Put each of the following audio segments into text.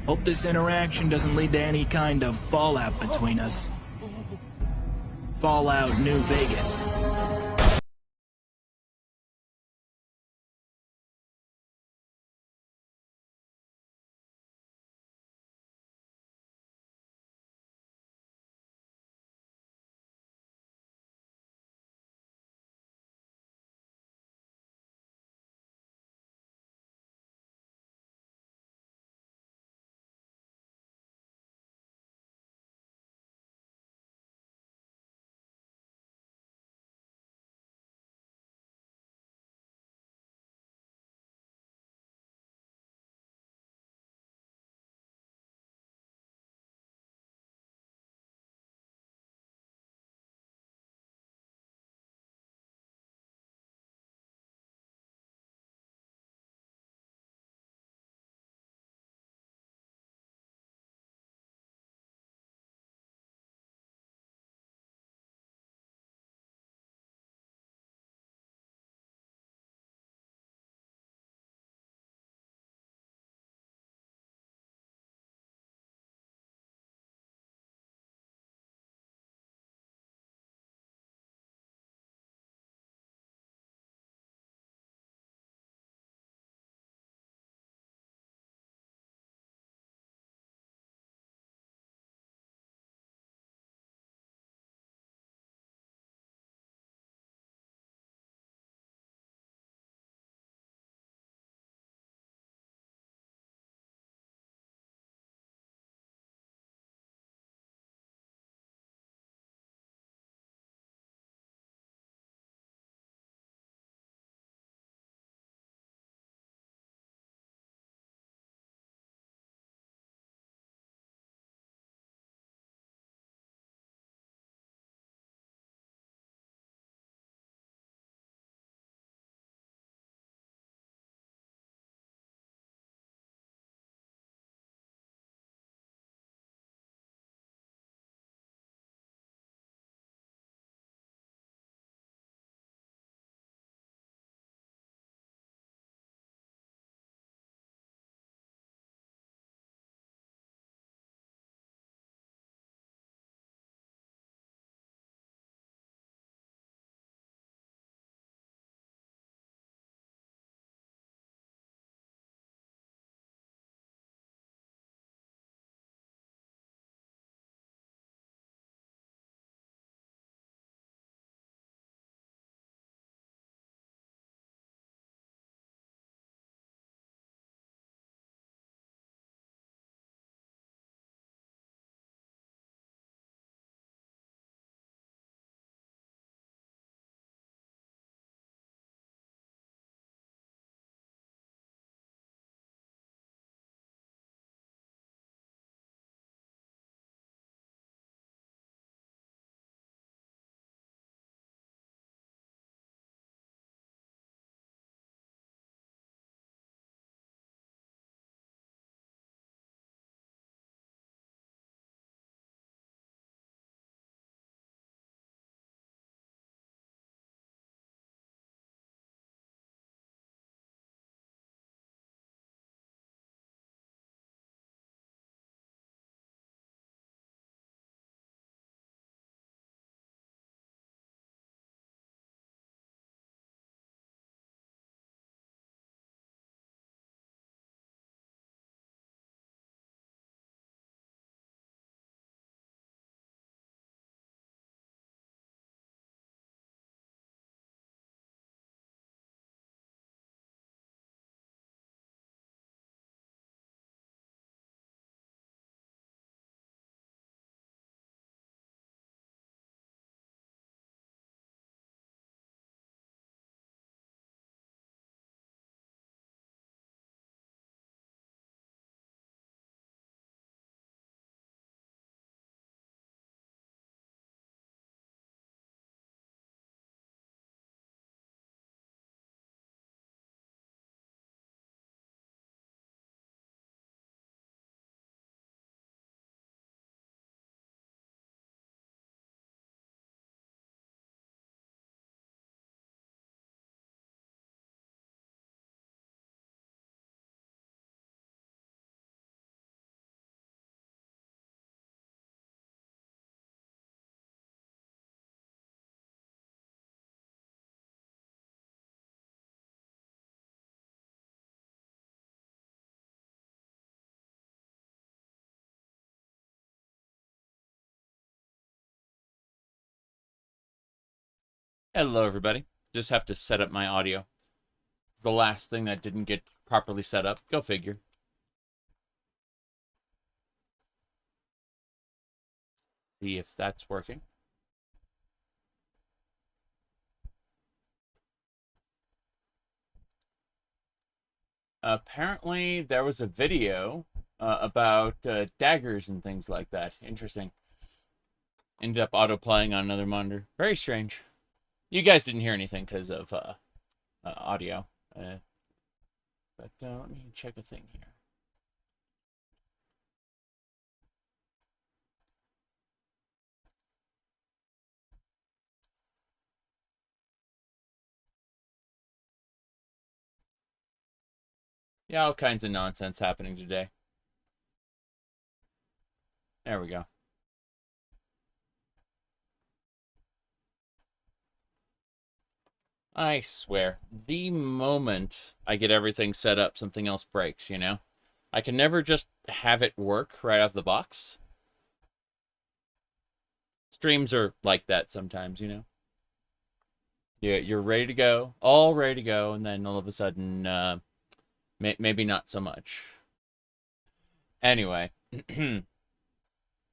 Hope this interaction doesn't lead to any kind of fallout between us. Fallout New Vegas. Hello, everybody. Just have to set up my audio. The last thing that didn't get properly set up. Go figure. See if that's working. Apparently, there was a video about daggers and things like that. Interesting. Ended up auto-playing on another monitor. Very strange. You guys didn't hear anything because of audio. But let me check a thing here. Yeah, all kinds of nonsense happening today. There we go. I swear, the moment I get everything set up, something else breaks, you know? I can never just have it work right out of the box. Streams are like that sometimes, you know? Yeah, you're ready to go, all ready to go, and then all of a sudden, maybe not so much. Anyway,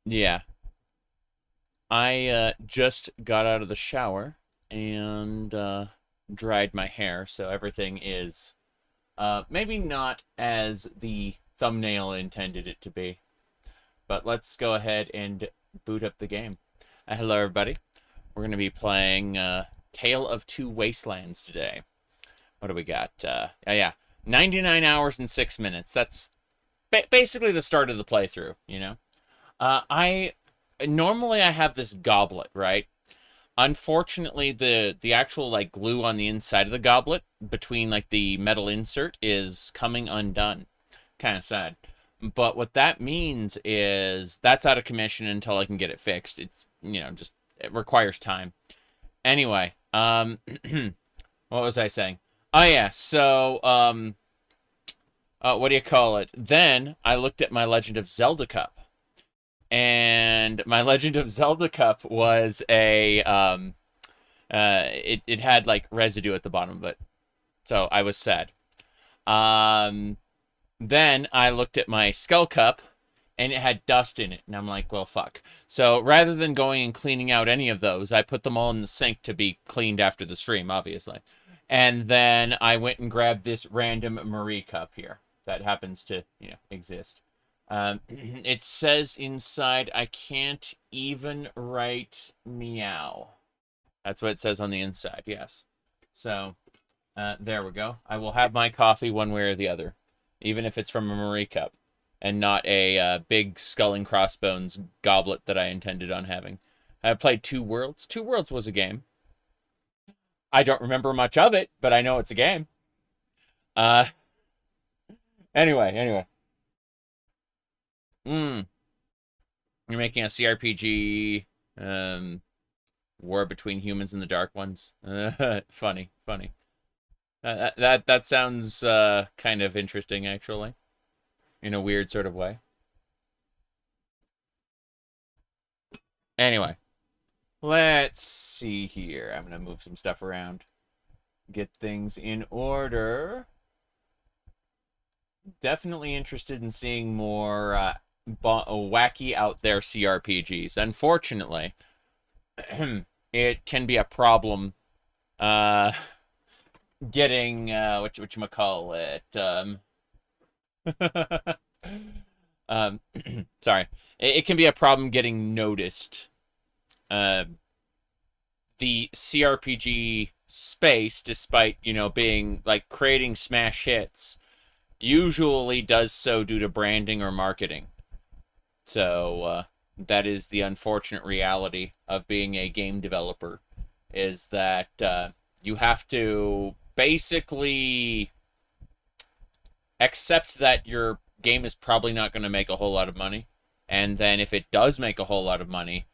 yeah. I just got out of the shower and dried my hair, so everything is maybe not as the thumbnail intended it to be. But let's go ahead and boot up the game. Hello, everybody. We're going to be playing Tale of Two Wastelands today. What do we got? Oh, yeah. 99 hours and 6 minutes. That's basically the start of the playthrough, you know? Normally I have this goblet, right? Unfortunately, the actual like glue on the inside of the goblet between like the metal insert is coming undone. Kind of sad. But what that means is that's out of commission until I can get it fixed. It's, you know, just it requires time. Anyway, what was I saying? Oh yeah, so what do you call it? Then I looked at my Legend of Zelda cup. And my Legend of Zelda cup was a it had like residue at the bottom of it, so I was sad. Then I looked at my skull cup, and it had dust in it, and I'm like, well, fuck. So rather than going and cleaning out any of those, I put them all in the sink to be cleaned after the stream, obviously. And then I went and grabbed this random Marie cup here that happens to, you know, exist. It says inside, I can't even write meow. That's what it says on the inside, yes. So, there we go. I will have my coffee one way or the other, even if it's from a Marie cup, and not a big skull and crossbones goblet that I intended on having. I played Two Worlds. Two Worlds was a game. I don't remember much of it, but I know it's a game. Anyway. You're making a CRPG war between humans and the Dark Ones. Funny. That sounds kind of interesting, actually, in a weird sort of way. Anyway, let's see here. I'm gonna move some stuff around, get things in order. Definitely interested in seeing more wacky out there CRPGs. Unfortunately, it can be a problem getting whatchamacallit sorry, it can be a problem getting noticed. The CRPG space, despite, you know, being like creating smash hits, usually does so due to branding or marketing. So that is the unfortunate reality of being a game developer, is that you have to basically accept that your game is probably not going to make a whole lot of money. And then if it does make a whole lot of money,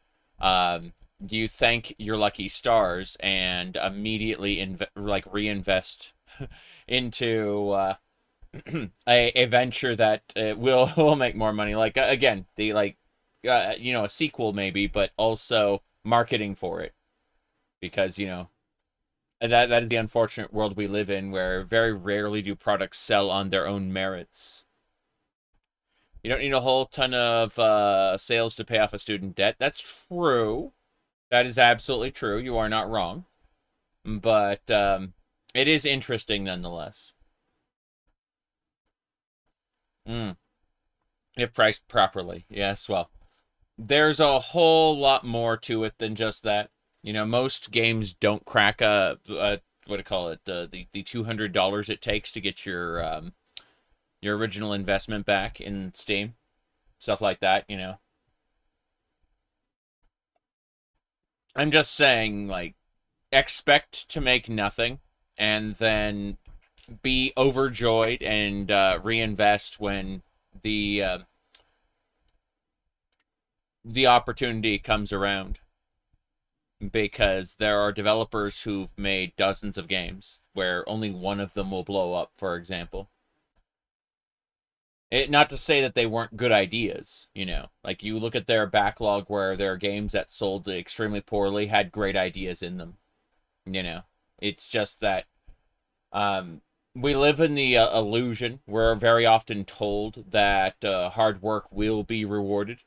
you thank your lucky stars and immediately reinvest into a venture that will make more money. Like again, the you know, a sequel maybe, but also marketing for it, because, you know, That is the unfortunate world we live in, where very rarely do products sell on their own merits. You don't need a whole ton of sales to pay off a student debt. That's true. That is absolutely true. You are not wrong. But it is interesting nonetheless. If priced properly. Yes, well, there's a whole lot more to it than just that. You know, most games don't crack what do you call it? The $200 it takes to get your original investment back in Steam. Stuff like that, you know. I'm just saying, like, expect to make nothing and then be overjoyed and reinvest when the opportunity comes around, because there are developers who've made dozens of games where only one of them will blow up, for example. Not to say that they weren't good ideas, you know. Like, you look at their backlog where their games that sold extremely poorly had great ideas in them, you know. It's just that we live in the illusion. We're very often told that hard work will be rewarded.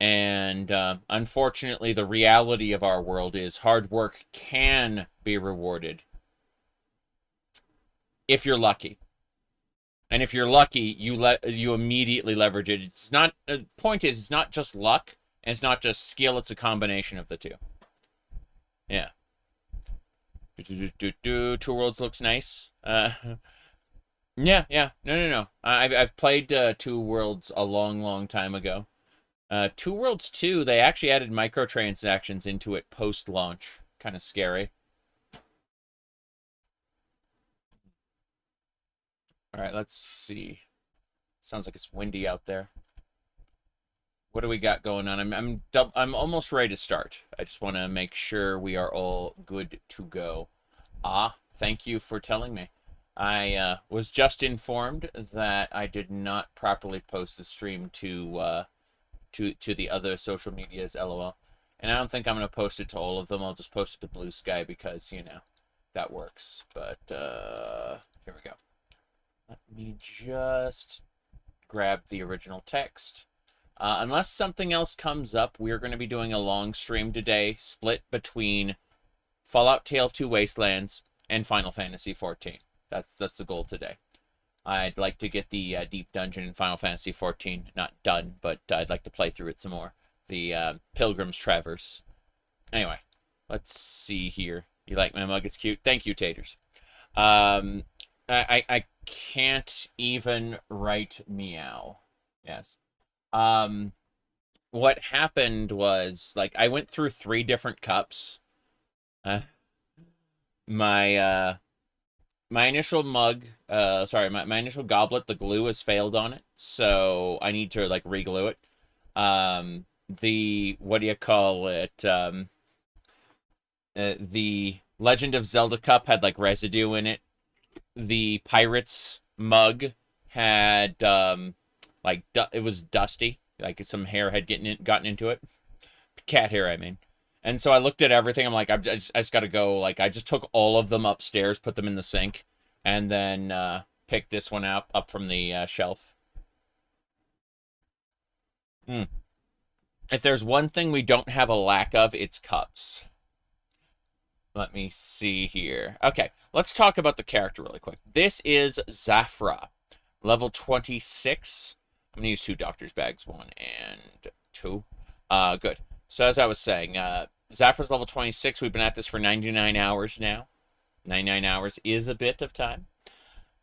And unfortunately, the reality of our world is hard work can be rewarded if you're lucky. And if you're lucky, you immediately leverage it. It's not, the point is, it's not just luck, and it's not just skill, it's a combination of the two. Yeah. Two Worlds looks nice. Yeah. No. I've played Two Worlds a long time ago. Two Worlds 2, they actually added microtransactions into it post-launch. Kind of scary. Alright, let's see. Sounds like it's windy out there. What do we got going on? I'm almost ready to start. I just want to make sure we are all good to go. Thank you for telling me. I was just informed that I did not properly post the stream to the other social medias, lol. And I don't think I'm going to post it to all of them. I'll just post it to Blue Sky because, you know, that works. But, here we go. Let me just grab the original text. Unless something else comes up, we're going to be doing a long stream today, split between Fallout Tale of Two Wastelands and Final Fantasy XIV. That's the goal today. I'd like to get the Deep Dungeon in Final Fantasy XIV not done, but I'd like to play through it some more. The Pilgrim's Traverse. Anyway, let's see here. You like my mug? It's cute. Thank you, Taters. I can't even write meow. Yes. What happened was, like, I went through 3 different cups. My initial mug, my initial goblet, the glue has failed on it, so I need to, like, re-glue it. What do you call it, the Legend of Zelda cup had, like, residue in it. The Pirates mug had, it was dusty, like some hair had gotten into it. Cat hair, I mean. And so I looked at everything. I'm like, I just got to go. Like, I just took all of them upstairs, put them in the sink, and then picked this one up from the shelf. If there's one thing we don't have a lack of, it's cups. Let me see here. Okay, let's talk about the character really quick. This is Zafra, level 26. I'm going to use 2 doctor's bags, 1 and 2. Good. So as I was saying, Zafra's level 26. We've been at this for 99 hours now. 99 hours is a bit of time.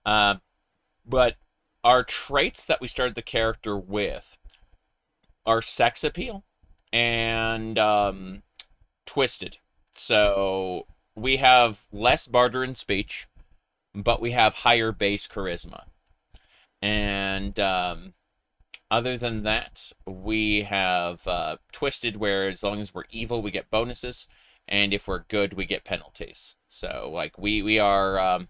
But our traits that we started the character with are sex appeal and twisted. So we have less barter in speech, but we have higher base charisma. And other than that, we have twisted, where as long as we're evil, we get bonuses, and if we're good, we get penalties. So, like, we are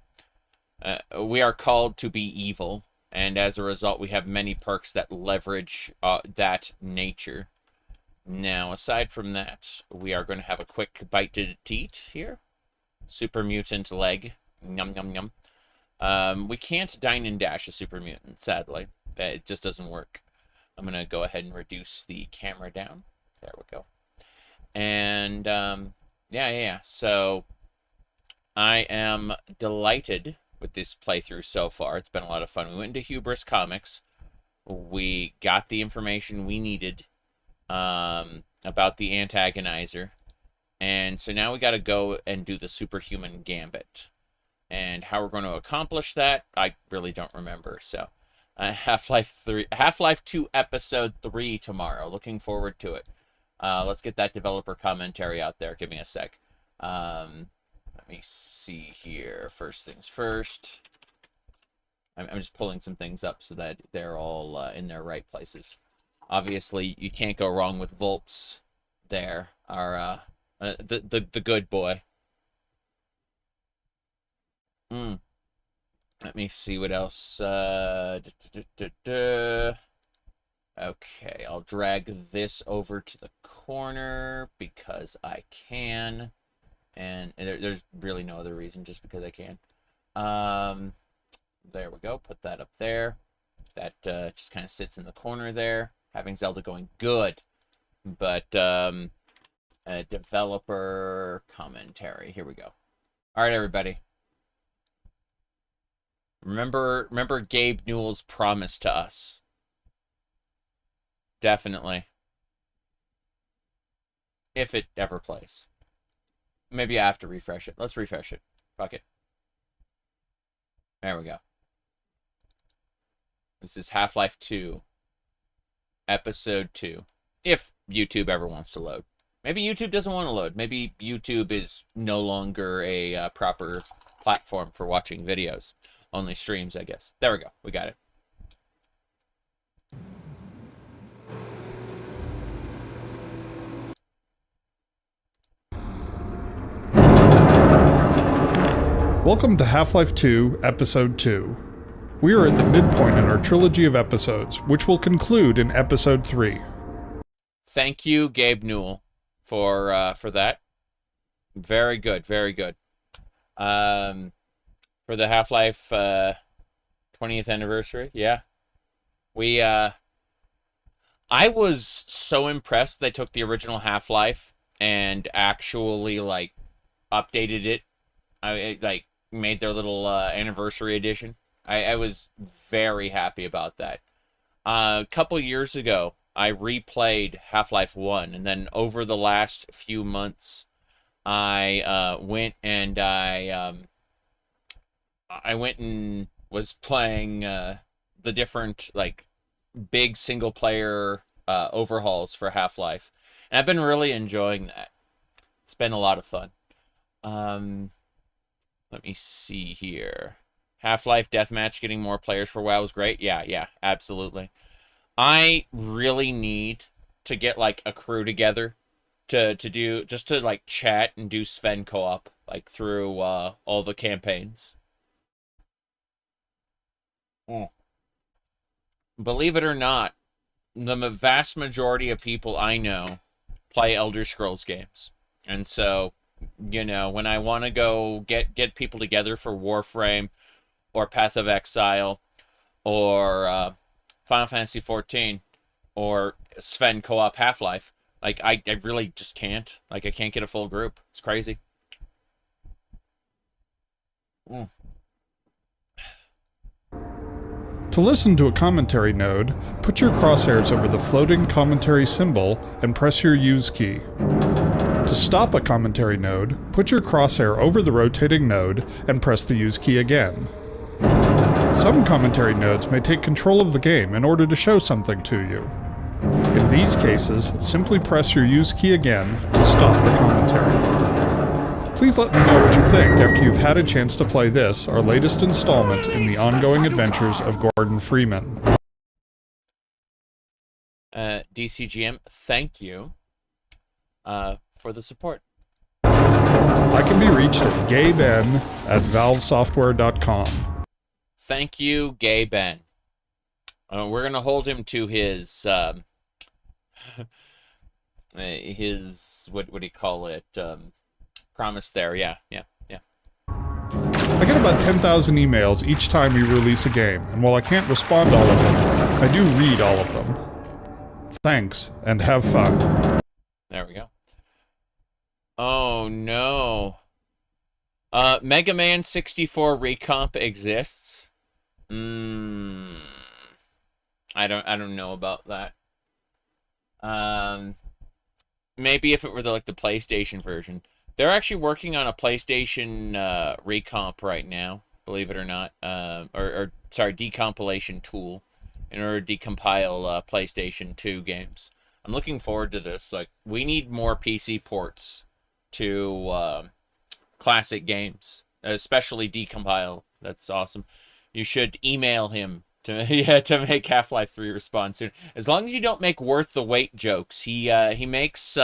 called to be evil, and as a result, we have many perks that leverage that nature. Now, aside from that, we are going to have a quick bite to eat here. Super mutant leg. Yum, yum, yum. We can't dine and dash a super mutant, sadly. It just doesn't work. I'm going to go ahead and reduce the camera down. There we go. And, yeah. So, I am delighted with this playthrough so far. It's been a lot of fun. We went into Hubris Comics. We got the information we needed about the antagonizer. And so now we got to go and do the superhuman gambit. And how we're going to accomplish that, I really don't remember. So, Half-Life 2 Episode 3 tomorrow. Looking forward to it. Let's get that developer commentary out there. Give me a sec. Let me see here. First things first. I'm just pulling some things up so that they're all in their right places. Obviously, you can't go wrong with Volps there. Our the good boy. Let me see what else. Okay, I'll drag this over to the corner because I can. And there's really no other reason, just because I can. There we go. Put that up there. That just kind of sits in the corner there. Having Zelda going good. But developer commentary. Here we go. All right, everybody. Remember Gabe Newell's promise to us. Definitely. If it ever plays. Maybe I have to refresh it. Let's refresh it. Fuck it. There we go. This is Half-Life 2. Episode 2. If YouTube ever wants to load. Maybe YouTube doesn't want to load. Maybe YouTube is no longer a proper platform for watching videos. Only streams, I guess. There we go. We got it. Welcome to Half-Life 2, Episode 2. We are at the midpoint in our trilogy of episodes, which will conclude in Episode 3. Thank you, Gabe Newell, for that. Very good, very good. For the Half-Life 20th anniversary, yeah. I was so impressed they took the original Half-Life and actually, like, updated it. Like, made their little anniversary edition. I was very happy about that. A couple years ago, I replayed Half-Life 1, and then over the last few months, I went and was playing the different, like, big single-player overhauls for Half-Life, and I've been really enjoying that. It's been a lot of fun. Let me see here. Half-Life Deathmatch getting more players for WoW is great. Yeah, absolutely. I really need to get, like, a crew together to do, just to, like, chat and do Sven co-op, like, through all the campaigns. Believe it or not, the vast majority of people I know play Elder Scrolls games. And so, you know, when I want to go get people together for Warframe or Path of Exile or Final Fantasy XIV or Sven co-op Half-Life, like, I really just can't. Like, I can't get a full group. It's crazy. To listen to a commentary node, put your crosshairs over the floating commentary symbol and press your use key. To stop a commentary node, put your crosshair over the rotating node and press the use key again. Some commentary nodes may take control of the game in order to show something to you. In these cases, simply press your use key again to stop the commentary. Please let me know what you think after you've had a chance to play this, our latest installment in the ongoing adventures of Gordon Freeman. DCGM, thank you for the support. I can be reached at gayben@valvesoftware.com. Thank you, Gay Ben. We're going to hold him to his, what do you call it, promise there. Yeah. I get about 10,000 emails each time we release a game, and while I can't respond to all of them, I do read all of them. Thanks, and have fun. There we go. Oh, no. Mega Man 64 Recomp exists? I don't know about that. Maybe if it were the PlayStation version. They're actually working on a PlayStation recomp right now, believe it or not. Sorry, decompilation tool in order to decompile PlayStation 2 games. I'm looking forward to this. Like, we need more PC ports to classic games, especially decompile. That's awesome. You should email him to make Half-Life 3 respond soon. As long as you don't make worth the wait jokes. He makes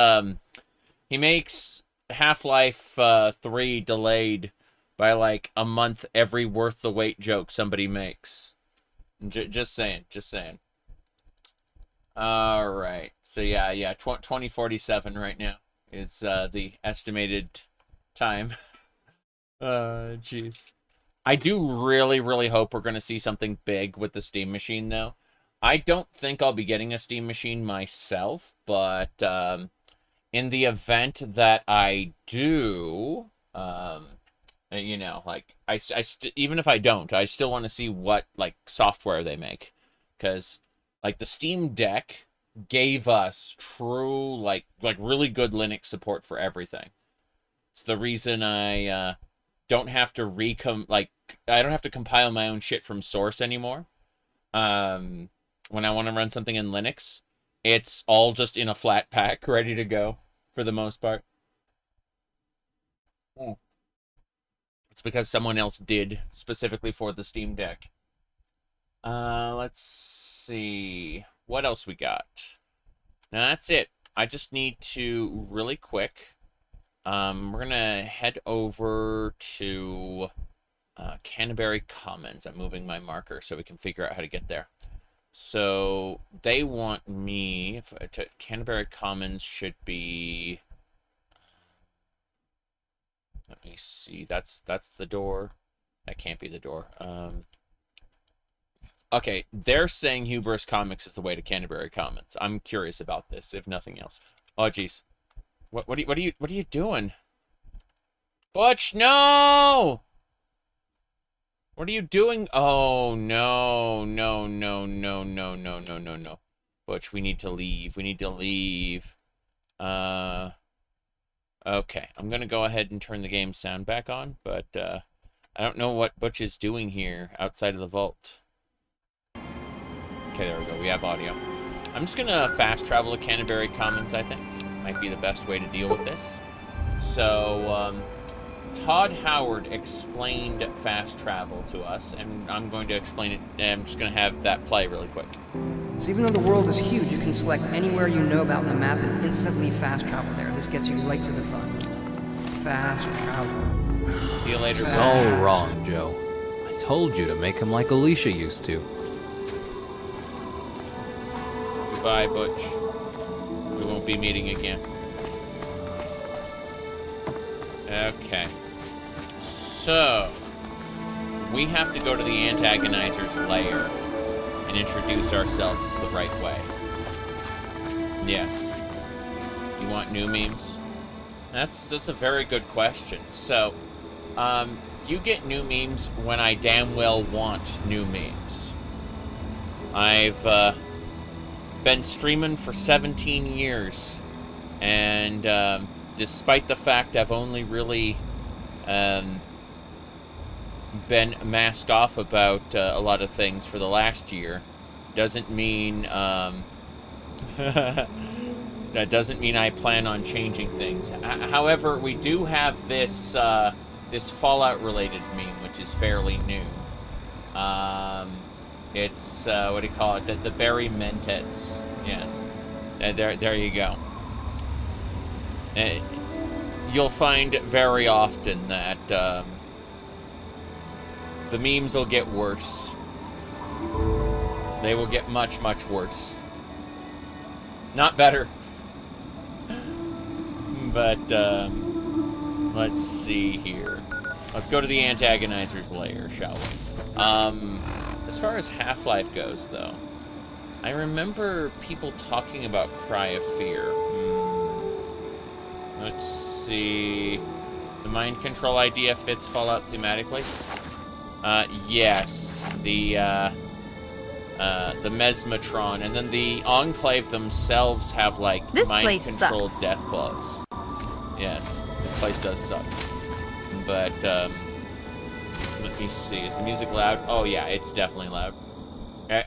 Half-Life 3 delayed by like a month every worth the wait joke somebody makes. Just saying. All right. So yeah. 2047 right now is the estimated time. Jeez. I do really hope we're going to see something big with the Steam Machine, though. I don't think I'll be getting a Steam Machine myself, but in the event that I do, you know, like, even if I don't, I still want to see what, like, software they make. Because, like, the Steam Deck gave us true, like really good Linux support for everything. It's the reason I don't have to I don't have to compile my own shit from source anymore. When I want to run something in Linux, it's all just in a flat pack, ready to go, for the most part. It's because someone else did, specifically for the Steam Deck. Let's see. What else we got? Now, that's it. I just need to, really quick, we're going to head over to Canterbury Commons. I'm moving my marker so we can figure out how to get there. So they want me to Canterbury Commons should be. Let me see. That's the door. That can't be the door. Okay, they're saying Hubris Comics is the way to Canterbury Commons. I'm curious about this, if nothing else. Oh, jeez. What are you doing? Butch, no! What are you doing? Oh, no. Butch, we need to leave. Okay, I'm gonna go ahead and turn the game sound back on, but I don't know what Butch is doing here outside of the vault. Okay, there we go. We have audio. I'm just gonna fast travel to Canterbury Commons, I think. Might be the best way to deal with this. So, Todd Howard explained fast travel to us, and I'm going to explain it, and I'm just going to have that play really quick. So even though the world is huge, you can select anywhere you know about on the map and instantly fast travel there. This gets you right to the fun. Fast travel. See you later. It's all wrong, Joe. I told you to make him like Alicia used to. Goodbye, Butch. We won't be meeting again. Okay. So, we have to go to the Antagonizer's lair and introduce ourselves the right way. Yes. You want new memes? That's a very good question. So, you get new memes when I damn well want new memes. I've been streaming for 17 years, and despite the fact I've only really been masked off about a lot of things for the last year, doesn't mean that doesn't mean I plan on changing things. However, we do have this this Fallout-related meme, which is fairly new. It's what do you call it? The Barry Mentets. Yes, there you go. You'll find very often that the memes will get worse. They will get much worse. Not better. But let's see here. Let's go to the antagonizer's lair, shall we? As far as Half-Life goes, though, I remember people talking about Cry of Fear. Let's see. The mind control idea fits Fallout thematically. Yes. The Mesmatron, and then the Enclave themselves have, like, mind-controlled death claws. Yes, this place does suck. But, let me see. Is the music loud? Oh, yeah, it's definitely loud.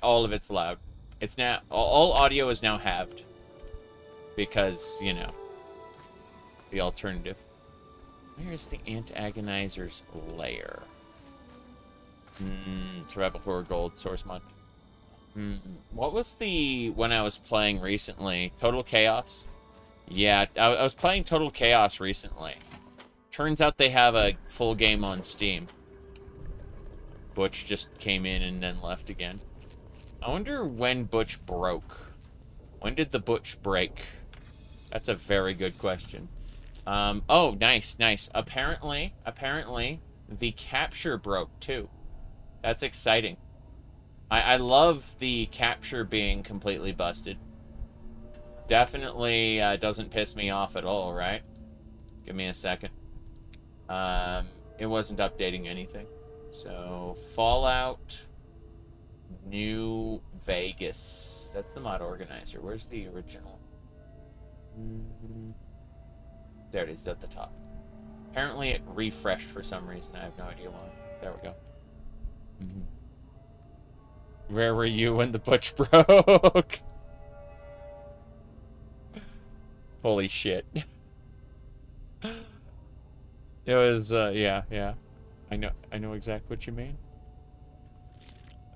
All of it's loud. It's now... All audio is now halved. Because, you know, the alternative. Where's the antagonizer's lair? Survival Horror Gold, source mod. What was the... when I was playing recently? Total Chaos? Yeah, I was playing Total Chaos recently. Turns out they have a full game on Steam. Butch just came in and then left again. I wonder when Butch broke. When did the Butch break? That's a very good question. Oh, nice, nice. Apparently, the capture broke too. That's exciting. I love the capture being completely busted. Definitely doesn't piss me off at all, right? Give me a second. It wasn't updating anything. So, Fallout New Vegas. That's the mod organizer. Where's the original? There it is at the top. Apparently it refreshed for some reason. I have no idea why. There we go. Where were you when the Butch broke? Holy shit. It was, yeah. I know exactly what you mean.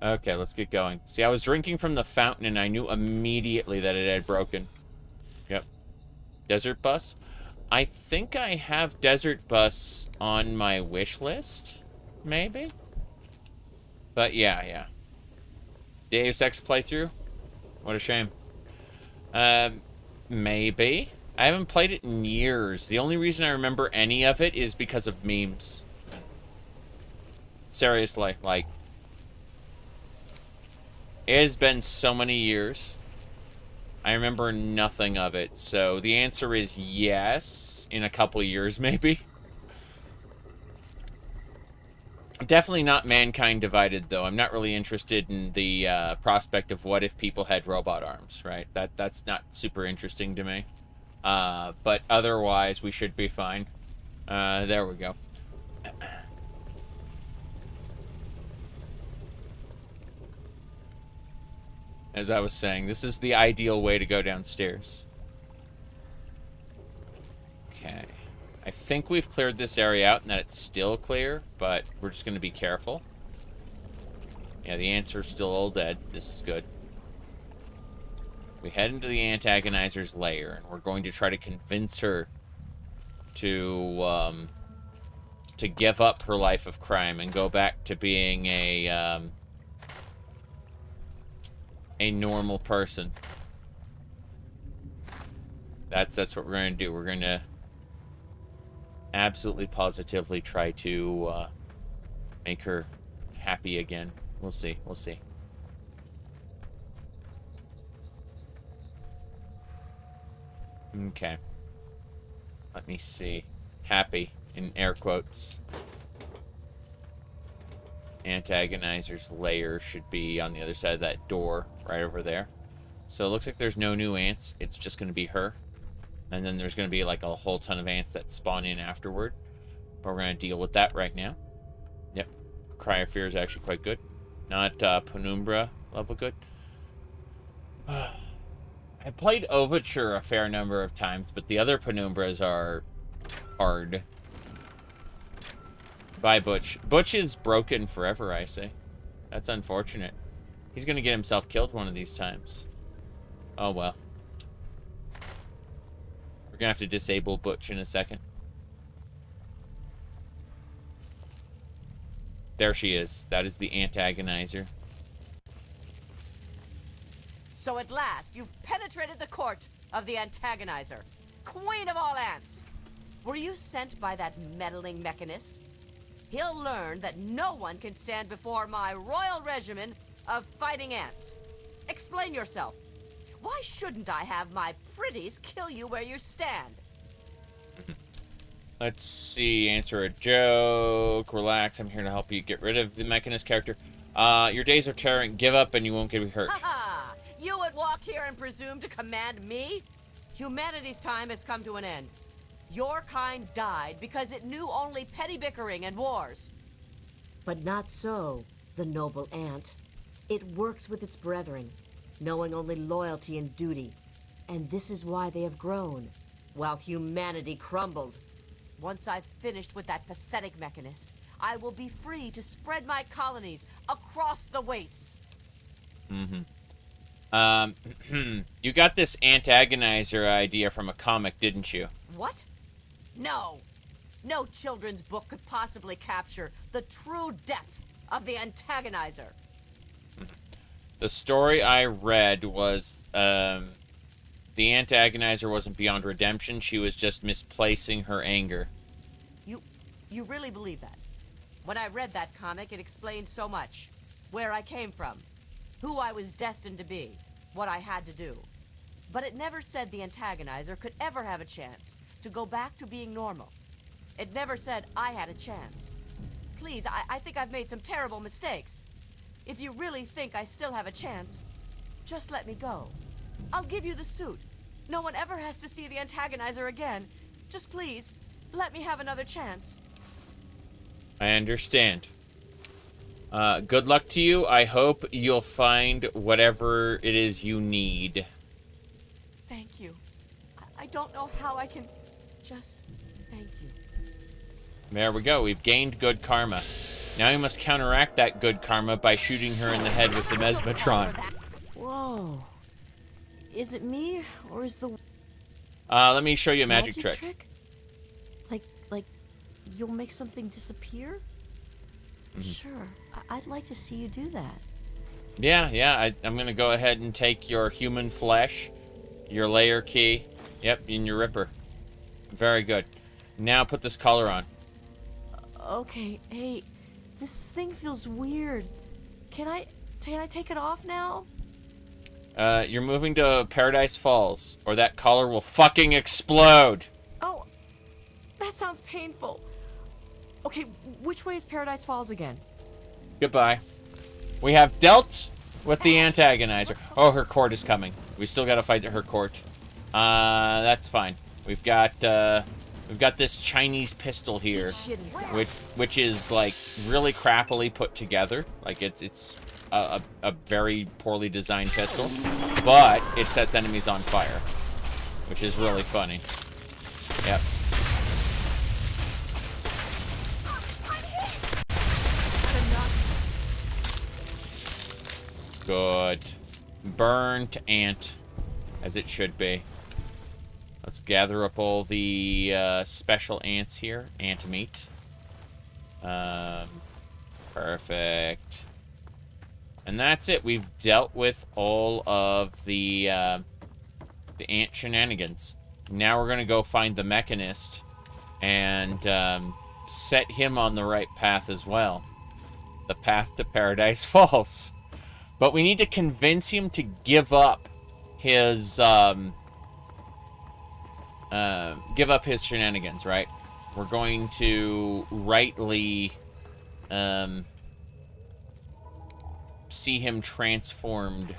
Okay, let's get going. See, I was drinking from the fountain and I knew immediately that it had broken. Yep. Desert Bus? I think I have Desert Bus on my wish list, maybe? But yeah. Deus Ex playthrough? What a shame. Maybe. I haven't played it in years. The only reason I remember any of it is because of memes. Seriously, like... It has been so many years. I remember nothing of it. So the answer is yes. In a couple of years, maybe. Definitely not Mankind Divided, though. I'm not really interested in the prospect of what if people had robot arms, right? That's not super interesting to me. But otherwise, we should be fine. There we go. As I was saying, this is the ideal way to go downstairs. Okay. I think we've cleared this area out and that it's still clear, but we're just going to be careful. Yeah, the answer's still all dead. This is good. We head into the antagonizer's lair, and we're going to try to convince her to give up her life of crime and go back to being a normal person. That's what we're going to do. We're going to absolutely positively try to make her happy again. We'll see. We'll see. Okay. Let me see. Happy, in air quotes. Antagonizer's lair should be on the other side of that door, right over there. So it looks like there's no new ants. It's just going to be her. And then there's going to be like a whole ton of ants that spawn in afterward. But we're going to deal with that right now. Yep. Cry of Fear is actually quite good. Not Penumbra level good. I played Overture a fair number of times, but the other Penumbras are hard. Bye, Butch. Butch is broken forever, I say. That's unfortunate. He's going to get himself killed one of these times. Oh, well. We're going to have to disable Butch in a second. There she is. That is the antagonizer. So at last, you've penetrated the court of the antagonizer. Queen of all ants! Were you sent by that meddling mechanist? he'll learn that no one can stand before my royal regimen of fighting ants. Explain yourself. Why shouldn't I have my pretties kill you where you stand? Let's see. Answer a joke. Relax. I'm here to help you get rid of the Mechanist character. Your days are tiring. Give up and you won't get hurt. Haha! You would walk here and presume to command me? Humanity's time has come to an end. Your kind died because it knew only petty bickering and wars. But not so, the noble ant. It works with its brethren, knowing only loyalty and duty. And this is why they have grown, while humanity crumbled. Once I've finished with that pathetic Mechanist, I will be free to spread my colonies across the wastes. You got this antagonizer idea from a comic, didn't you? What? No. No children's book could possibly capture the true depth of the antagonizer. The story I read was, the antagonizer wasn't beyond redemption. She was just misplacing her anger. You really believe that? When I read that comic, it explained so much. Where I came from, who I was destined to be, what I had to do. But it never said the antagonizer could ever have a chance to go back to being normal. It never said I had a chance. Please, I think I've made some terrible mistakes. If you really think I still have a chance, just let me go. I'll give you the suit. No one ever has to see the antagonizer again. Just please, let me have another chance. I understand. Good luck to you. I hope you'll find whatever it is you need. Thank you. I don't know how I can just thank you. There we go. We've gained good karma. Now we must counteract that good karma by shooting her in the head with the Mesmatron. Whoa. Is it me, or is the Let me show you a magic trick. Like, you'll make something disappear? Sure. I'd like to see you do that. Yeah, I'm gonna go ahead and take your human flesh, your layer key, yep, and your ripper. Very good. Now put this collar on. Okay, hey, this thing feels weird. Can I take it off now? You're moving to Paradise Falls, or that collar will fucking explode. Oh, that sounds painful. Okay, which way is Paradise Falls again? Goodbye. We have dealt with the antagonizer. Oh, her court is coming. We still gotta fight her court. That's fine. We've got this Chinese pistol here, which is like really crappily put together. Like it's a very poorly designed pistol, but it sets enemies on fire, which is really funny. Yep. Good. Burnt ant, as it should be. Let's gather up all the special ants here. Ant meat. Perfect. And that's it. We've dealt with all of the ant shenanigans. Now we're gonna go find the Mechanist and set him on the right path as well. The path to Paradise Falls. But we need to convince him to give up his shenanigans, right? We're going to rightly see him transformed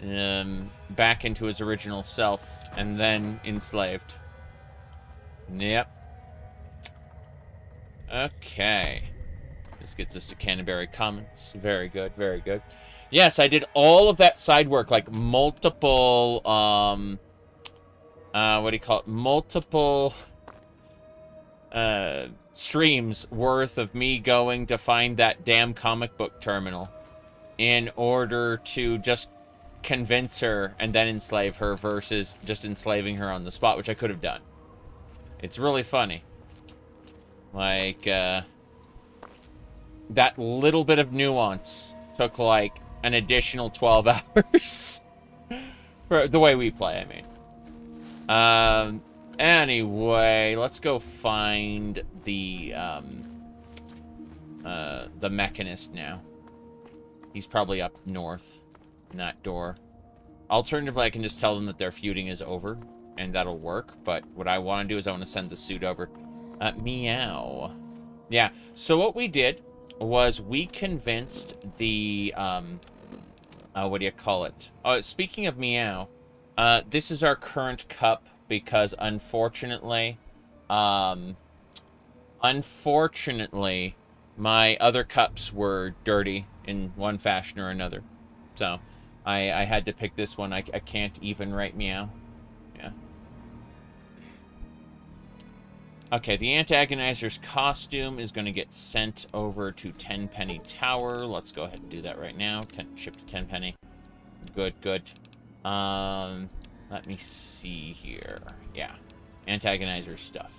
back into his original self and then enslaved. Yep. Okay. This gets us to Canterbury Commons. Very good, very good. Yes, I did all of that side work, like multiple, what do you call it? Multiple, streams worth of me going to find that damn comic book terminal in order to just convince her and then enslave her versus just enslaving her on the spot, which I could have done. It's really funny. Like, that little bit of nuance took like an additional 12 hours for the way we play, I mean. Anyway, let's go find the mechanist now. He's probably up north in that door. Alternatively, I can just tell them that their feuding is over, and that'll work. But what I want to do is I want to send the suit over. Meow. Yeah, so what we did was we convinced the, what do you call it? Oh, speaking of Meow, this is our current cup because unfortunately, my other cups were dirty in one fashion or another. So, I had to pick this one. I can't even write Meow. Yeah. Okay, the antagonizer's costume is going to get sent over to Tenpenny Tower. Let's go ahead and do that right now. Ship to Tenpenny. Good, good. Let me see here. Yeah, antagonizer stuff.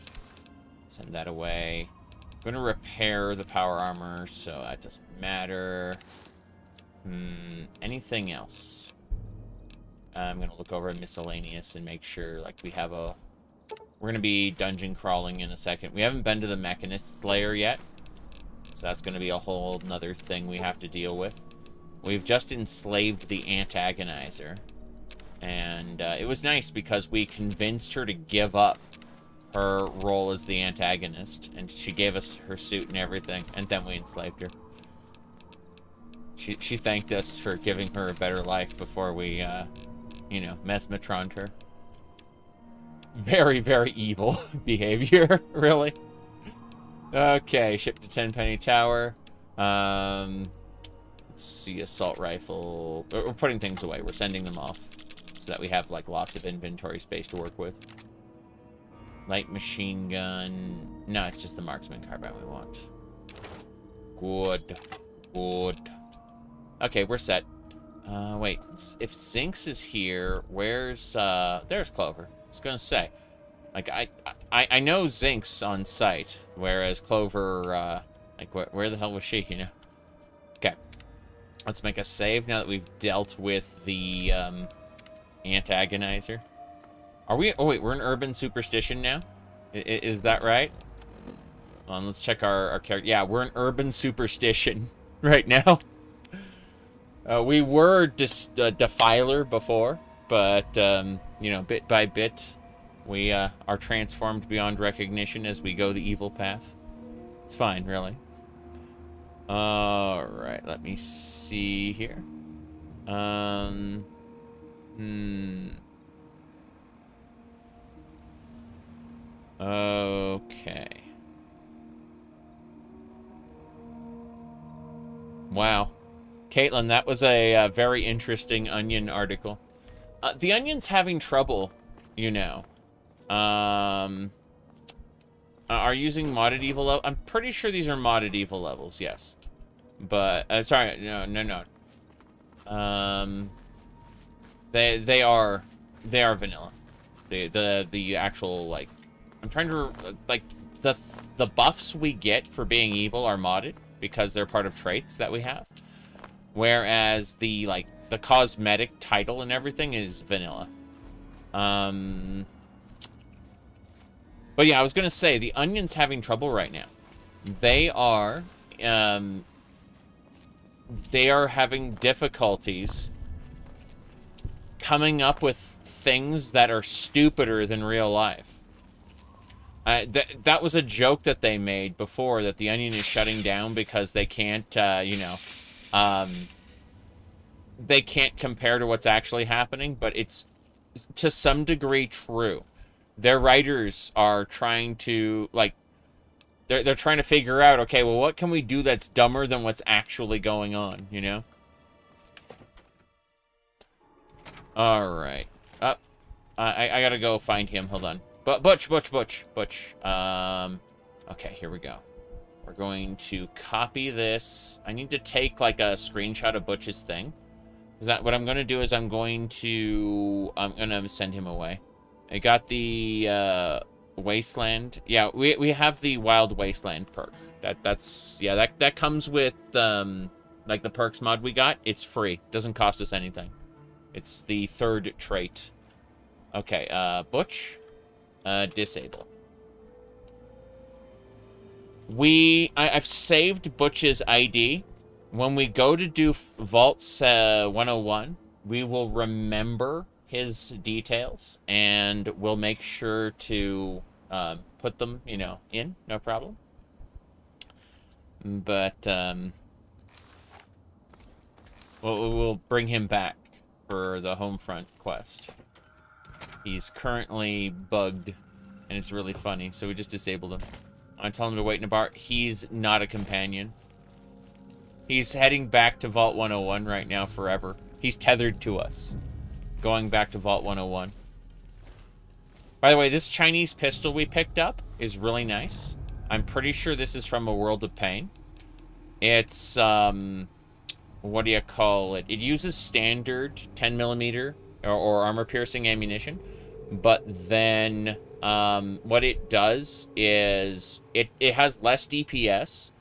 Send that away. I'm going to repair the power armor, so that doesn't matter. Anything else? I'm going to look over at miscellaneous and make sure, like, we have a... We're going to be dungeon crawling in a second. We haven't been to the Mechanist Slayer yet. So that's going to be a whole nother thing we have to deal with. We've just enslaved the antagonizer. And it was nice because we convinced her to give up her role as the antagonist. And she gave us her suit and everything. And then we enslaved her. She thanked us for giving her a better life before we, you know, mesmetroned her. Very, very evil behavior, really. Okay, ship to Tenpenny Tower. Let's see, assault rifle. We're putting things away. We're sending them off so that we have, like, lots of inventory space to work with. Light machine gun. No, it's just the marksman carbine we want. Good. Good. Okay, we're set. Wait. If Zinx is here, where's, there's Clover. I was gonna say, like, I know Zinx on site, whereas Clover, like, where the hell was she, you know? Okay. Let's make a save now that we've dealt with the, antagonizer. Are we, oh wait, we're in Urban Superstition now? Is that right? Hold on, let's check our character. Yeah, we're in Urban Superstition right now. We were just Defiler before, but, you know, bit by bit, we are transformed beyond recognition as we go the evil path. It's fine, really. Alright, let me see here. Okay. Wow. Caitlin, that was a very interesting Onion article. The Onion's having trouble, you know. Are using modded evil level? I'm pretty sure these are modded evil levels, yes. But, sorry, no. They are vanilla. The actual, like, I'm trying to, like, the buffs we get for being evil are modded because they're part of traits that we have. Whereas the, like, the cosmetic title and everything is vanilla. But yeah, I was gonna say, the Onion's having trouble right now. They are having difficulties coming up with things that are stupider than real life. That was a joke that they made before, that the Onion is shutting down because they can't, you know, they can't compare to what's actually happening, but it's to some degree true. Their writers are trying to, like, they're trying to figure out, okay, well, what can we do that's dumber than what's actually going on, you know? Alright. I gotta go find him, hold on. Butch. Okay, here we go. We're going to copy this. I need to take, like, a screenshot of Butch's thing. What I'm gonna do is I'm gonna send him away. I got the Wasteland. Yeah, we have the Wild Wasteland perk. That comes with like the perks mod we got. It's free. Doesn't cost us anything. It's the third trait. Okay, Butch. Disable. I've saved Butch's ID. When we go to do Vaults 101, we will remember his details, and we'll make sure to put them, you know, in, no problem. But we'll bring him back for the Homefront quest. He's currently bugged, and it's really funny, so we just disabled him. I tell him to wait in a bar. He's not a companion. He's heading back to Vault 101 right now forever. He's tethered to us, going back to Vault 101. By the way, this Chinese pistol we picked up is really nice. I'm pretty sure this is from A World of Pain. It's, what do you call it? It uses standard 10mm or armor-piercing ammunition, but then what it does is it has less DPS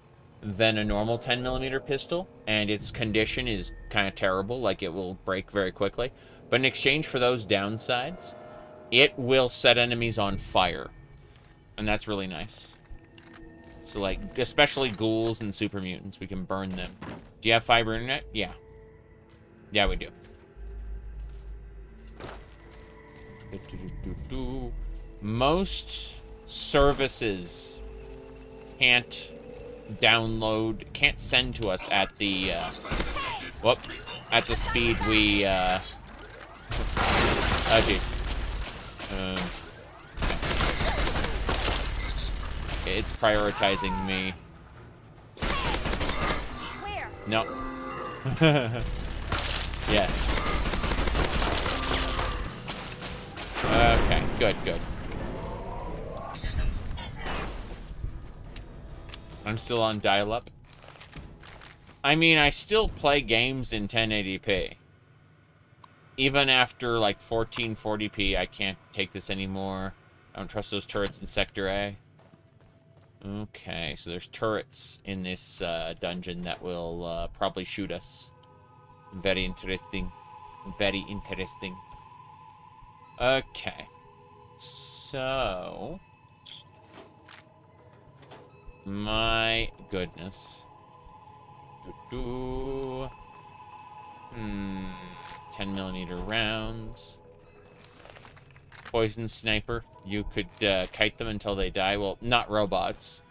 than a normal 10mm pistol, and its condition is kind of terrible, like it will break very quickly. But in exchange for those downsides, it will set enemies on fire, and that's really nice. So, like, especially ghouls and super mutants, we can burn them. Do you have fiber internet? Yeah. Yeah, we do. Most services can't download, can't send to us at the, at the speed we, oh, jeez. It's prioritizing me. Where? No. Yes. Okay, good, good. I'm still on dial-up. I mean, I still play games in 1080p. Even after, like, 1440p, I can't take this anymore. I don't trust those turrets in Sector A. Okay, so there's turrets in this dungeon that will probably shoot us. Very interesting. Very interesting. Okay. So... my goodness. 10mm rounds. Poison sniper. You could kite them until they die. Well, not robots.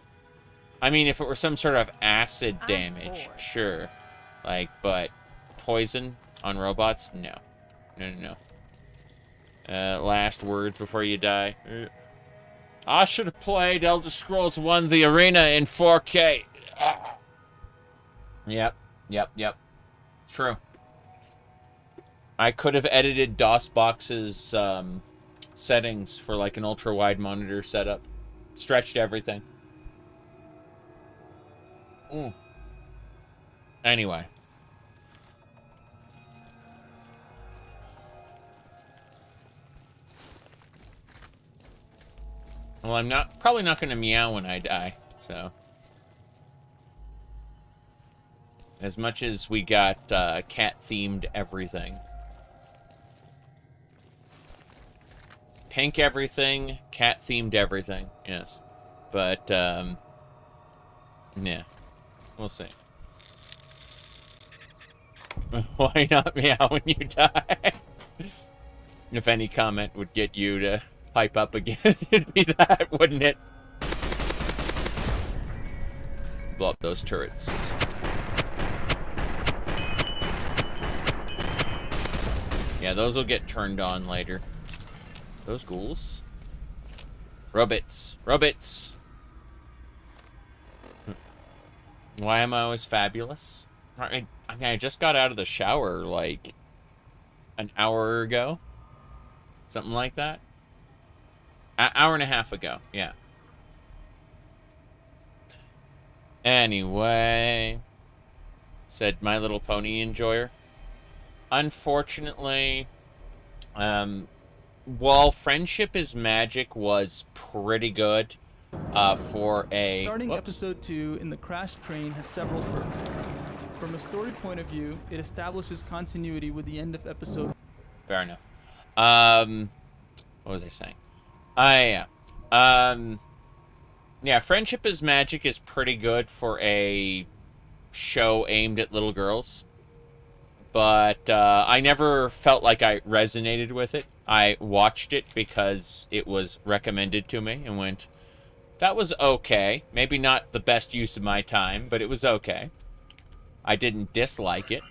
I mean, if it were some sort of acid damage, sure. Like, but poison on robots? No. No, no, no. Last words before you die. I should have played Elder Scrolls 1 The Arena in 4K. Ah. Yep. True. I could have edited DOSBox's settings for like an ultra-wide monitor setup. Stretched everything. Anyway. Well, I'm probably not going to meow when I die, so. As much as we got cat-themed everything. Pink everything, cat-themed everything, yes. But, yeah. We'll see. Why not meow when you die? If any comment would get you to pipe up again, it'd be that, wouldn't it? Blow up those turrets. Yeah, those will get turned on later. Those ghouls. Robots. Robots! Why am I always fabulous? I mean, I just got out of the shower, like, an hour ago. Something like that. An hour and a half ago, yeah. Anyway. Said My Little Pony enjoyer. Unfortunately, while Friendship is Magic was pretty good for a... Starting episode 2 in the Crash Train has several perks. From a story point of view, it establishes continuity with the end of episode. Fair enough. What was I saying? Yeah. Yeah, Friendship is Magic is pretty good for a show aimed at little girls. But I never felt like I resonated with it. I watched it because it was recommended to me and went, that was okay. Maybe not the best use of my time, but it was okay. I didn't dislike it.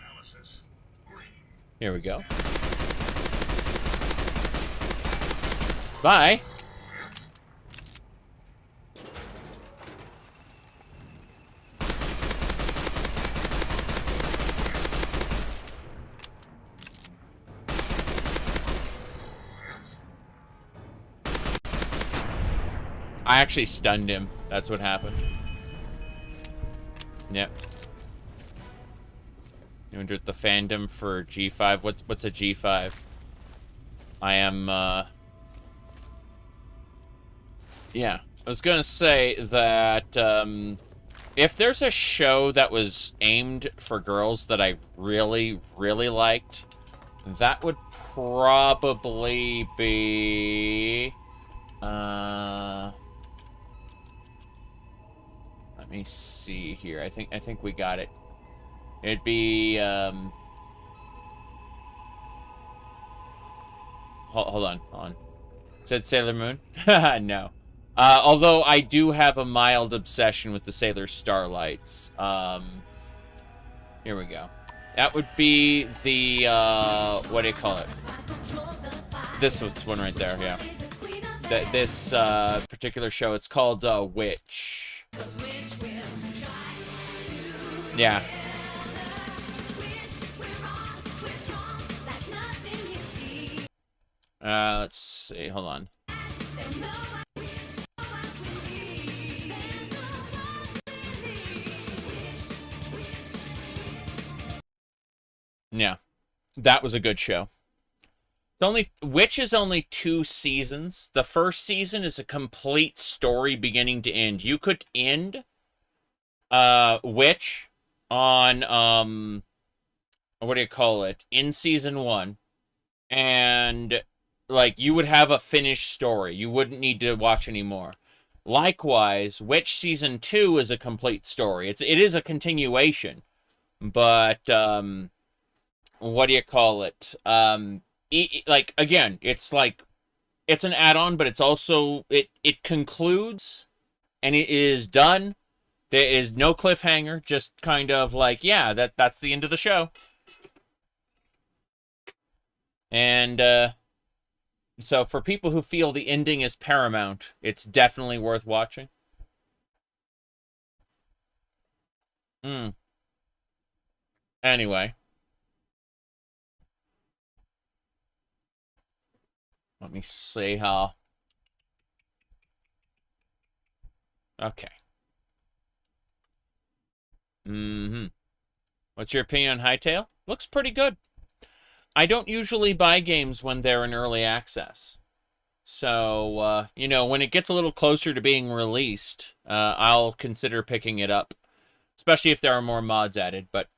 Here we go. Bye. I actually stunned him. That's what happened. Yep. You entered the fandom for G5. What's a G5? I am, yeah. I was gonna say that, if there's a show that was aimed for girls that I really, really liked, that would probably be, let me see here. I think we got it. It'd be, hold on. Said Sailor Moon? No. Although I do have a mild obsession with the Sailor Starlights. Here we go. That would be the, what do you call it? This was one right there, yeah. This particular show, it's called, Witch. Yeah. Let's see, hold on. Yeah, that was a good show. Witch is only 2 seasons. The first season is a complete story beginning to end. You could end Witch on what do you call it? In season 1, and like you would have a finished story. You wouldn't need to watch anymore. Likewise, Witch season 2 is a complete story. It is a continuation, but what do you call it? Like, again, it's like, it's an add-on, but it's also, it concludes, and it is done. There is no cliffhanger, just kind of like, yeah, that's the end of the show. And, so for people who feel the ending is paramount, it's definitely worth watching. Anyway. Let me see how... Okay. What's your opinion on Hytale? Looks pretty good. I don't usually buy games when they're in early access. So, you know, when it gets a little closer to being released, I'll consider picking it up. Especially if there are more mods added. But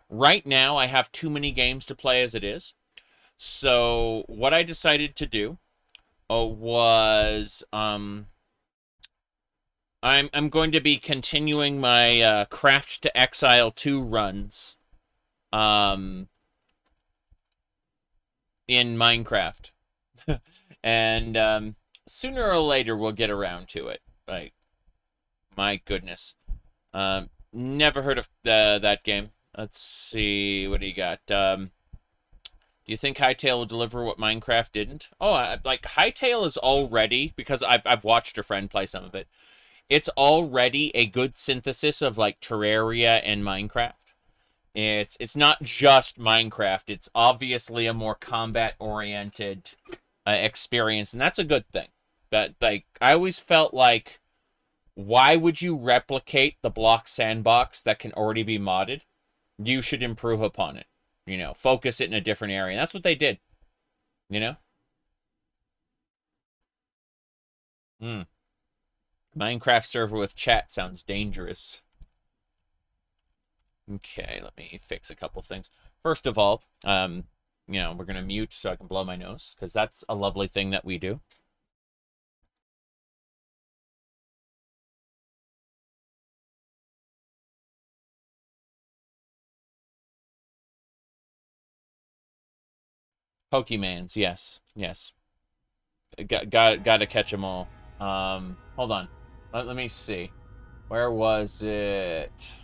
right now, I have too many games to play as it is. So, what I decided to do was, I'm going to be continuing my Craft to Exile 2 runs in Minecraft. And sooner or later, we'll get around to it. Like, my goodness. Never heard of that game. Let's see, what do you got? Do you think Hytale will deliver what Minecraft didn't? Oh, like, Hytale is already, because I've watched a friend play some of it, it's already a good synthesis of, like, Terraria and Minecraft. It's not just Minecraft. It's obviously a more combat-oriented experience, and that's a good thing. But, like, I always felt like, why would you replicate the block sandbox that can already be modded? You should improve upon it. You know, focus it in a different area. And that's what they did. You know? Minecraft server with chat sounds dangerous. Okay, let me fix a couple things. First of all, you know, we're going to mute so I can blow my nose, because that's a lovely thing that we do. Pokemans, yes. Yes. Gotta catch them all. Hold on. Let me see. Where was it?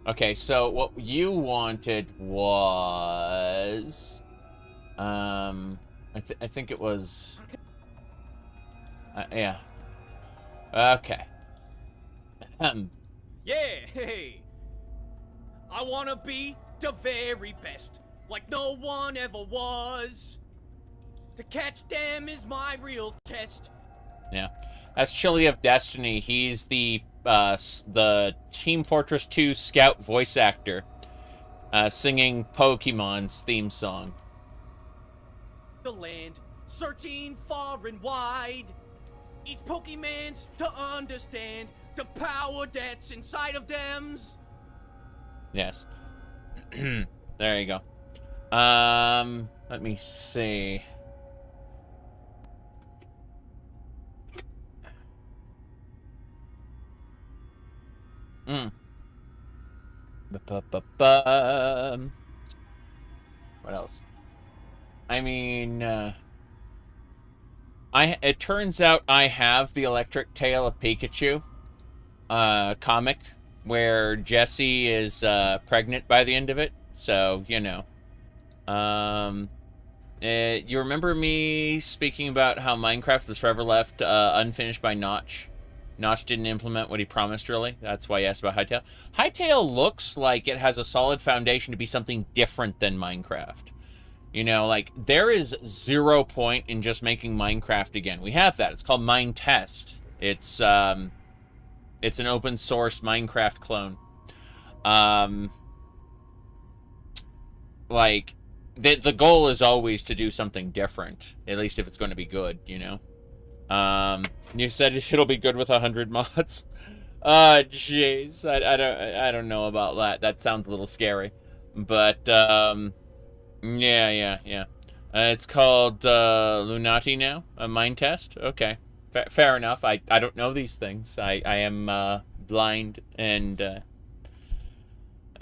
Okay, so what you wanted was... I think it was... yeah. Okay. Yeah, hey. I wanna be the very best, like no one ever was. To catch them is my real test. Yeah. That's Chili of Destiny. He's the Team Fortress 2 Scout voice actor, singing Pokemon's theme song. The land, searching far and wide. Each Pokemon's to understand the power that's inside of them's. Yes. There you go. Let me see. What else? I mean, it turns out I have the Electric Tale of Pikachu comic where Jessie is pregnant by the end of it. So, you know. You remember me speaking about how Minecraft was forever left unfinished by Notch? Notch didn't implement what he promised, really. That's why he asked about Hytale. Hytale looks like it has a solid foundation to be something different than Minecraft. You know, like, there is 0 point in just making Minecraft again. We have that. It's called Minetest. It's an open source Minecraft clone. Like, the goal is always to do something different. At least if it's going to be good, you know? You said it'll be good with 100 mods. Jeez. I don't know about that. That sounds a little scary. But, yeah. It's called, Lunati now. A mind test? Okay. Fair enough. I don't know these things. I am, blind and,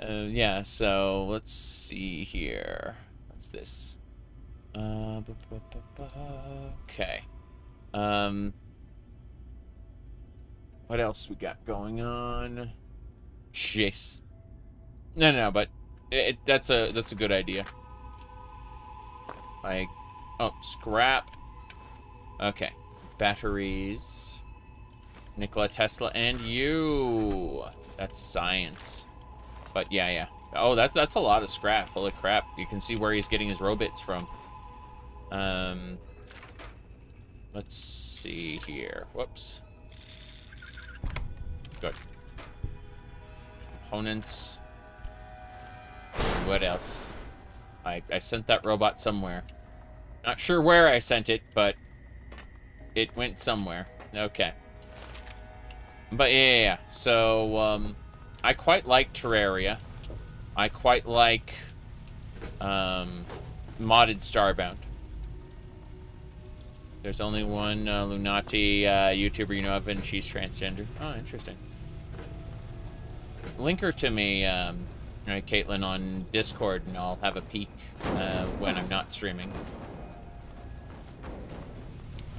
yeah, so let's see here. What's this? Okay. What else we got going on? Jeez. No, but that's a good idea. Like, oh, scrap. Okay, batteries. Nikola Tesla and you. That's science. But yeah. Oh, that's a lot of scrap. Holy crap! You can see where he's getting his robots from. Let's see here. Whoops. Good. Components. What else? I sent that robot somewhere. Not sure where I sent it, but it went somewhere. Okay. But yeah. So, I quite like Terraria. I quite like, modded Starbound. There's only one Lunati YouTuber you know of, and she's transgender. Oh, interesting. Link her to me, Caitlin, on Discord, and I'll have a peek when I'm not streaming.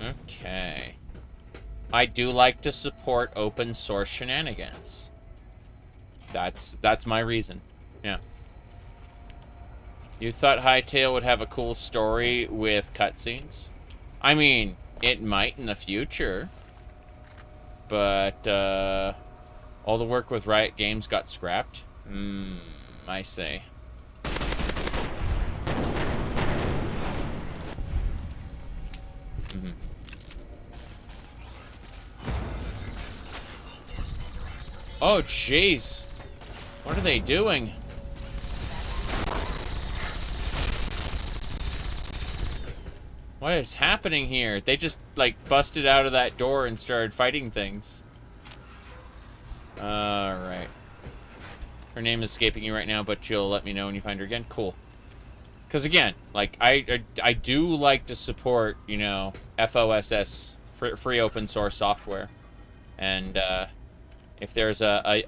Okay. I do like to support open source shenanigans. That's my reason. Yeah. You thought Hytale would have a cool story with cutscenes? I mean, it might in the future. But, all the work with Riot Games got scrapped? I see. Oh, jeez. What are they doing? What is happening here? They just, like, busted out of that door and started fighting things. Alright. Her name is escaping you right now, but you'll let me know when you find her again? Cool. Because, again, like, I do like to support, you know, FOSS, free open source software. And, If there's a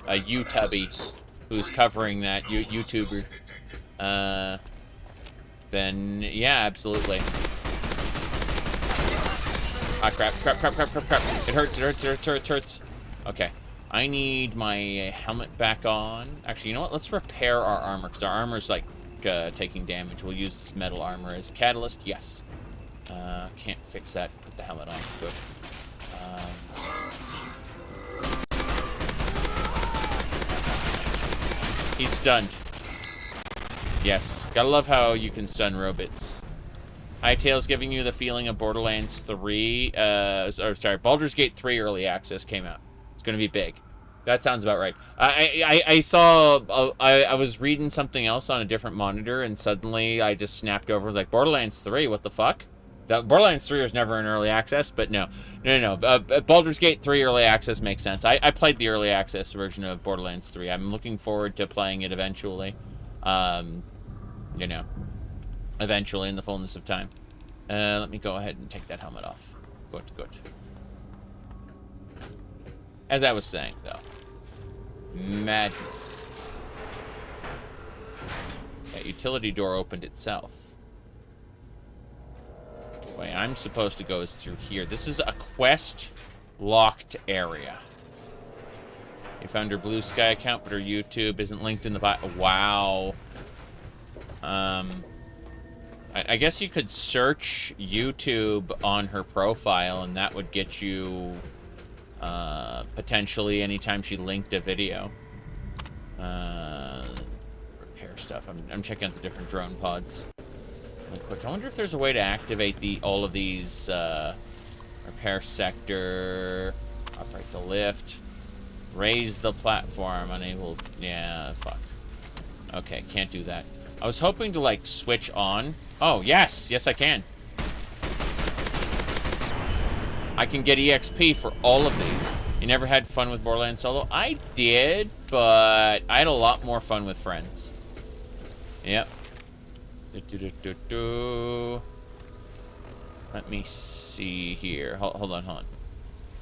YouTubby who's covering that, YouTuber, then yeah, absolutely. Ah, crap. It hurts. Okay. I need my helmet back on. Actually, you know what? Let's repair our armor, because our armor's, like, taking damage. We'll use this metal armor as a catalyst. Yes. Can't fix that. Put the helmet on. Good. He's stunned. Yes. Gotta love how you can stun robots. Hytale's giving you the feeling of Borderlands 3. Baldur's Gate 3 early access came out. It's gonna be big. That sounds about right. I saw, I was reading something else on a different monitor, and suddenly I just snapped over. I was like, Borderlands 3, what the fuck? Borderlands 3 was never in early access, but no. Baldur's Gate 3 early access makes sense. I played the early access version of Borderlands 3. I'm looking forward to playing it eventually. You know, eventually in the fullness of time. Let me go ahead and take that helmet off. Good. As I was saying, though. Madness. That utility door opened itself. The way I'm supposed to go is through here. This is a quest-locked area. You found her Blue Sky account, but her YouTube isn't linked in the bio. Wow. I guess you could search YouTube on her profile, and that would get you potentially anytime she linked a video. Repair stuff. I'm checking out the different drone pods really quick. I wonder if there's a way to activate all of these repair sector, operate the lift, raise the platform, unable. Yeah, fuck. Okay, can't do that. I was hoping to, like, switch on. Oh, yes! Yes, I can. I can get EXP for all of these. You never had fun with Borderlands Solo? I did, but I had a lot more fun with friends. Yep. Let me see here. Hold on.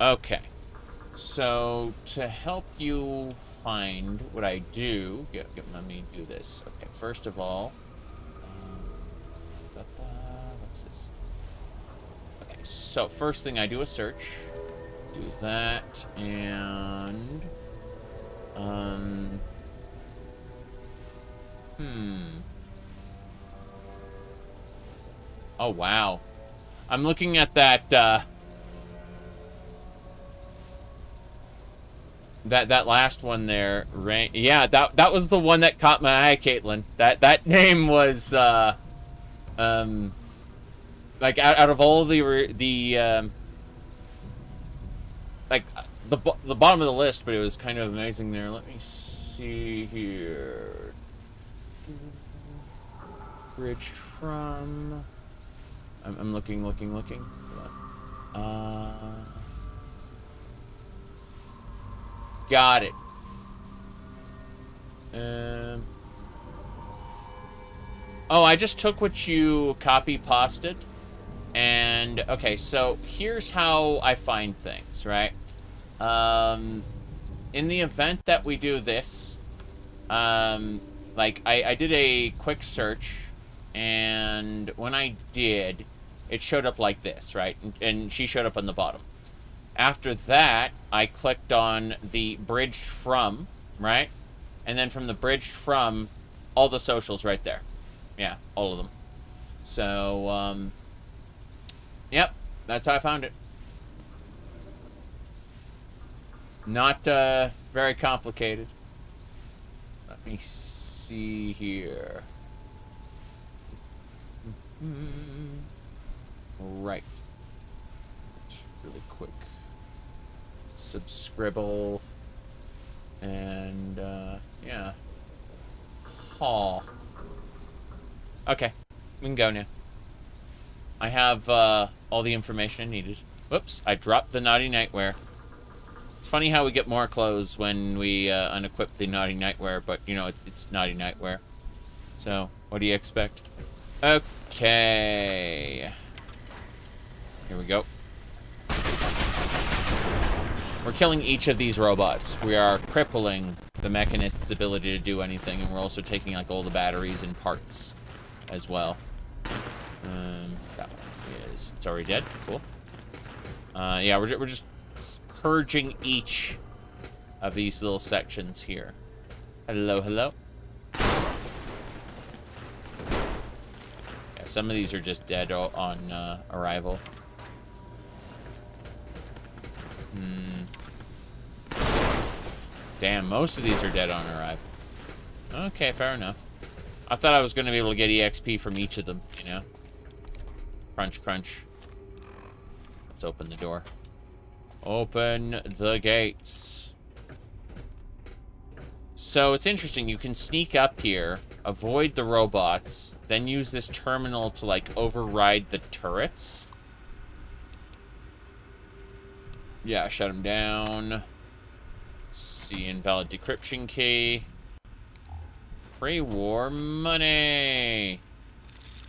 Okay. So, to help you find what I do... let me do this. Okay, first of all... what's this? Okay, so first thing I do a search. Do that, and... Oh, wow. I'm looking at that, that last one there, right? Yeah, that was the one that caught my eye, Caitlin. That name was like out of all the like the bottom of the list, but it was kind of amazing there. Let me see here. Bridge from. I'm looking. Got it. Oh, I just took what you copy-pasted. And, okay, so here's how I find things, right? In the event that we do this, like, I did a quick search, and when I did, it showed up like this, right? And she showed up on the bottom. After that, I clicked on the bridged from, right? And then from the bridged from, all the socials right there. Yeah, all of them. So, yep, that's how I found it. Not very complicated. Let me see here. Right. Just really quick. Subscribble. And, yeah. Haw. Okay. We can go now. I have, all the information I needed. Whoops, I dropped the Naughty Nightwear. It's funny how we get more clothes when we, unequip the Naughty Nightwear, but, you know, it's Naughty Nightwear. So, what do you expect? Okay. Here we go. We're killing each of these robots. We are crippling the Mechanist's ability to do anything, and we're also taking, like, all the batteries and parts as well. That one is... It's already dead. Cool. Yeah, we're just purging each of these little sections here. Hello, hello. Yeah, some of these are just dead on arrival. Damn, most of these are dead on arrival. Okay, fair enough. I thought I was going to be able to get EXP from each of them, you know? Crunch, crunch. Let's open the door. Open the gates. So it's interesting. You can sneak up here, avoid the robots, then use this terminal to, like, override the turrets. Yeah, shut them down. See, invalid decryption key. Pre-war money.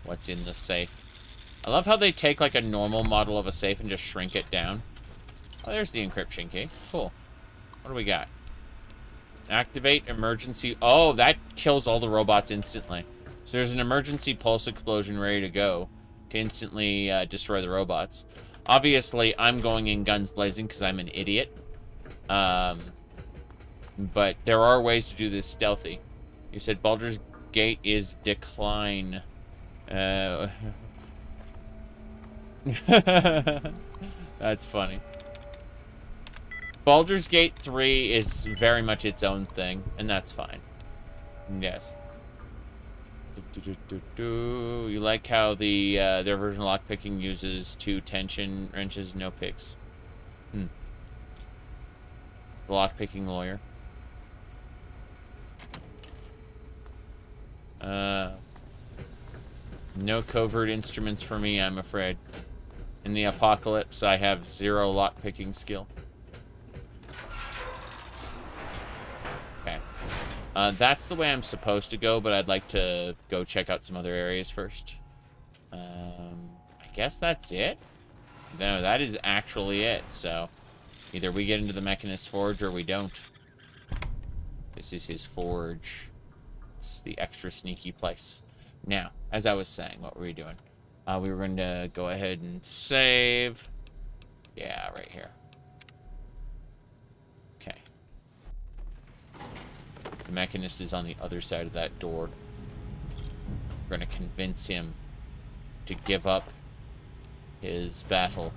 What's in the safe? I love how they take, like, a normal model of a safe and just shrink it down. Oh, there's the encryption key. Cool. What do we got? Activate emergency... Oh, that kills all the robots instantly. So there's an emergency pulse explosion ready to go to instantly destroy the robots. Obviously, I'm going in guns blazing because I'm an idiot. But there are ways to do this stealthy. You said Baldur's Gate is decline. That's funny. Baldur's Gate 3 is very much its own thing, and that's fine. Yes. You like how their version of lockpicking uses 2 tension wrenches, no picks. The lockpicking lawyer. No covert instruments for me, I'm afraid. In the apocalypse, I have 0 lockpicking skill. Okay. That's the way I'm supposed to go, but I'd like to go check out some other areas first. I guess that's it? No, that is actually it, so... Either we get into the Mechanist's forge or we don't. This is his forge. It's the extra sneaky place. Now, as I was saying, what were we doing? We were going to go ahead and save. Yeah, right here. Okay. The Mechanist is on the other side of that door. We're going to convince him to give up his battle.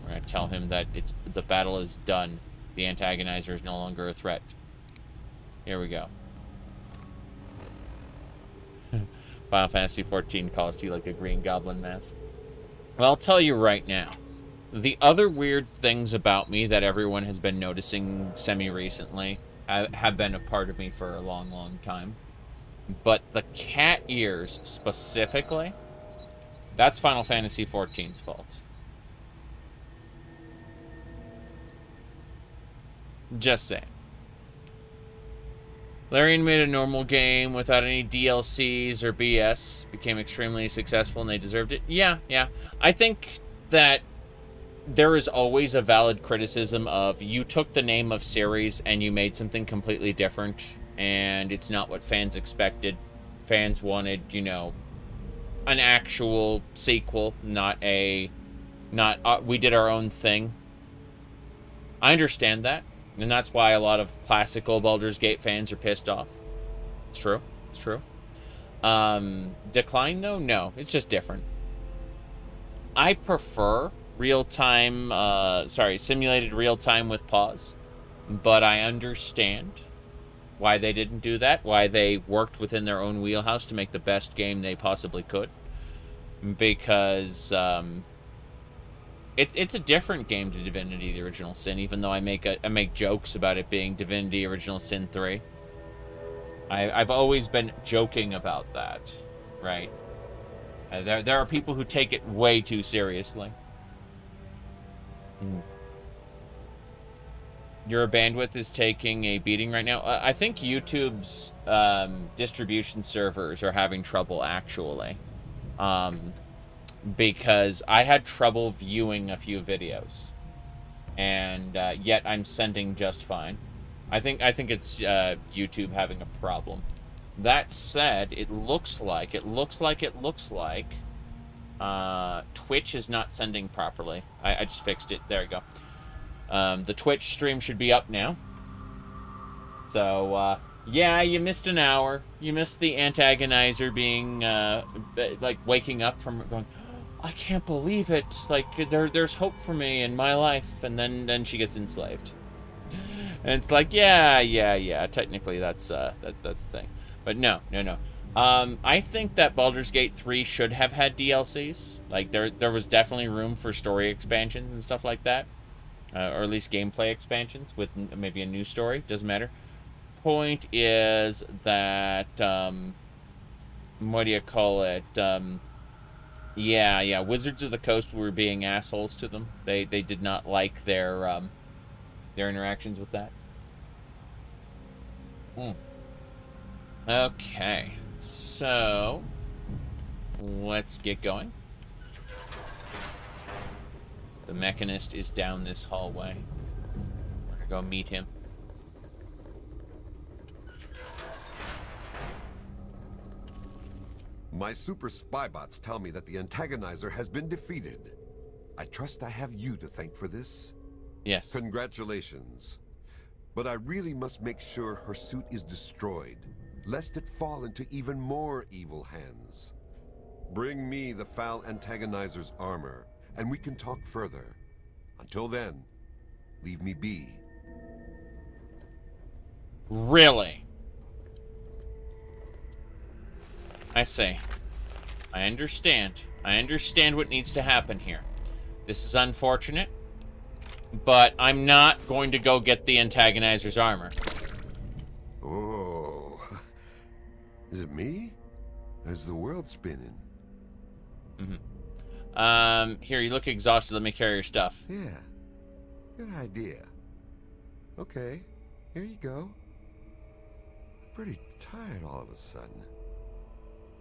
We're going to tell him that the battle is done. The antagonizer is no longer a threat. Here we go. Final Fantasy XIV calls you like a green goblin mask. Well, I'll tell you right now. The other weird things about me that everyone has been noticing semi-recently have been a part of me for a long, long time. But the cat ears, specifically, that's Final Fantasy XIV's fault. Just saying. Larian made a normal game without any DLCs or BS. Became extremely successful and they deserved it. Yeah. I think that there is always a valid criticism of you took the name of series and you made something completely different and it's not what fans expected. Fans wanted, you know, an actual sequel, not we did our own thing. I understand that. And that's why a lot of classical Baldur's Gate fans are pissed off. It's true. It's true. Decline, though? No. It's just different. I prefer simulated real-time with pause. But I understand why they didn't do that. Why they worked within their own wheelhouse to make the best game they possibly could. Because, It's a different game to Divinity: The Original Sin, even though I make jokes about it being Divinity: Original Sin 3. I've always been joking about that, right? There are people who take it way too seriously. Your bandwidth is taking a beating right now. I think YouTube's distribution servers are having trouble, actually. Because I had trouble viewing a few videos. and yet I'm sending just fine. I think it's YouTube having a problem. That said, it looks like Twitch is not sending properly. I just fixed it. There you go. The Twitch stream should be up now. So, yeah, you missed an hour. You missed the antagonizer being, like, waking up from going, I can't believe it. Like, there's hope for me in my life. And then she gets enslaved. And it's like, yeah. Technically, that's the thing. But no. I think that Baldur's Gate 3 should have had DLCs. Like, there was definitely room for story expansions and stuff like that. Or at least gameplay expansions with maybe a new story. Doesn't matter. Point is that, what do you call it? Yeah, Wizards of the Coast were being assholes to them. They did not like their interactions with that. Okay, so let's get going. The Mechanist is down this hallway. We're gonna go meet him. My super spy bots tell me that the antagonizer has been defeated. I trust I have you to thank for this. Yes. Congratulations. But I really must make sure her suit is destroyed, lest it fall into even more evil hands. Bring me the foul antagonizer's armor, and we can talk further. Until then, leave me be. Really? I see. I understand. I understand what needs to happen here. This is unfortunate, but I'm not going to go get the antagonizer's armor. Oh. Is it me? Or is the world spinning? Here, you look exhausted. Let me carry your stuff. Yeah. Good idea. Okay. Here you go. I'm pretty tired all of a sudden.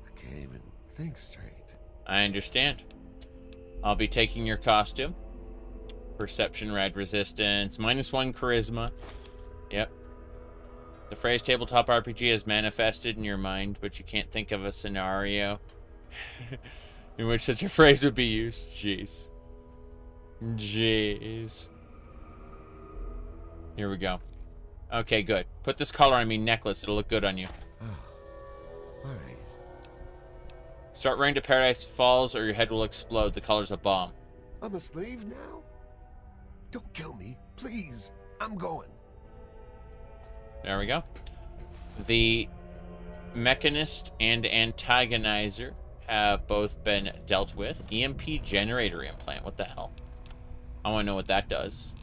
I can't even think straight. I understand. I'll be taking your costume. Perception, rad resistance, -1 charisma. Yep. The phrase tabletop RPG is manifested in your mind, but you can't think of a scenario in which such a phrase would be used. Jeez. Here we go. Okay, good. Put this collar on me necklace. It'll look good on you. Oh. Alright. Start running to Paradise Falls or your head will explode. The collar's a bomb. I'm a slave now? Don't kill me, please. I'm going. There we go. The Mechanist and Antagonizer have both been dealt with. EMP generator implant. What the hell? I want to know what that does.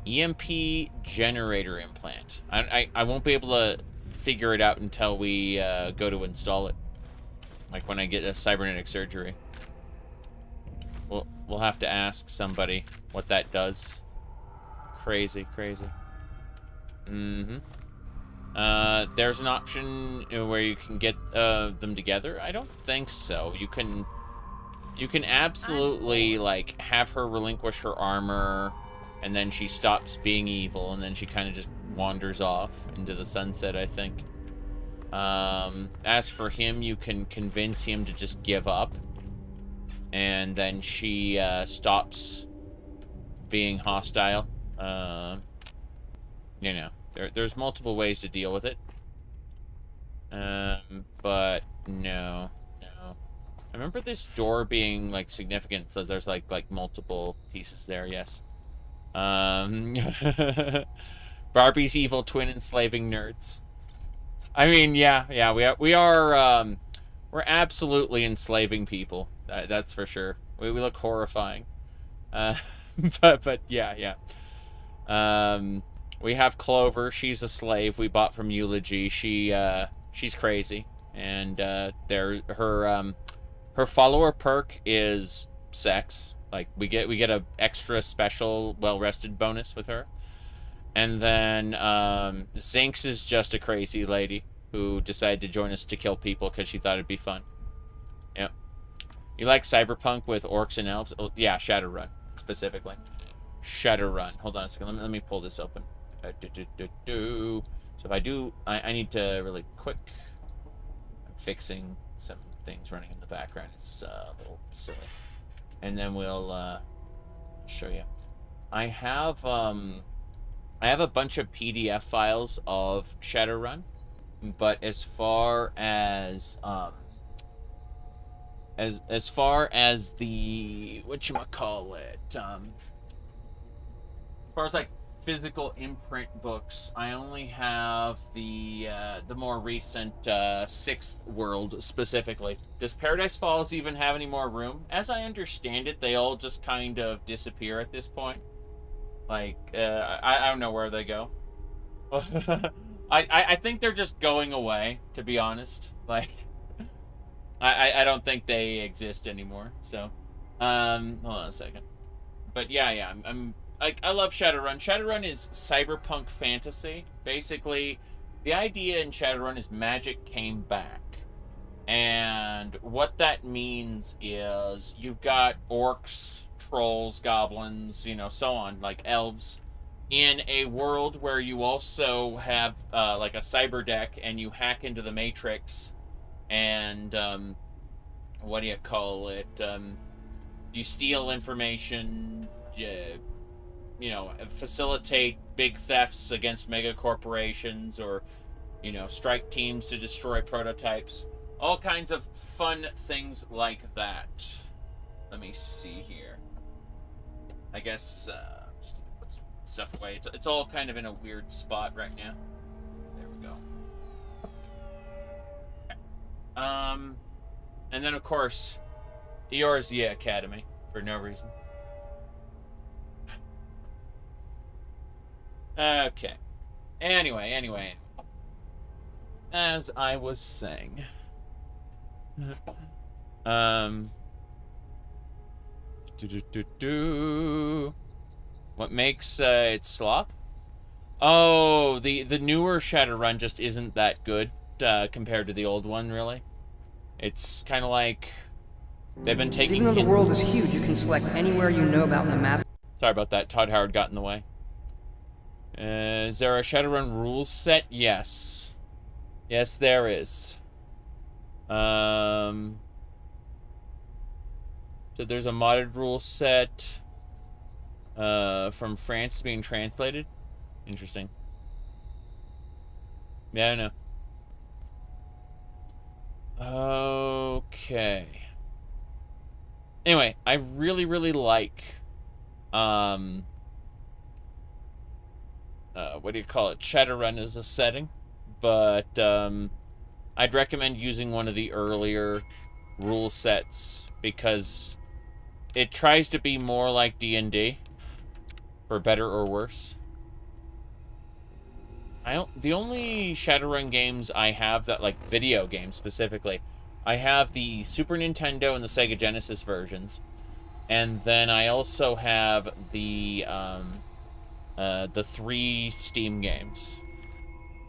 EMP generator implant. I won't be able to figure it out until we go to install it. Like when I get a cybernetic surgery. We'll have to ask somebody what that does. Crazy. There's an option where you can get them together. I don't think so. You can absolutely like have her relinquish her armor, and then she stops being evil, and then she kind of just wanders off into the sunset, I think. As for him, you can convince him to just give up, and then she stops being hostile. You know, there's multiple ways to deal with it. But no. I remember this door being like significant, so there's like multiple pieces there. Yes. Barbie's evil twin enslaving nerds. I mean, yeah, we are we're absolutely enslaving people. That's for sure. We look horrifying. But yeah. We have Clover. She's a slave we bought from Eulogy. She's crazy, and her follower perk is sex. Like we get a extra special well-rested bonus with her. And then Zinx is just a crazy lady who decided to join us to kill people because she thought it'd be fun. Yep. You like cyberpunk with orcs and elves? Oh, yeah, Shadowrun specifically. Shadowrun. Hold on a second. Let me pull this open. So if I do, I need to really quick. I'm fixing some things running in the background. It's a little silly. And then we'll show you. I have a bunch of PDF files of Shadowrun, but as far as the whatchamacallit, as far as like physical imprint books, I only have the more recent Sixth World specifically. Does Paradise Falls even have any more room? As I understand it, they all just kind of disappear at this point. Like I don't know where they go. I think they're just going away, to be honest. Like I don't think they exist anymore. So hold on a second. But yeah, I love Shadowrun. Shadowrun is cyberpunk fantasy. Basically, the idea in Shadowrun is magic came back. And what that means is you've got orcs, trolls, goblins, you know, so on, like elves, in a world where you also have like a cyber deck, and you hack into the Matrix, and what do you call it? You steal information, you know, facilitate big thefts against mega corporations, or, you know, strike teams to destroy prototypes. All kinds of fun things like that. Let me see here. I guess just to put some stuff away. It's all kind of in a weird spot right now. There we go. Okay. And then of course, Eorzea Academy for no reason. Okay. Anyway. As I was saying. What makes it slop? Oh, the newer Shadowrun just isn't that good compared to the old one, really. It's kind of like they've been taking. Even though the world is huge, you can select anywhere you know about in the map. Sorry about that. Todd Howard got in the way. Is there a Shadowrun rules set? Yes. Yes, there is. So there's a modded rule set from France being translated. Interesting. Yeah, I don't know. Okay. Anyway, I really like what do you call it? Shadowrun as a setting, but I'd recommend using one of the earlier rule sets because it tries to be more like D&D, for better or worse. The only Shadowrun games I have that, like video games specifically, I have the Super Nintendo and the Sega Genesis versions, and then I also have the 3 Steam games,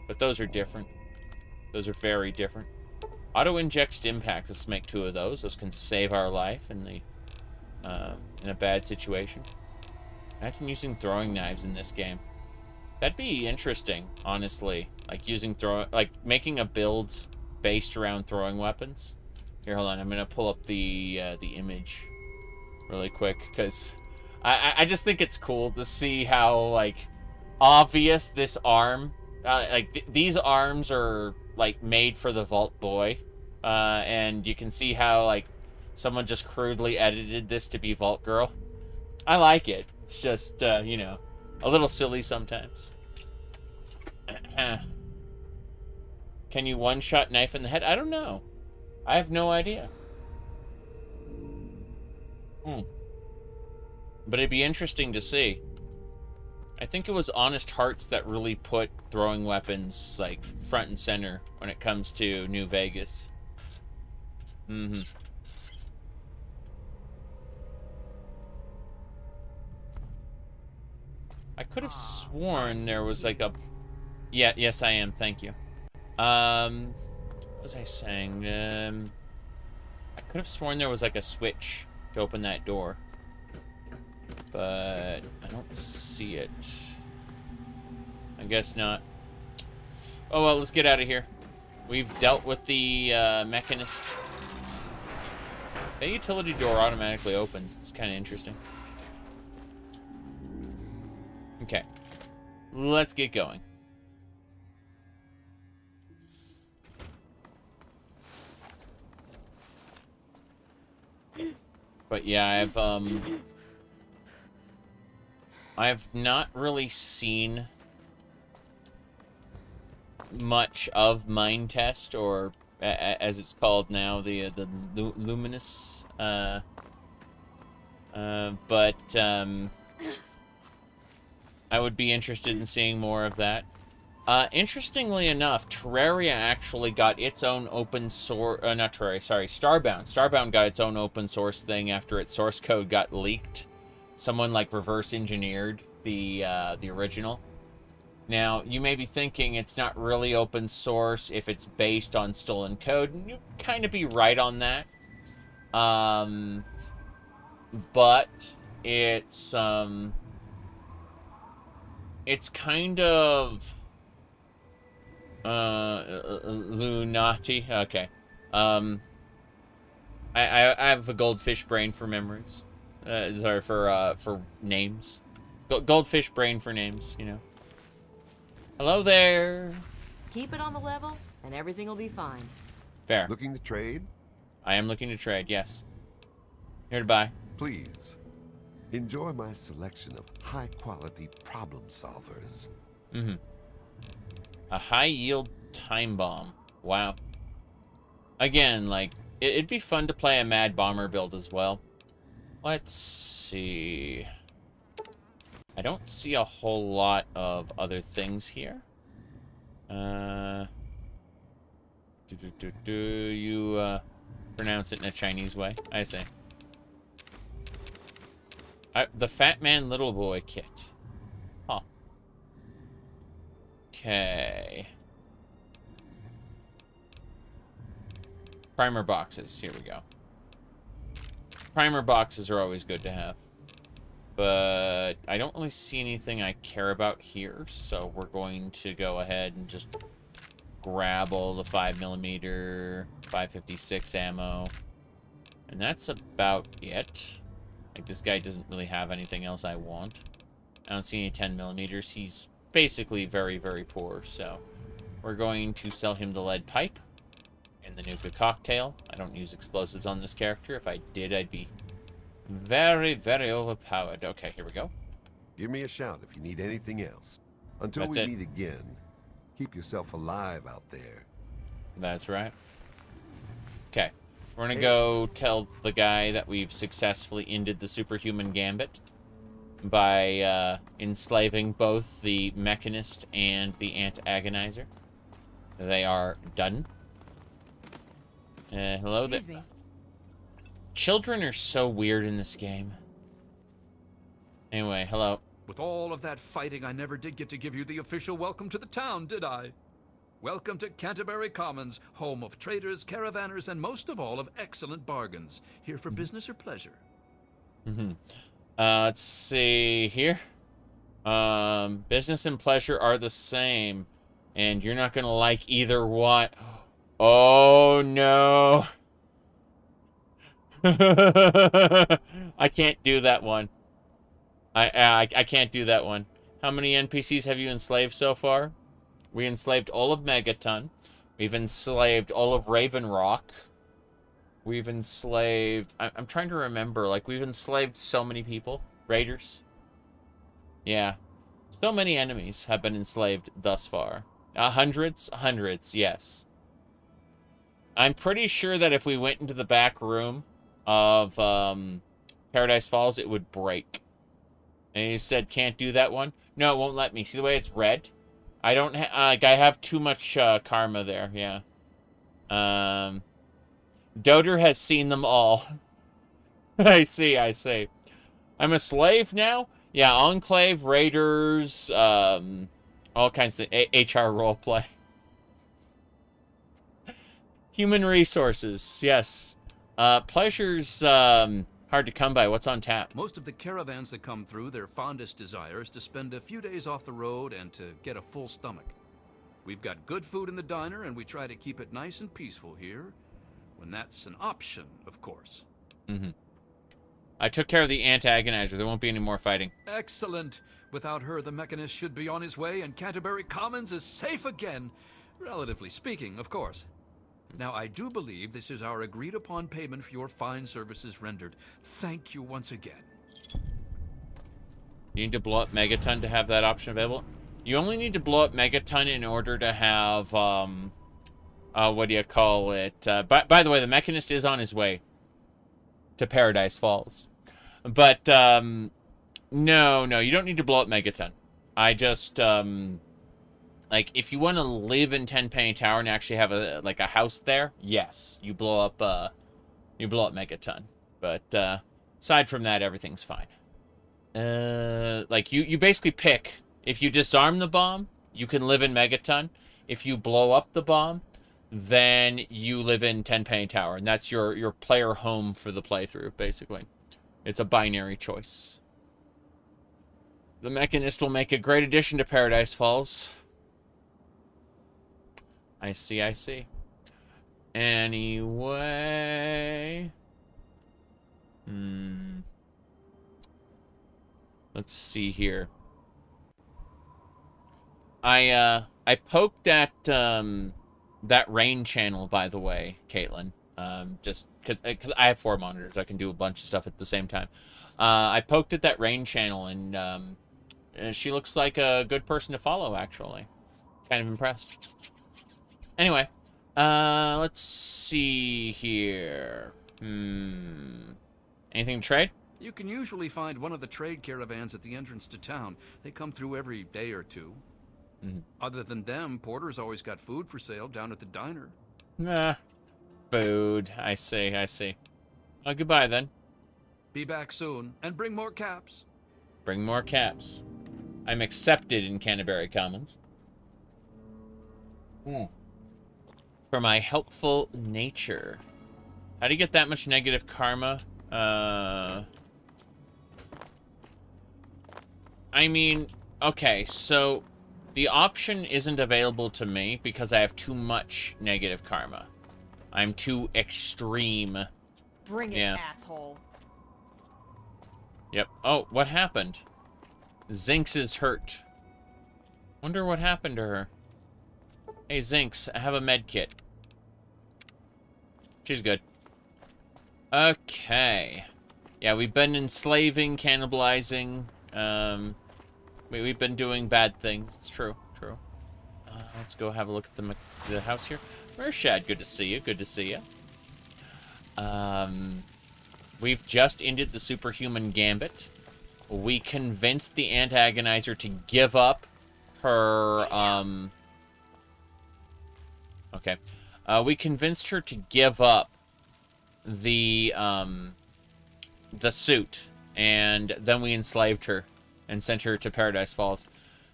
but those are different. Those are very different. Auto-inject stim packs. Let's make 2 of those. Those can save our life in a bad situation. Imagine using throwing knives in this game. That'd be interesting, honestly. Like making a build based around throwing weapons. Here, hold on. I'm gonna pull up the image really quick because I just think it's cool to see how like obvious this arm. These arms are like made for the Vault Boy, and you can see how like someone just crudely edited this to be Vault Girl. I like it. It's just you know, a little silly sometimes. Can you one-shot knife in the head? I don't know. I have no idea. But it'd be interesting to see. I think it was Honest Hearts that really put throwing weapons like front and center when it comes to New Vegas. I could have sworn there was like a... Yeah, yes I am, thank you. What was I saying? I could have sworn there was like a switch to open that door. but I don't see it. I guess not. Oh well, let's get out of here. We've dealt with the mechanist. The utility door automatically opens. It's kind of interesting. Okay. Let's get going. But yeah, I've not really seen much of Mind Test, or as it's called now, the Luminous. But I would be interested in seeing more of that. Interestingly enough, Terraria actually got its own open source, not Terraria, sorry, Starbound. Starbound got its own open source thing after its source code got leaked. Someone like reverse engineered the original. Now, you may be thinking it's not really open source if it's based on stolen code, and you kind of be right on that. But it's kind of Lunati. Okay. I have a goldfish brain for memories. Sorry, for names. Goldfish brain for names, you know. Hello there. Keep it on the level, and everything will be fine. Fair. Looking to trade? I am looking to trade, yes. Here to buy. Please. Enjoy my selection of high-quality problem solvers. Mm-hmm. A high-yield time bomb. Wow. Again, like, it'd be fun to play a Mad Bomber build as well. Let's see. I don't see a whole lot of other things here. You pronounce it in a Chinese way? I see. The Fat Man Little Boy kit. Huh. Okay. Primer boxes. Here we go. Primer boxes are always good to have. But I don't really see anything I care about here, so we're going to go ahead and just grab all the 5mm, 5.56 ammo. And that's about it. Like, this guy doesn't really have anything else I want. I don't see any 10mm. He's basically very, very poor, so we're going to sell him the lead pipe and the Nuka cocktail. I don't use explosives on this character. If I did, I'd be very, very overpowered. Okay, here we go. Give me a shout if you need anything else. Until That's we it. meet again, keep yourself alive out there. That's right. Okay. We're gonna go tell the guy that we've successfully ended the superhuman gambit by enslaving both the mechanist and the ant-agonizer. They are done. Hello there. Excuse me. Children are so weird in this game. Anyway, hello. With all of that fighting, I never did get to give you the official welcome to the town, did I? Welcome to Canterbury Commons, home of traders, caravanners, and most of all, of excellent bargains. Here for business or pleasure? Mm-hmm. Let's see here. Business and pleasure are the same, and you're not gonna like either one. Oh no. I can't do that one. I can't do that one. How many NPCs have you enslaved so far? We enslaved all of Megaton. We've enslaved all of Raven Rock. We've enslaved... I'm trying to remember. Like, we've enslaved so many people. Raiders. Yeah. So many enemies have been enslaved thus far. Hundreds? Hundreds, yes. I'm pretty sure that if we went into the back room of Paradise Falls, it would break. And you said can't do that one? No, it won't let me. See the way it's red? I don't like, I have too much karma there, yeah. Doder has seen them all. I see. I'm a slave now? Yeah, Enclave, Raiders, all kinds of HR roleplay. Human resources, yes. Pleasures, Hard to come by. What's on tap? Most of the caravans that come through, their fondest desire is to spend a few days off the road and to get a full stomach. We've got good food in the diner, and we try to keep it nice and peaceful here, when that's an option, of course. Mm-hmm. I took care of the antagonizer. There won't be any more fighting. Excellent. Without her, the Mechanist should be on his way, and Canterbury Commons is safe again. Relatively speaking, of course. Now, I do believe this is our agreed-upon payment for your fine services rendered. Thank you once again. You need to blow up Megaton to have that option available? You only need to blow up Megaton in order to have, what do you call it? By the way, the Mechanist is on his way to Paradise Falls. But, no, you don't need to blow up Megaton. I just, like, if you want to live in Tenpenny Tower and actually have a house there, yes, you blow up Megaton. But, aside from that, everything's fine. Like, you basically pick, if you disarm the bomb, you can live in Megaton. If you blow up the bomb, then you live in Tenpenny Tower, and that's your player home for the playthrough, basically. It's a binary choice. The Mechanist will make a great addition to Paradise Falls. I see. Anyway... Let's see here. I poked at, that rain channel, by the way, Caitlin. Just because I have 4 monitors. I can do a bunch of stuff at the same time. I poked at that rain channel, and she looks like a good person to follow, actually. Kind of impressed. Anyway, let's see here. Anything to trade? You can usually find one of the trade caravans at the entrance to town. They come through every day or two. Other than them, Porter's always got food for sale down at the diner. Food. I see. Oh, goodbye, then. Be back soon, and bring more caps. Bring more caps. I'm accepted in Canterbury Commons. For my helpful nature. How do you get that much negative karma? I mean, okay, so the option isn't available to me because I have too much negative karma. I'm too extreme. Bring it, asshole. Yep. Oh, what happened? Zinx is hurt. Wonder what happened to her. Hey, Zinx, I have a med kit. She's good. Okay. Yeah, we've been enslaving, cannibalizing. We've been doing bad things. It's true. Let's go have a look at the house here. Where's Shad? Good to see you. We've just ended the superhuman gambit. We convinced the antagonizer to give up her, okay. We convinced her to give up the suit, and then we enslaved her and sent her to Paradise Falls.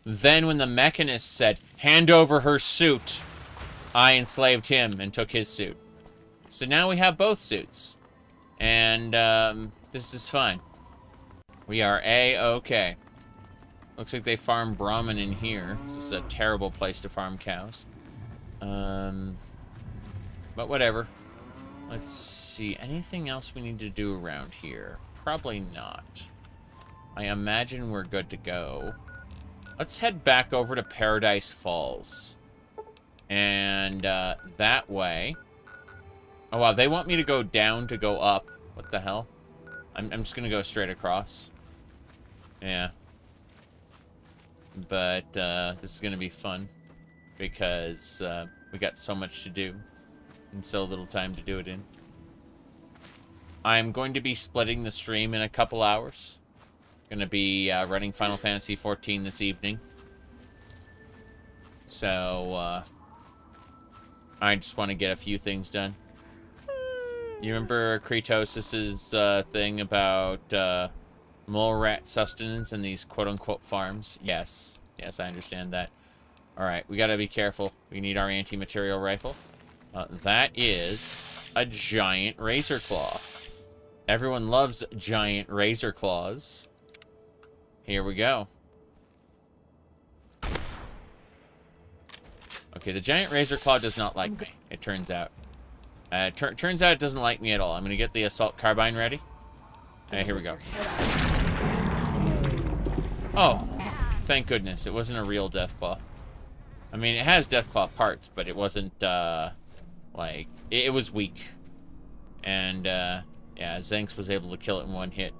Then when the Mechanist said, hand over her suit, I enslaved him and took his suit. So now we have both suits. And, this is fine. We are A-okay. Looks like they farm Brahmin in here. This is a terrible place to farm cows. But whatever. Let's see. Anything else we need to do around here? Probably not. I imagine we're good to go. Let's head back over to Paradise Falls. And, that way... Oh, wow, they want me to go down to go up. What the hell? I'm just gonna go straight across. Yeah. But, this is gonna be fun. Because, we got so much to do. And so little time to do it in. I'm going to be splitting the stream in a couple hours. Gonna be, running Final Fantasy XIV this evening. So, I just want to get a few things done. You remember Kratos' thing about mole rat sustenance and these quote-unquote farms? Yes. Yes, I understand that. Alright, we gotta be careful. We need our anti-material rifle. That is a giant razor claw. Everyone loves giant razor claws. Here we go. Okay, the giant razor claw does not like me, it turns out. Turns out it doesn't like me at all. I'm gonna get the assault carbine ready. Here we go. Oh, thank goodness. It wasn't a real Deathclaw. I mean, it has Deathclaw parts, but it wasn't, like... It was weak. And, yeah, Zanks was able to kill it in one hit.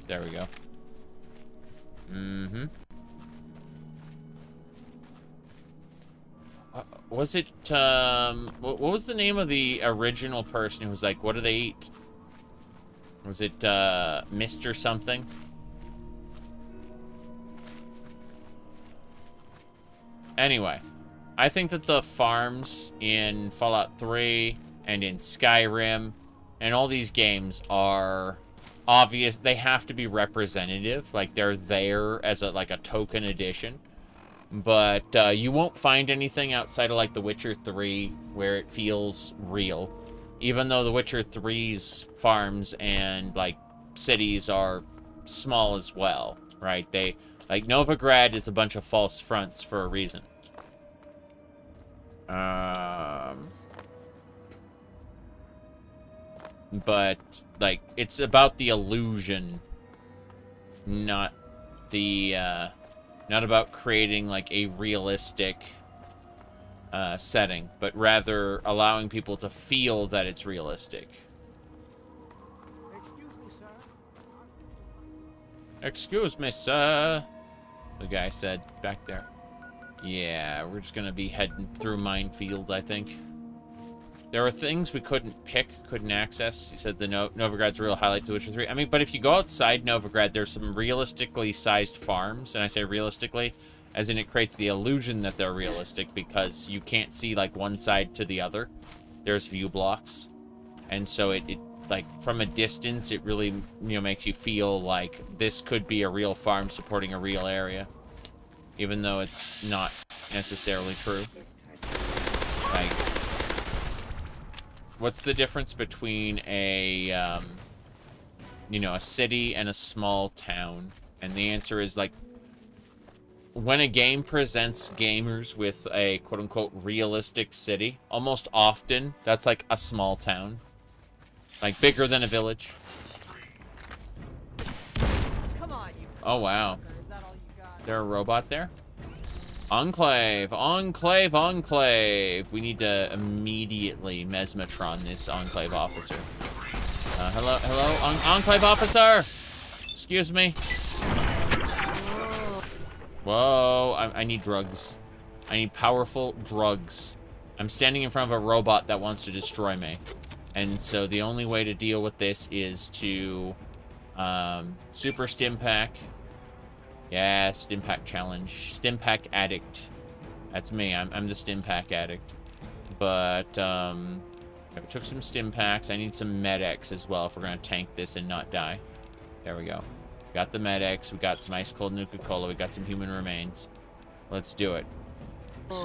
There we go. Mm-hmm. Was it, what was the name of the original person who was like, what do they eat? Was it, Mr. something? Anyway, I think that the farms in Fallout 3 and in Skyrim and all these games are obvious. They have to be representative. Like, they're there as a, like, a token edition. But you won't find anything outside of, like, The Witcher 3 where it feels real. Even though The Witcher 3's farms and, like, cities are small as well, right? They, like, Novigrad is a bunch of false fronts for a reason. But, like, it's about the illusion, not the, not about creating, like, a realistic setting, but rather allowing people to feel that it's realistic. Excuse me, sir, the guy said back there. Yeah, we're just gonna be heading through Minefield, I think. There were things we couldn't pick, couldn't access. He said the Novigrad's a real highlight to Witcher 3. I mean, but if you go outside Novigrad, there's some realistically sized farms, and I say realistically, as in it creates the illusion that they're realistic because you can't see, like, one side to the other. There's view blocks. And so it like, from a distance, it really, you know, makes you feel like this could be a real farm supporting a real area. Even though it's not necessarily true. Like, what's the difference between a, you know, a city and a small town? And the answer is, like, when a game presents gamers with a quote-unquote realistic city, almost often, that's like a small town. Like, bigger than a village. Come on, you. Oh, wow. Is that all you got? Is there a robot there? Enclave! Enclave! Enclave! We need to immediately Mesmatron this Enclave officer. Hello? Hello? Enclave officer! Excuse me. Whoa. I need drugs. I need powerful drugs. I'm standing in front of a robot that wants to destroy me. And so the only way to deal with this is to super Stimpack. Yeah, Stimpack challenge. Stimpack addict. That's me. I'm the Stimpack addict. But I took some Stimpaks. I need some Med-X as well if we're gonna tank this and not die. There we go. Got the Med-X. We got some ice cold Nuka-Cola. We got some human remains. Let's do it. I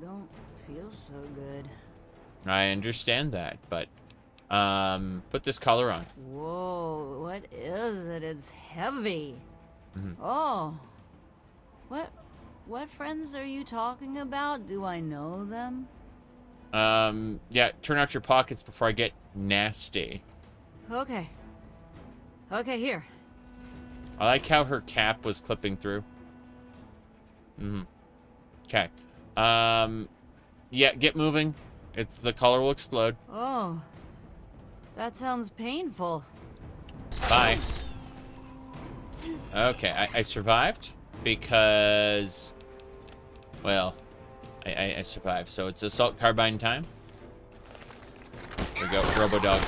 don't feel so good. I understand that, but put this collar on. Whoa, what is it? It's heavy. Oh. What friends are you talking about? Do I know them? Yeah, turn out your pockets before I get nasty. Okay. Okay, here. I like how her cap was clipping through. Okay. Yeah, get moving. The collar will explode. Oh. That sounds painful. Bye. Okay, I survived because, well, I survived. So it's assault carbine time. There we go, Robo-Dog.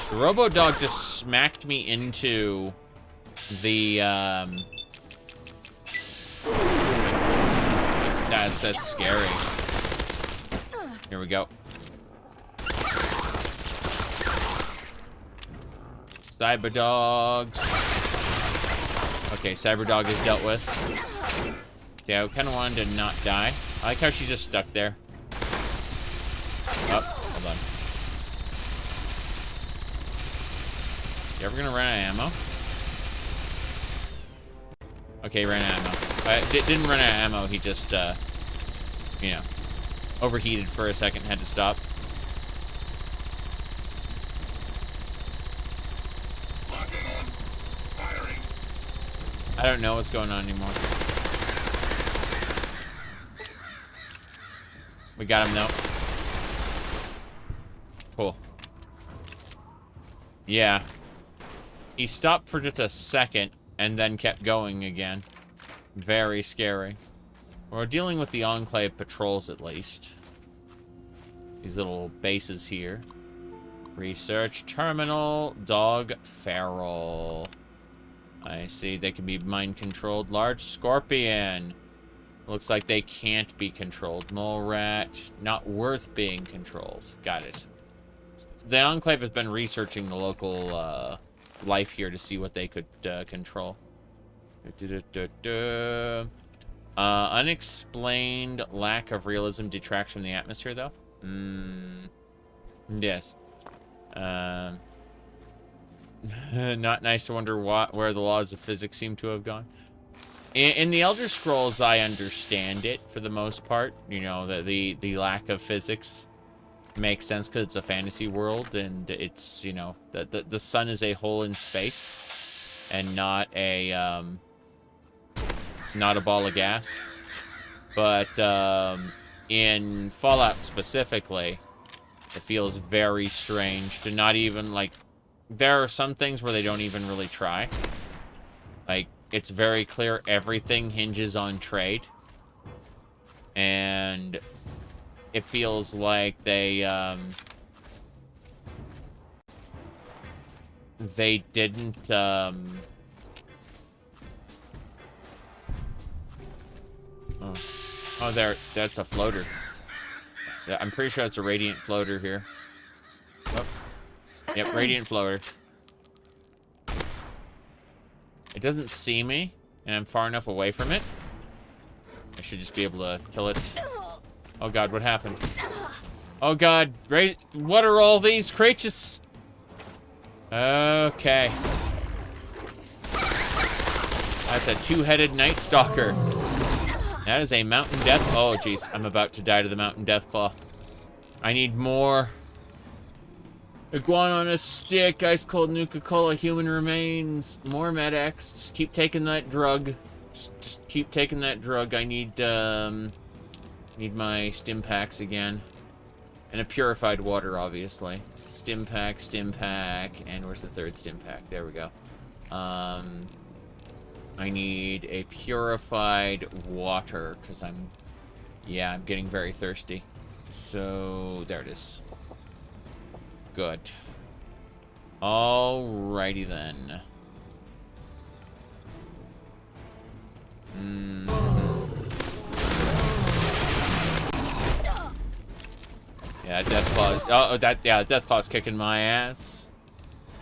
The Robo-Dog just smacked me into the, That's scary. Here we go. Cyberdogs. Okay, Cyberdog is dealt with. Yeah, I kind of wanted to not die. I like how she's just stuck there. Up. Hold on. You ever gonna run out of ammo? Okay, he ran out of ammo. Didn't run out of ammo, he just, you know, overheated for a second and had to stop. I don't know what's going on anymore. We got him though. Cool. Yeah. He stopped for just a second and then kept going again. Very scary. We're dealing with the Enclave patrols at least. These little bases here. Research terminal. Dog feral. I see. They can be mind-controlled. Large scorpion. Looks like they can't be controlled. Mole rat. Not worth being controlled. Got it. The Enclave has been researching the local life here to see what they could control. Unexplained lack of realism detracts from the atmosphere, though. Yes. Not nice to wonder where the laws of physics seem to have gone. In the Elder Scrolls, I understand it for the most part. You know, the lack of physics makes sense because it's a fantasy world, and it's, you know, the sun is a hole in space and not a ball of gas. But in Fallout specifically, it feels very strange to not even, like, there are some things where they don't even really try. Like, it's very clear everything hinges on trade. And it feels like they didn't, oh, that's a floater. Yeah, I'm pretty sure it's a radiant floater here. Oh. Yep, radiant floater. It doesn't see me, and I'm far enough away from it. I should just be able to kill it. Oh god, what happened? Oh god, what are all these creatures? Okay. That's a two-headed Night Stalker. That is a Mountain Death. Oh jeez, I'm about to die to the Mountain Death Claw. I need more. Iguana on a stick, ice cold Nuka-Cola, human remains, more Med-X. Just keep taking that drug. Just keep taking that drug. I need my stim packs again. And a purified water, obviously. Stim pack, and where's the third stim pack? There we go. I need a purified water, because I'm getting very thirsty. So, there it is. Good. Alrighty then. Yeah, Deathclaw. Deathclaw's kicking my ass.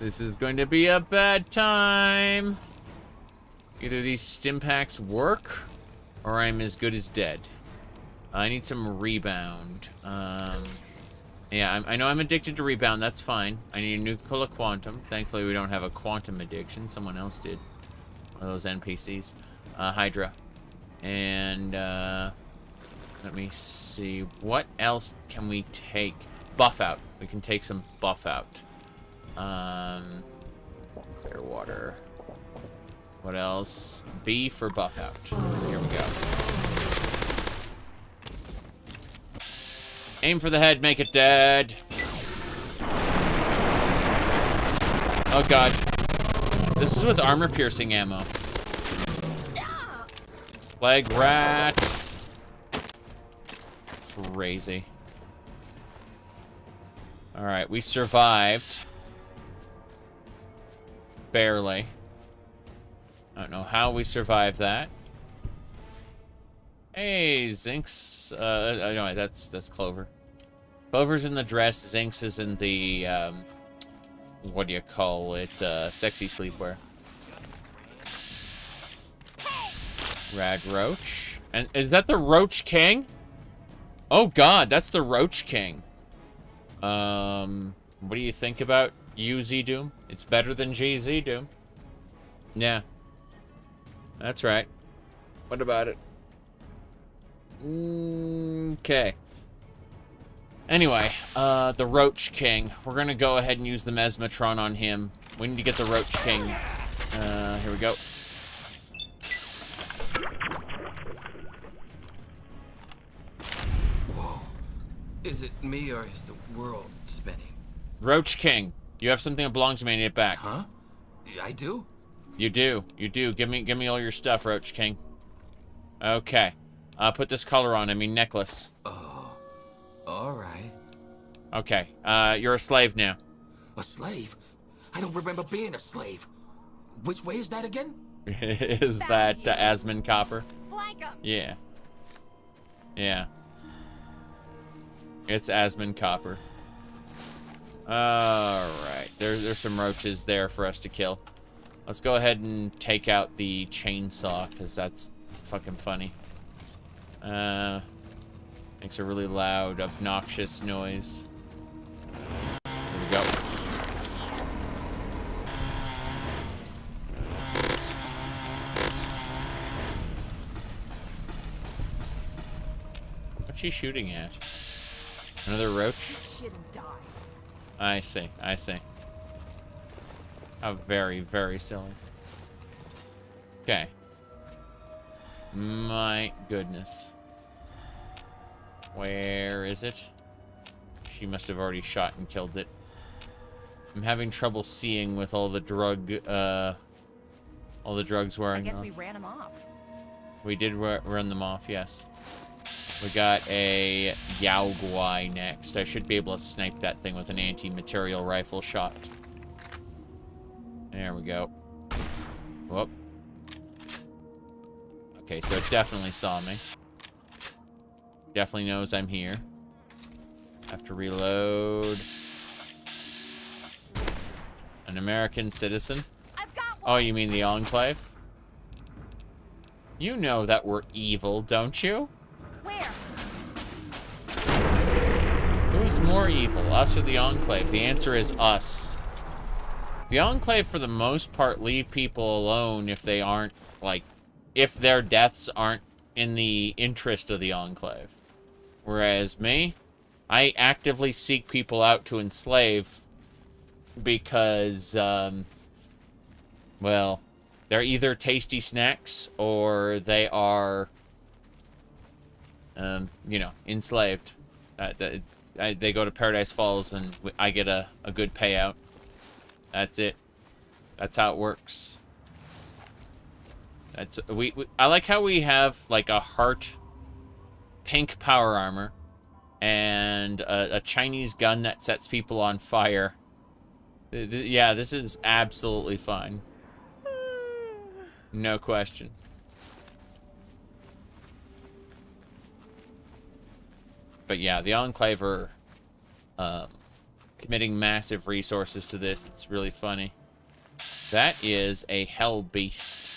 This is going to be a bad time. Either these stim packs work, or I'm as good as dead. I need some rebound. Yeah, I know I'm addicted to rebound. That's fine. I need a Nuka-Cola Quantum. Thankfully, we don't have a quantum addiction. Someone else did. One of those NPCs. Hydra. And, let me see. What else can we take? Buff out. We can take some buff out. Clear water. What else? B for buff out. Here we go. Aim for the head, make it dead. Oh god. This is with armor-piercing ammo. Plague rat. Crazy. Alright, we survived. Barely. I don't know how we survived that. Hey, Zinx. No, that's Clover. Clover's in the dress. Zinx is in the, what do you call it? Sexy sleepwear. Rad Roach. And is that the Roach King? Oh god, that's the Roach King. What do you think about UZ Doom? It's better than GZ Doom. Yeah. That's right. What about it? Okay. Anyway, the Roach King. We're gonna go ahead and use the Mesmatron on him. We need to get the Roach King. Here we go. Whoa. Is it me or is the world spinning? Roach King. You have something that belongs to me. I need it back. Huh? I do? You do. You do. Give me all your stuff, Roach King. Okay. Put this collar on. I mean necklace. Oh. Alright. Okay. You're a slave now. A slave? I don't remember being a slave. Which way is that again? Is that Asmund Copper? Flank 'em. Yeah. Yeah. It's Asmund Copper. Alright. There's some roaches there for us to kill. Let's go ahead and take out the chainsaw, because that's fucking funny. Makes a really loud, obnoxious noise. Here we go. What's she shooting at? Another roach? Shit and die. I see. I see. How very, very silly. Okay. My goodness. Where is it? She must have already shot and killed it. I'm having trouble seeing with all the drugs wearing I guess off. we ran them off. We did run them off, yes. We got a Yao Guai next. I should be able to snipe that thing with an anti-material rifle shot. There we go. Whoop. Okay, so it definitely saw me. Definitely knows I'm here. Have to reload. An American citizen? Oh, you mean the Enclave? You know that we're evil, don't you? Where? Who's more evil, us or the Enclave? The answer is us. The Enclave, for the most part, leave people alone if they aren't, like, if their deaths aren't in the interest of the Enclave. Whereas me, I actively seek people out to enslave because, well, they're either tasty snacks or they are, you know, enslaved. They go to Paradise Falls and I get a good payout. That's it. That's how it works. That's I like how we have like a heart pink power armor and a Chinese gun that sets people on fire. Yeah, this is absolutely fine. No question. But yeah, the Enclave are committing massive resources to this. It's really funny. That is a hell beast.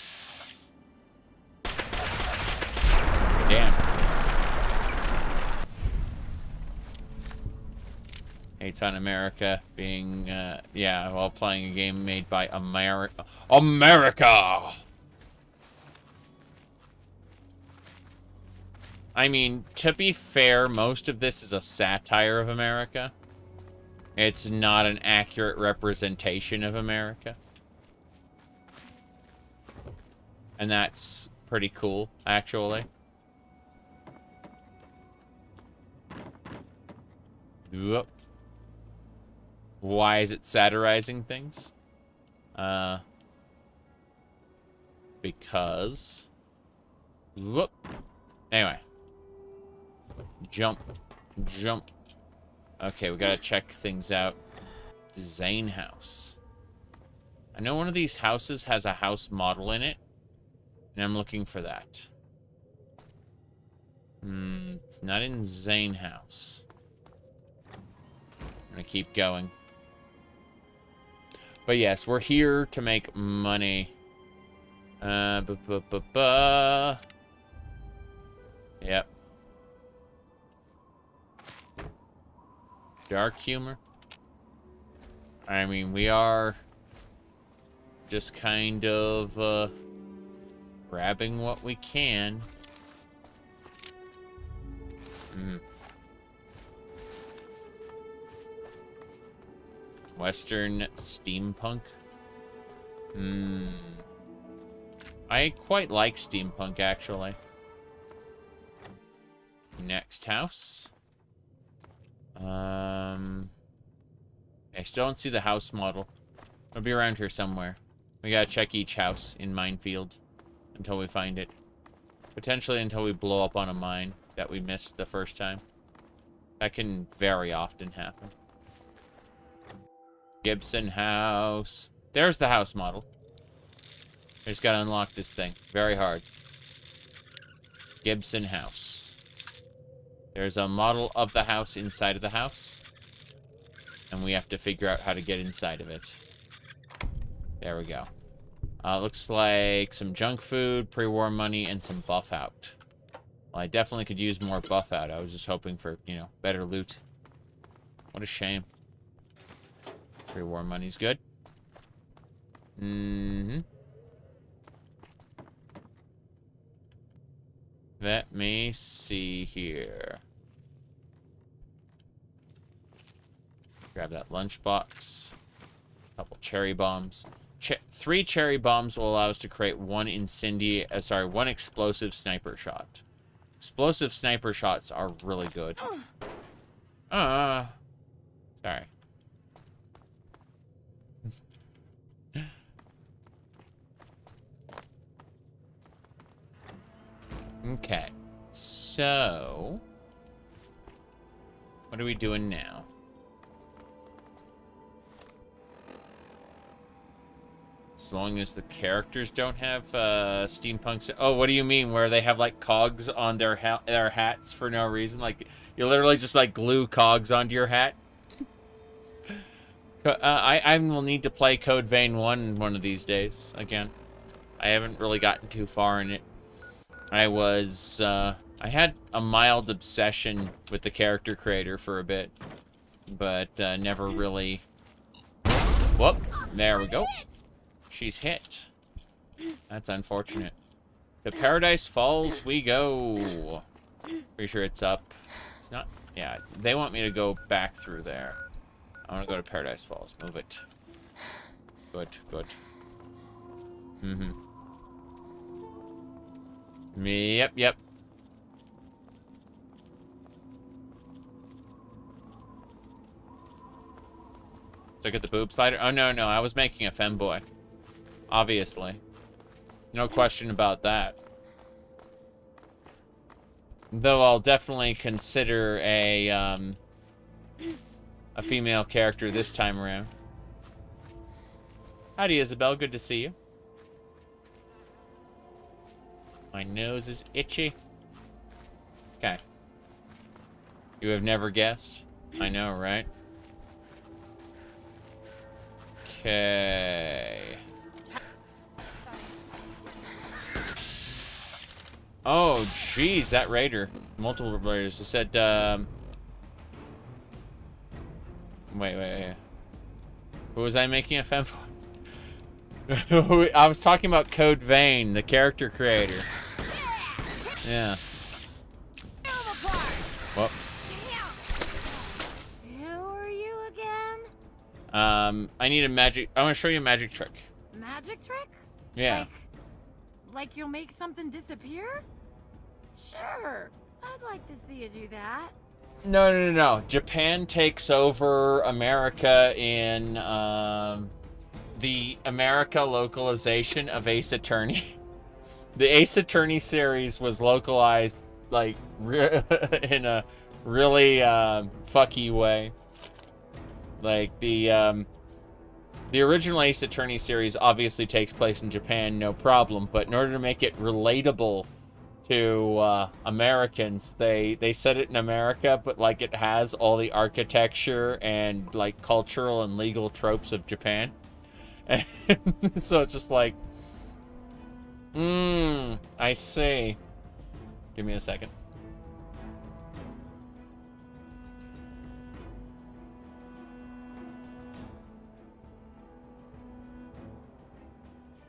Damn. Hates on America being, yeah, while playing a game made by America. I mean, to be fair, most of this is a satire of America. It's not an accurate representation of America. And that's pretty cool, actually. Whoop. Why is it satirizing things? Because... Whoop. Anyway. Jump. Jump. Okay, we gotta check things out. Design house. I know one of these houses has a house model in it. And I'm looking for that. It's not in Zane House. I'm gonna keep going. But yes, we're here to make money. Yep. Dark humor. I mean, we are just kind of grabbing what we can. Western steampunk. I quite like steampunk, actually. Next house. I still don't see the house model. It'll be around here somewhere. We gotta check each house in Minefield until we find it. Potentially until we blow up on a mine that we missed the first time. That can very often happen. Gibson house. There's the house model. I just gotta unlock this thing. Very hard. Gibson house. There's a model of the house inside of the house. And we have to figure out how to get inside of it. There we go. Looks like some junk food, pre-war money, and some buff out. Well, I definitely could use more buff out. I was just hoping for, you know, better loot. What a shame. Pre-war money's good. Let me see here. Grab that lunchbox. Couple cherry bombs. 3 cherry bombs will allow us to create one explosive sniper shot. Explosive sniper shots are really good. Sorry. Okay. So, what are we doing now? As long as the characters don't have steampunk. Oh, what do you mean? Where they have like cogs on their hats for no reason? Like you literally just like glue cogs onto your hat. I will need to play Code Vein 1 one of these days again. I haven't really gotten too far in it. I had a mild obsession with the character creator for a bit, but never really. Whoop! There we go. She's hit. That's unfortunate. To Paradise Falls we go. Pretty sure it's up. It's not. Yeah, they want me to go back through there. I want to go to Paradise Falls. Move it. Good, good. Yep. So I get the boob slider? Oh, no, I was making a femboy. Obviously. No question about that. Though I'll definitely consider a female character this time around. Howdy, Isabel. Good to see you. My nose is itchy. Okay. You have never guessed? I know, right? Okay. Oh, jeez, that raider. Multiple raiders. It said, Wait. Who was I making a fem for? I was talking about Code Vein, the character creator. Yeah. Well. Who are you again? I need a magic. I want to show you a magic trick. Magic trick? Yeah. Like you'll make something disappear? Sure. I'd like to see you do that. No. Japan takes over America in the America localization of Ace Attorney. The Ace Attorney series was localized like in a really fucky way. Like the original Ace Attorney series obviously takes place in Japan, no problem, but in order to make it relatable to Americans, they set it in America, but like it has all the architecture and like cultural and legal tropes of Japan. And so it's just like, I see. Give me a second.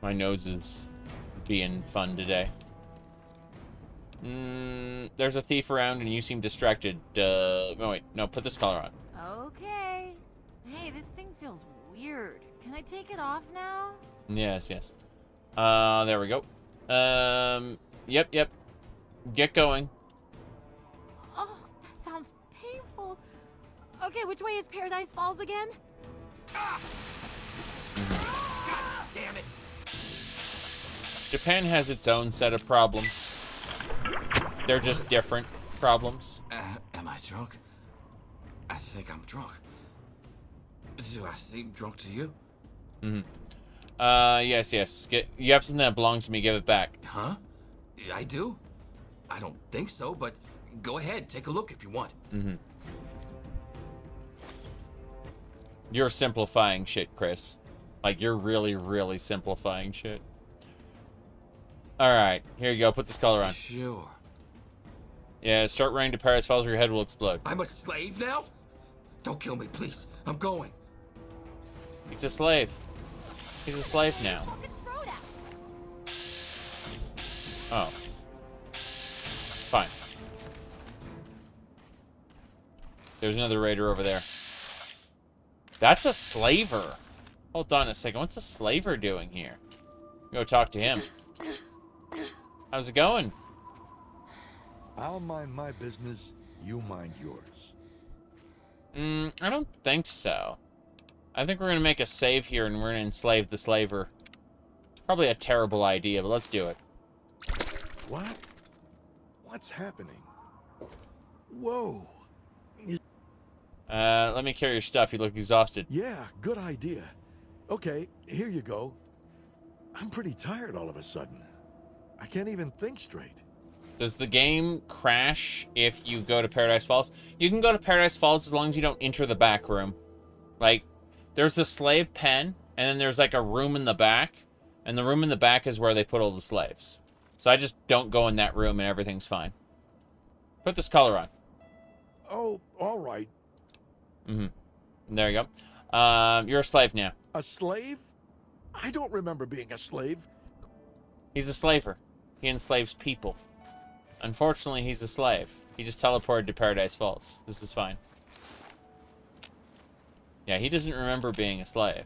My nose is being fun today. There's a thief around and you seem distracted. Oh, wait. No, put this collar on. Okay. Hey, this thing feels weird. Can I take it off now? Yes, yes. There we go. Yep. Get going. Oh, that sounds painful. Okay, which way is Paradise Falls again? God damn it! Japan has its own set of problems. They're just different problems. Am I drunk? I think I'm drunk. Do I seem drunk to you? Yes. You have something that belongs to me, give it back. Huh? I do? I don't think so, but go ahead, take a look if you want. You're simplifying shit, Chris. Like, you're really, really simplifying shit. Alright, here you go, put this collar on. Sure. Yeah, start running to Paradise Falls or your head will explode. I'm a slave now? Don't kill me, please. I'm going. He's a slave. He's a slave now. Oh. It's fine. There's another raider over there. That's a slaver. Hold on a second. What's a slaver doing here? Go talk to him. How's it going? I'll mind my business, you mind yours. I don't think so. I think we're gonna make a save here and we're gonna enslave the slaver. Probably a terrible idea, but let's do it. What? What's happening? Whoa. Let me carry your stuff. You look exhausted. Yeah, good idea. Okay, here you go. I'm pretty tired all of a sudden. I can't even think straight. Does the game crash if you go to Paradise Falls? You can go to Paradise Falls as long as you don't enter the back room. Like, there's the slave pen, and then there's like a room in the back, and the room in the back is where they put all the slaves. So I just don't go in that room and everything's fine. Put this collar on. Oh, all right. There you go. You're a slave now. A slave? I don't remember being a slave. He's a slaver. He enslaves people. Unfortunately, he's a slave. He just teleported to Paradise Falls. This is fine. Yeah, he doesn't remember being a slave.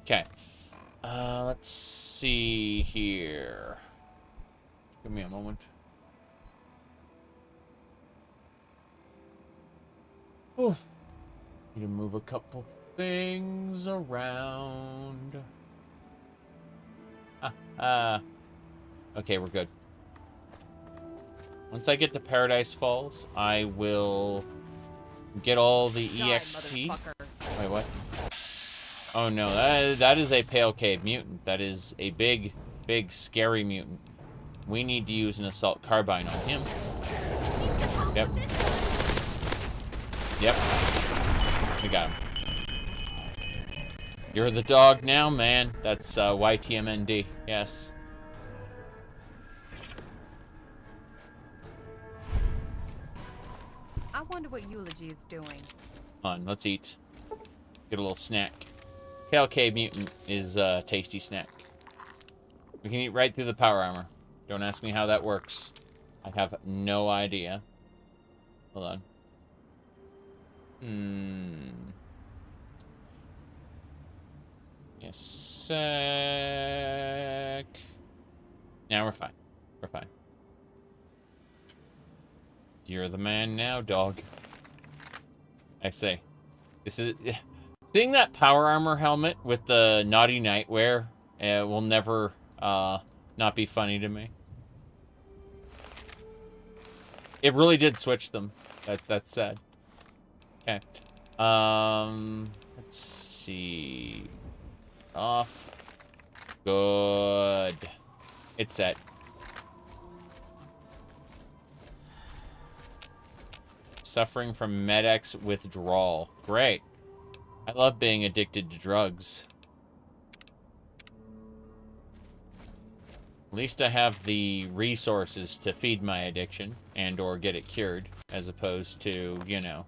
Okay. Let's see here. Give me a moment. Oof. Need to move a couple things around. Okay, we're good. Once I get to Paradise Falls, I will get all the EXP. Wait, what? Oh no, that is a Pale Cave mutant. That is a big, scary mutant. We need to use an assault carbine on him. Yep. We got him. You're the dog now, man. That's YTMND. Yes. I wonder what Eulogy is doing. Come on, let's eat. Get a little snack. Pale Cave Mutant is a tasty snack. We can eat right through the power armor. Don't ask me how that works. I have no idea. Hold on. Yes, sec. Now we're fine. We're fine. You're the man now, dog. I say. This is... Seeing that power armor helmet with the naughty nightwear will never not be funny to me. It really did switch them. That's sad. Okay. Let's see. Off. Good. It's set. Suffering from Med-X withdrawal. Great. I love being addicted to drugs. At least I have the resources to feed my addiction and or get it cured, as opposed to, you know,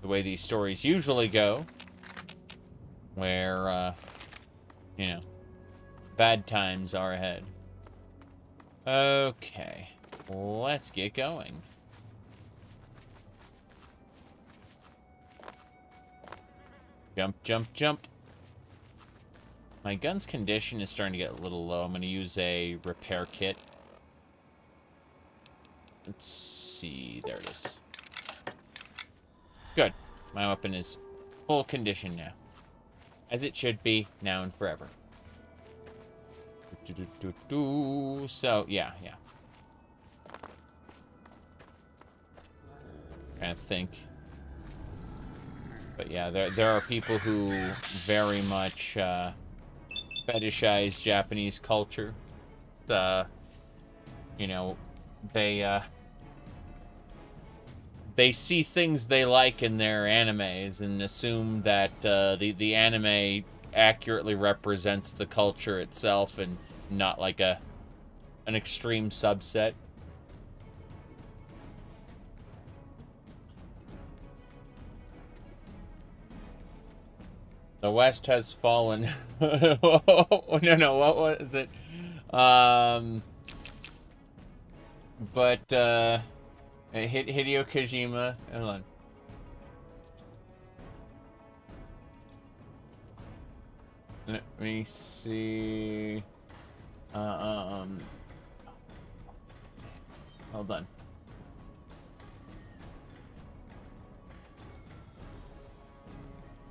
the way these stories usually go, where, you know, bad times are ahead. Okay, let's get going. Jump, jump, jump. My gun's condition is starting to get a little low. I'm going to use a repair kit. Let's see. There it is. Good. My weapon is full condition now. As it should be, now and forever. So, yeah. Trying to think. But yeah, there are people who very much fetishize Japanese culture. You know, they see things they like in their animes and assume that the anime accurately represents the culture itself and not like an extreme subset. The West has fallen. No, what was it? But Hideo Kojima. Hold on. Let me see. Hold on.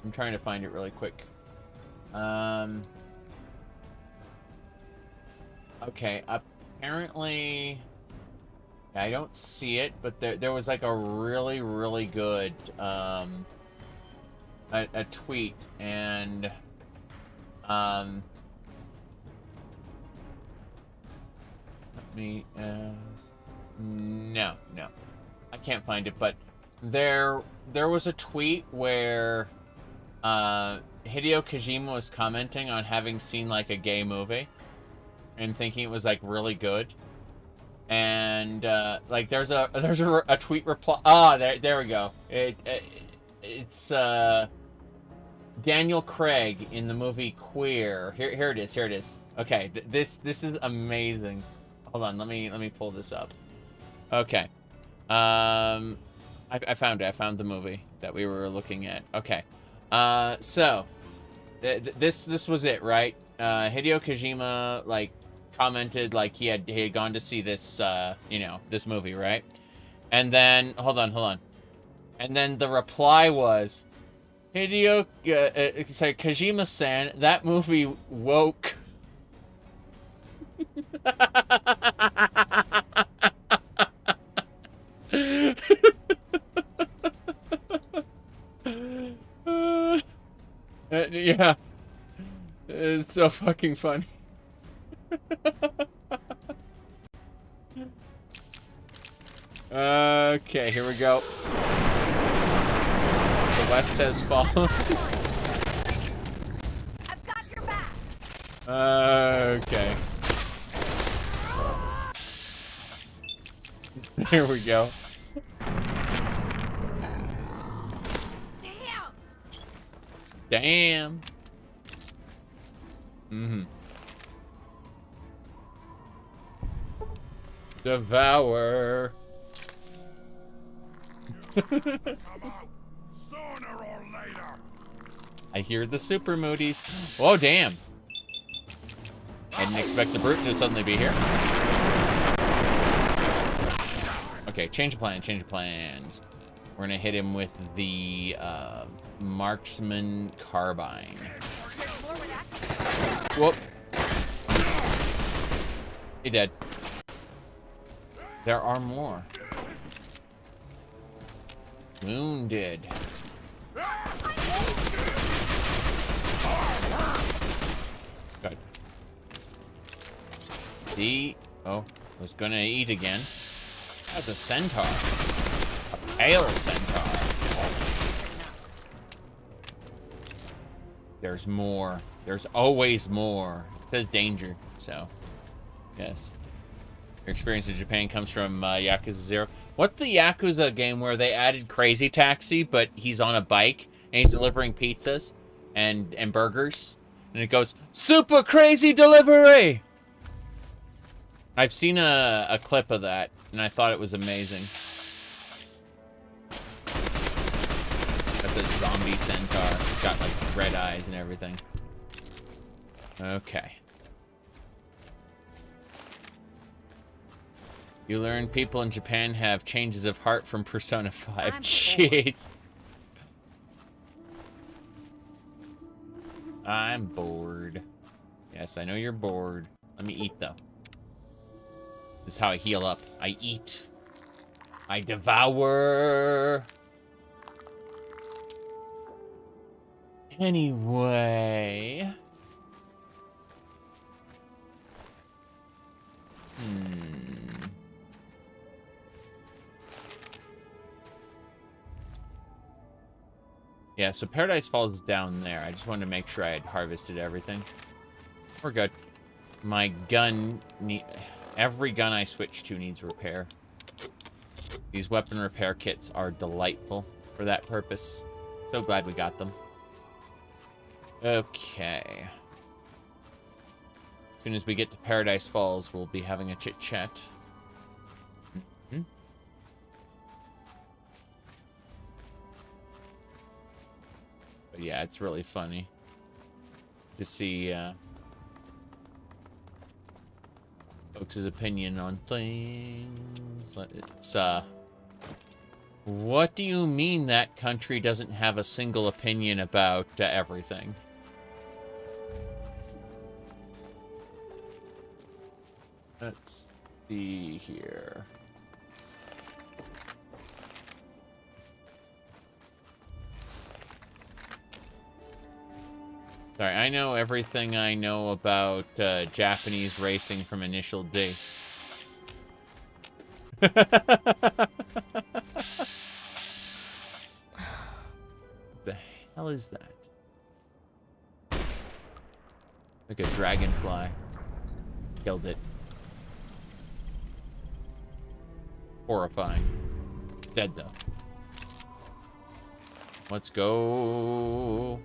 I'm trying to find it really quick. Okay, apparently I don't see it, but there was like a really, really good a tweet, and let me no, I can't find it, but there was a tweet where Hideo Kojima was commenting on having seen like a gay movie and thinking it was like really good, and like there's a tweet reply. There we go. It's Daniel Craig in the movie Queer. Here it is. Okay, this is amazing. Hold on, let me pull this up. Okay, I found it. I found the movie that we were looking at. Okay. So this was it, right? Hideo Kojima like commented like he had gone to see this you know, this movie, right? And then hold on. And then the reply was Kojima-san, that movie woke. Yeah, it's so fucking funny. Okay, here we go. The West has fallen. I've got your back. Okay. Here we go. Damn. Devour. I hear the super moodies. Oh, damn. I didn't expect the brute to suddenly be here. Okay, change of plans. We're gonna hit him with the marksman carbine. Whoop. He dead. There are more. Wounded. Good. Oh, was gonna eat again. That's a centaur. A pale centaur. There's more. There's always more. It says danger, so yes. Your experience in Japan comes from Yakuza 0. What's the Yakuza game where they added Crazy Taxi, but he's on a bike and he's delivering pizzas and burgers? And it goes, Super Crazy Delivery! I've seen a clip of that, and I thought it was amazing. That's a zombie centaur. It's got, like, red eyes and everything. Okay. You learn people in Japan have changes of heart from Persona 5. Jeez. I'm bored. Yes, I know you're bored. Let me eat, though. This is how I heal up. I eat. I devour. Anyway. Yeah, so Paradise Falls is down there. I just wanted to make sure I had harvested everything. We're good. My gun every gun I switch to needs repair. These weapon repair kits are delightful for that purpose. So glad we got them. Okay. As soon as we get to Paradise Falls, we'll be having a chit-chat. But yeah, it's really funny to see folks' opinion on things. It's, what do you mean that country doesn't have a single opinion about everything? Let's see here. Sorry, I know everything I know about Japanese racing from Initial D. The hell is that? Like a dragonfly. Killed it. Horrifying. Dead though. Let's go.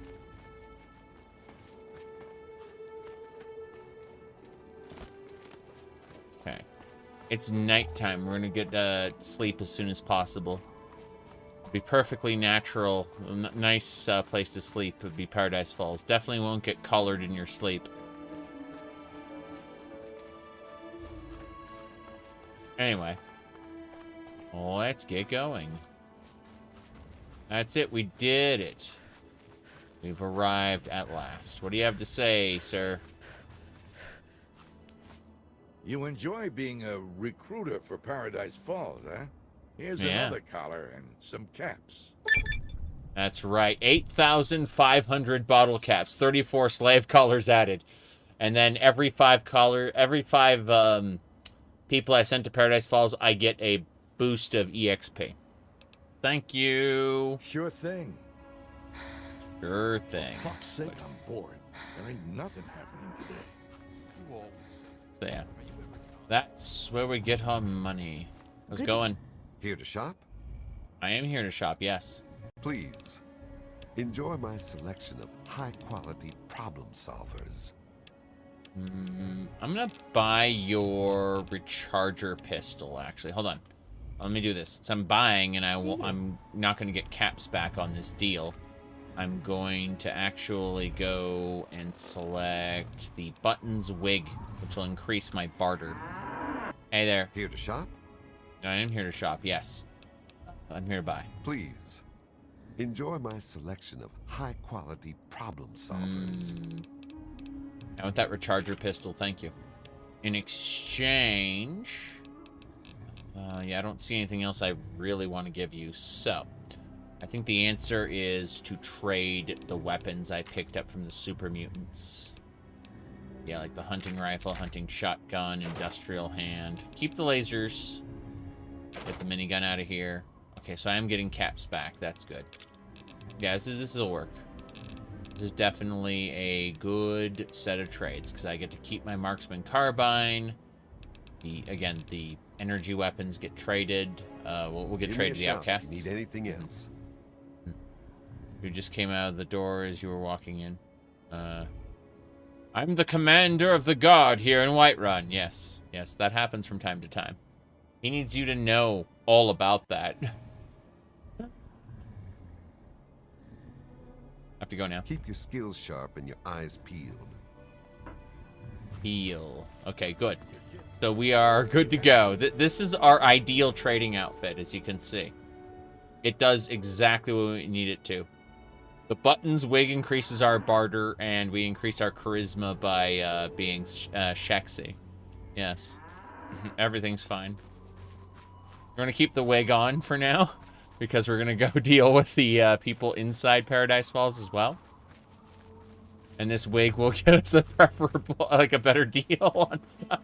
Okay. It's nighttime. We're gonna get sleep as soon as possible. Be perfectly natural. Nice place to sleep would be Paradise Falls. Definitely won't get colored in your sleep. Anyway. Let's get going. That's it. We did it. We've arrived at last. What do you have to say, sir? You enjoy being a recruiter for Paradise Falls, huh? Here's another collar and some caps. That's right. 8,500 bottle caps. 34 slave collars added. And then every five people I sent to Paradise Falls, I get a boost of EXP. Thank you. Sure thing. Sure thing. For fuck's sake, I'm bored. There ain't nothing happening today. So yeah. That's where we get our money. How's it going? Here to shop? I am here to shop, yes. Please, enjoy my selection of high-quality problem solvers. I'm gonna buy your recharger pistol, actually. Hold on. Let me do this. So I'm buying, and I'm not going to get caps back on this deal. I'm going to actually go and select the buttons wig, which will increase my barter. Hey there. Here to shop? I am here to shop, yes. I'm here to buy. Please, enjoy my selection of high-quality problem solvers. I want that recharger pistol, thank you. In exchange... yeah, I don't see anything else I really want to give you, so... I think the answer is to trade the weapons I picked up from the super mutants. Yeah, like the hunting rifle, hunting shotgun, industrial hand. Keep the lasers. Get the minigun out of here. Okay, so I am getting caps back. That's good. Yeah, this will work. This is definitely a good set of trades, because I get to keep my marksman carbine. Again, the energy weapons get traded. we'll get Give me traded a to the shout outcasts. if you need anything else. Who just came out of the door as you were walking in. I'm the commander of the guard here in Whiterun. Yes, yes, that happens from time to time. He needs you to know all about that. Have to go now. Keep your skills sharp and your eyes peeled. Heal. Okay, good. So we are good to go. This is our ideal trading outfit, as you can see. It does exactly what we need it to. The buttons wig increases our barter, and we increase our charisma by being sexy. Yes. Everything's fine. We're going to keep the wig on for now, because we're going to go deal with the people inside Paradise Falls as well. And this wig will get us a preferable, like a better deal on stuff.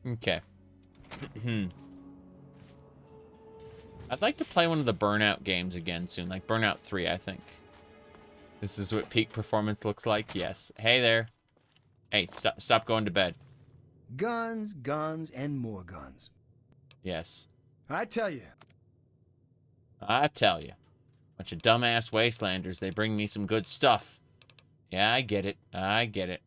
Okay. I'd like to play one of the Burnout games again soon, like Burnout 3, I think. This is what peak performance looks like. Yes. Hey there. Hey, stop going to bed. Guns, guns, and more guns. Yes. I tell you. I tell you. Bunch of dumbass wastelanders. They bring me some good stuff. Yeah, I get it. I get it.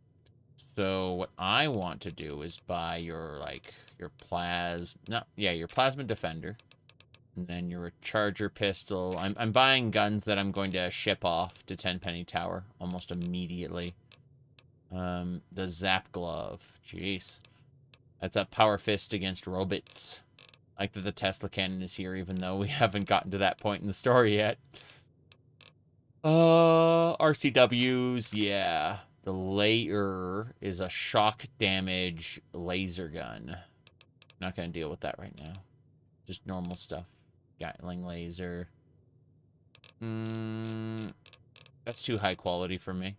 So what I want to do is buy your, like, your plasma defender. And then your charger pistol. I'm buying guns that I'm going to ship off to Tenpenny Tower almost immediately. The Zap Glove. Jeez. That's a power fist against robots. I like that the Tesla cannon is here, even though we haven't gotten to that point in the story yet. RCWs, yeah. The layer is a shock damage laser gun. Not going to deal with that right now. Just normal stuff. Gatling laser. That's too high quality for me.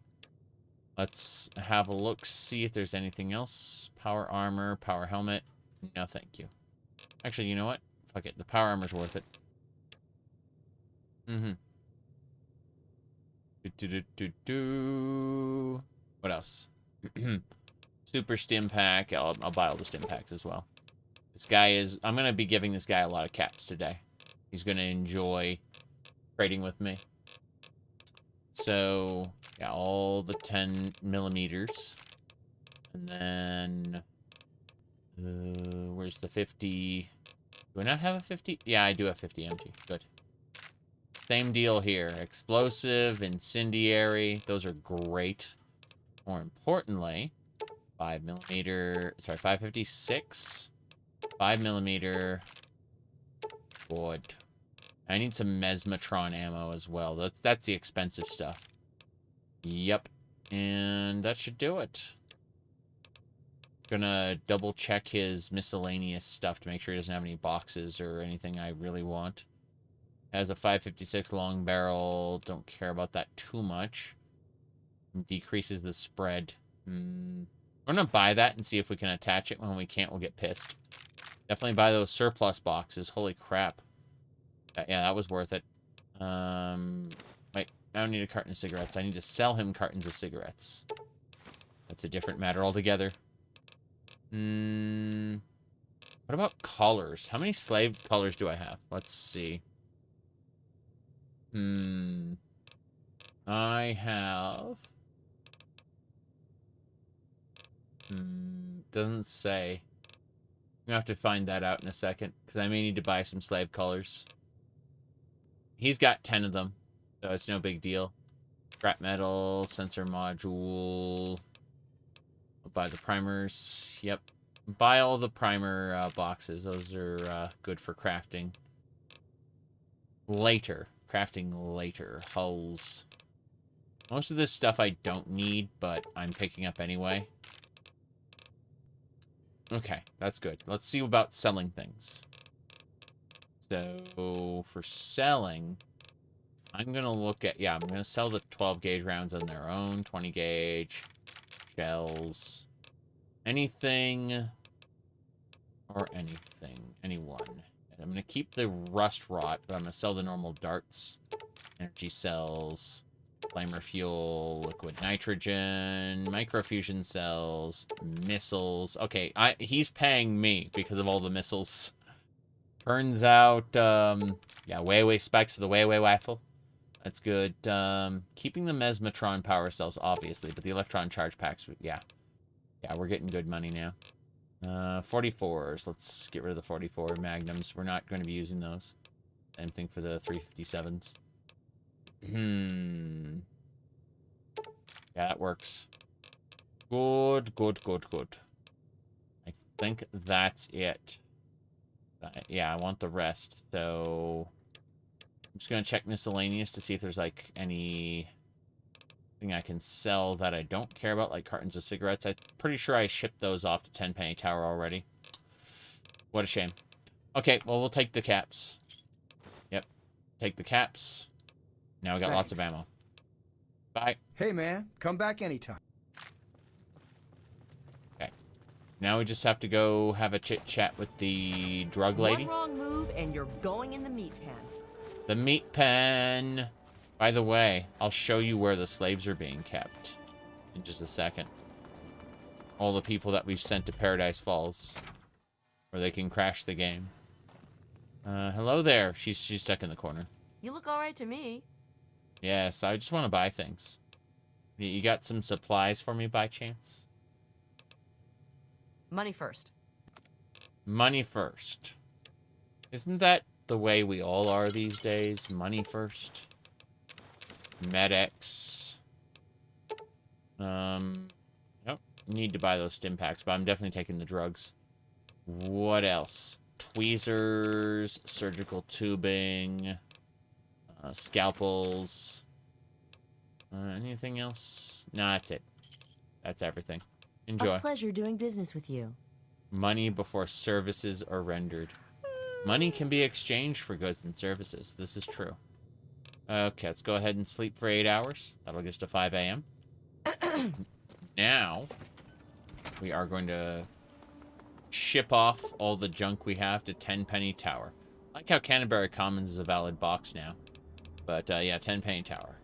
Let's have a look, see if there's anything else. Power armor, power helmet. No, thank you. Actually, you know what? Fuck it. The power armor's worth it. What else? Super stim pack. I'll buy all the stim packs as well. This guy is... I'm going to be giving this guy a lot of caps today. He's going to enjoy trading with me. So, yeah, all the 10 millimeters. And then... where's the 50? Do I not have a 50? Yeah, I do have 50 MG. Good. Same deal here. Explosive, incendiary. Those are great. More importantly, 556. 5 millimeter. Good. I need some Mesmatron ammo as well. That's the expensive stuff. Yep. And that should do it. Gonna double check his miscellaneous stuff to make sure he doesn't have any boxes or anything I really want. Has a 556 long barrel. Don't care about that too much. Decreases the spread. We're gonna buy that and see if we can attach it. When we can't, we'll get pissed. Definitely buy those surplus boxes. Holy crap. Yeah, that was worth it. Wait, I don't need a carton of cigarettes. I need to sell him cartons of cigarettes. That's a different matter altogether. What about collars? How many slave collars do I have? Let's see. I have... doesn't say. I'm gonna have to find that out in a second, because I may need to buy some slave collars. He's got 10 of them, so it's no big deal. Scrap metal, sensor module. I'll buy the primers. Yep. Buy all the primer boxes. Those are good for crafting. Later. Crafting later. Hulls. Most of this stuff I don't need, but I'm picking up anyway. Okay, that's good. Let's see about selling things. So, for selling, I'm going to look at... Yeah, I'm going to sell the 12 gauge rounds on their own. 20 gauge. Shells. Anything. Or anything. Anyone. I'm going to keep the rust rot, but I'm going to sell the normal darts. Energy cells. Flamer fuel, liquid nitrogen, microfusion cells, missiles. Okay, he's paying me because of all the missiles. Turns out, yeah, way specs for the way rifle. That's good. Keeping the mesmetron power cells, obviously, but the electron charge packs, yeah. Yeah, we're getting good money now. 44s. Let's get rid of the 44 magnums. We're not going to be using those. Same thing for the 357s. Yeah, that works. Good. I think that's it. Yeah, I want the rest. So I'm just going to check miscellaneous to see if there's, like, anything I can sell that I don't care about, like cartons of cigarettes. I'm pretty sure I shipped those off to 10 Penny Tower already. What a shame. Okay, well, we'll take the caps. Yep. Take the caps. Now we got lots of ammo. Bye. Hey, man. Come back anytime. Okay. Now we just have to go have a chit-chat with the drug lady. One wrong move and you're going in the meat pan. The meat pen. By the way, I'll show you where the slaves are being kept in just a second. All the people that we've sent to Paradise Falls, where they can crash the game. Hello there. She's stuck in the corner. You look all right to me. Yes, I just want to buy things. You got some supplies for me by chance? Money first. Money first. Isn't that the way we all are these days? Money first. Med-X. Nope. Need to buy those stim packs, but I'm definitely taking the drugs. What else? Tweezers, surgical tubing, scalpels. Anything else? No, that's it. That's everything. Enjoy. A pleasure doing business with you. Money before services are rendered. Money can be exchanged for goods and services. This is true. Okay, let's go ahead and sleep for 8 hours. That'll get us to 5 a.m. Now, we are going to ship off all the junk we have to 10 Penny Tower. I like how Canterbury Commons is a valid box now. But, yeah, 10 Penny Tower.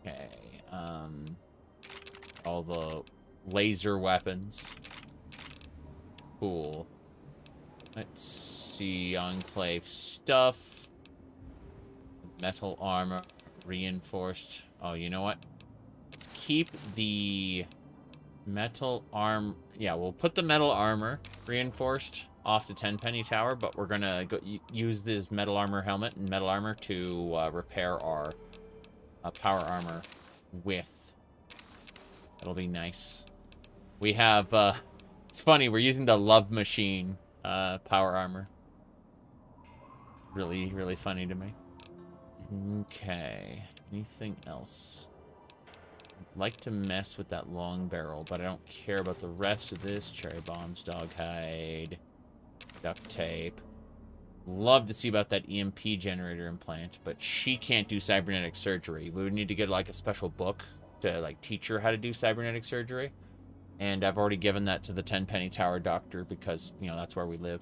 Okay, all the laser weapons. Cool. Let's see, Enclave stuff. Metal armor, reinforced. Oh, you know what? Let's keep the metal arm. Yeah, we'll put the metal armor, reinforced, off to 10 Penny Tower, but we're gonna use this metal armor helmet and metal armor to repair our power armor with. That'll be nice. We have, it's funny, we're using the Love Machine power armor. Really funny to me. Okay, anything else? I'd like to mess with that long barrel, but I don't care about the rest of this. Cherry bombs, dog hide, duct tape. Love to see about that EMP generator implant, but she can't do cybernetic surgery. We would need to get like a special book to like teach her how to do cybernetic surgery. And I've already given that to the 10 Penny Tower doctor because, you know, that's where we live.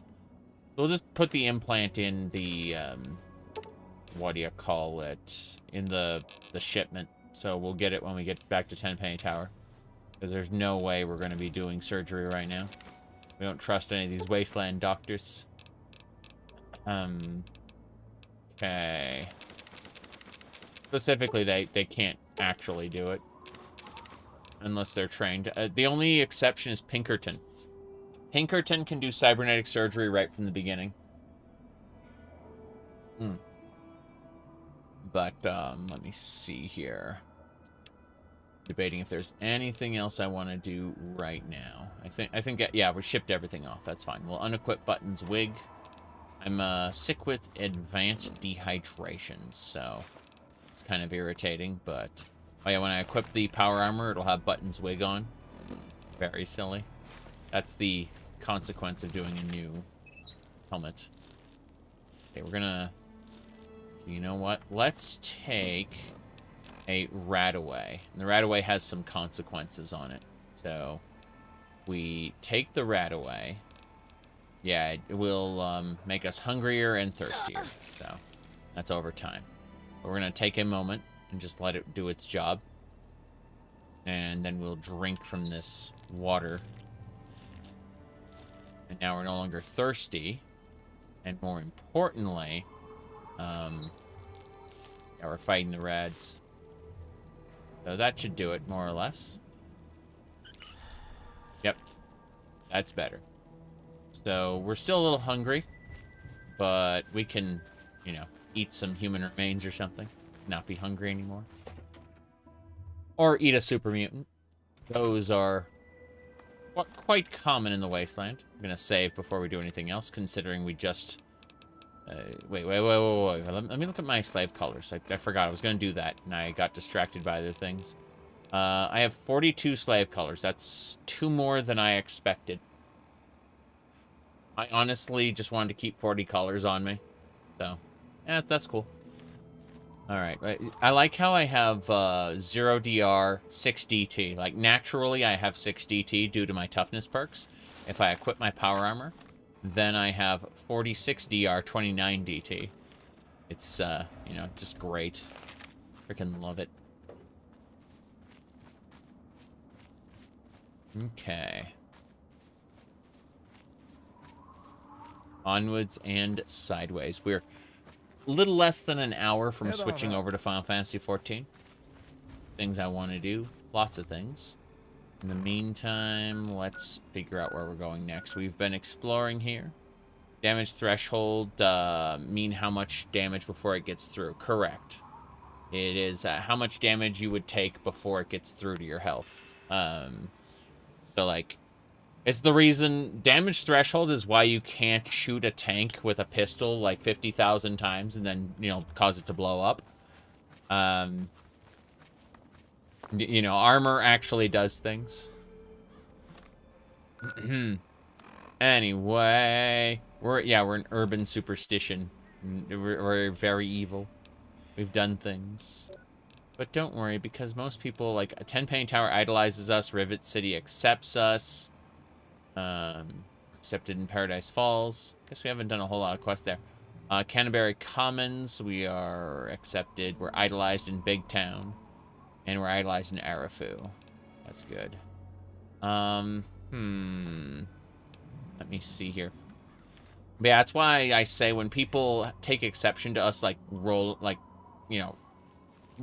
So we'll just put the implant in the, what do you call it? In the shipment. So we'll get it when we get back to 10 Penny Tower. Because there's no way we're going to be doing surgery right now. We don't trust any of these wasteland doctors. Okay. Specifically, they can't actually do it. Unless they're trained. The only exception is Pinkerton. Pinkerton can do cybernetic surgery right from the beginning. But, let me see here. Debating if there's anything else I want to do right now. I think, yeah, we shipped everything off. That's fine. We'll unequip Button's wig. I'm, sick with advanced dehydration, so it's kind of irritating, but... Oh yeah, when I equip the power armor, it'll have Button's wig on. Very silly. That's the consequence of doing a new helmet. Okay, we're gonna... You know what? Let's take a Radaway. And the Radaway has some consequences on it. So, we take the Radaway. Yeah, it will make us hungrier and thirstier. So, that's over time. But we're gonna take a moment and just let it do its job. And then we'll drink from this water. And now we're no longer thirsty. And more importantly, yeah, we're fighting the rads. So that should do it, more or less. Yep. That's better. So we're still a little hungry, but we can, you know, eat some human remains or something. Not be hungry anymore. Or eat a super mutant. Those are quite common in the Wasteland. I'm going to save before we do anything else, considering we just... wait. Let me look at my slave colors. I forgot I was going to do that, and I got distracted by other things. I have 42 slave colors. That's 2 more than I expected. I honestly just wanted to keep 40 colors on me. So, yeah, that's cool. Alright, I like how I have 0 DR, 6 DT. Like, naturally, I have 6 DT due to my toughness perks. If I equip my power armor, then I have 46 DR, 29 DT. It's, you know, just great. Freaking love it. Okay. Onwards and sideways. We're a little less than an hour from switching over to Final Fantasy XIV. Things I want to do. Lots of things. In the meantime, let's figure out where we're going next. We've been exploring here. Damage threshold mean how much damage before it gets through. Correct. It is how much damage you would take before it gets through to your health. So, like, it's the reason... Damage threshold is why you can't shoot a tank with a pistol, like, 50,000 times and then, you know, cause it to blow up. You know, armor actually does things. Anyway, we're an urban superstition. We're very evil. We've done things. But don't worry, because most people, like, a 10-penny tower idolizes us, Rivet City accepts us. Accepted in Paradise Falls. Guess we haven't done a whole lot of quests there. Canterbury Commons, we are accepted. We're idolized in Big Town. And we're idolized in Arafu. That's good. Let me see here. But yeah, that's why I say when people take exception to us, like, you know,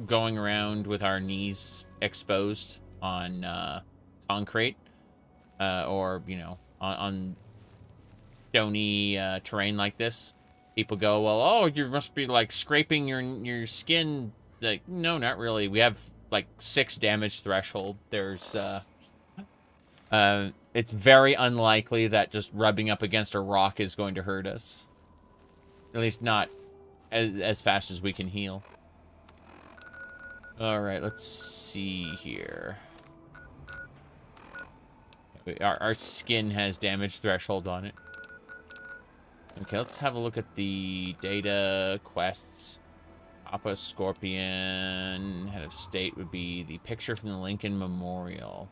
going around with our knees exposed on concrete, or, you know, on stony terrain like this, people go, well, oh, you must be, like, scraping your skin. Like, no, not really. We have, like, 6 damage threshold. There's, it's very unlikely that just rubbing up against a rock is going to hurt us. At least not as fast as we can heal. Alright, let's see here. Our skin has damage threshold on it. Okay, let's have a look at the data quests. Papa Scorpion, head of state would be the picture from the Lincoln Memorial.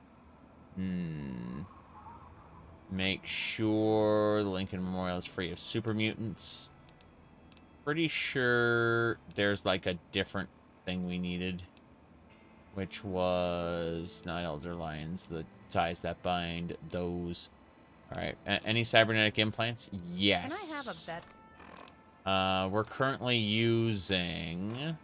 Make sure the Lincoln Memorial is free of super mutants. Pretty sure there's like a different thing we needed, which was not Elder Lions, the ties that bind those. All right, any cybernetic implants? Yes. Can I have a bet? We're currently using,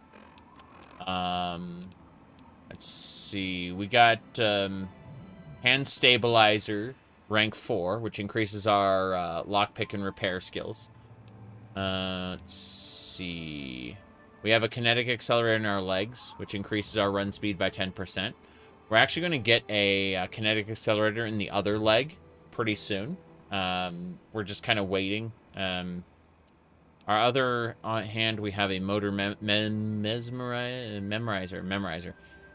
let's see, we got, hand stabilizer, rank 4, which increases our, lockpick and repair skills. Let's see, we have a kinetic accelerator in our legs, which increases our run speed by 10%. We're actually going to get a kinetic accelerator in the other leg pretty soon. We're just kind of waiting. Our other hand, we have a motor memorizer.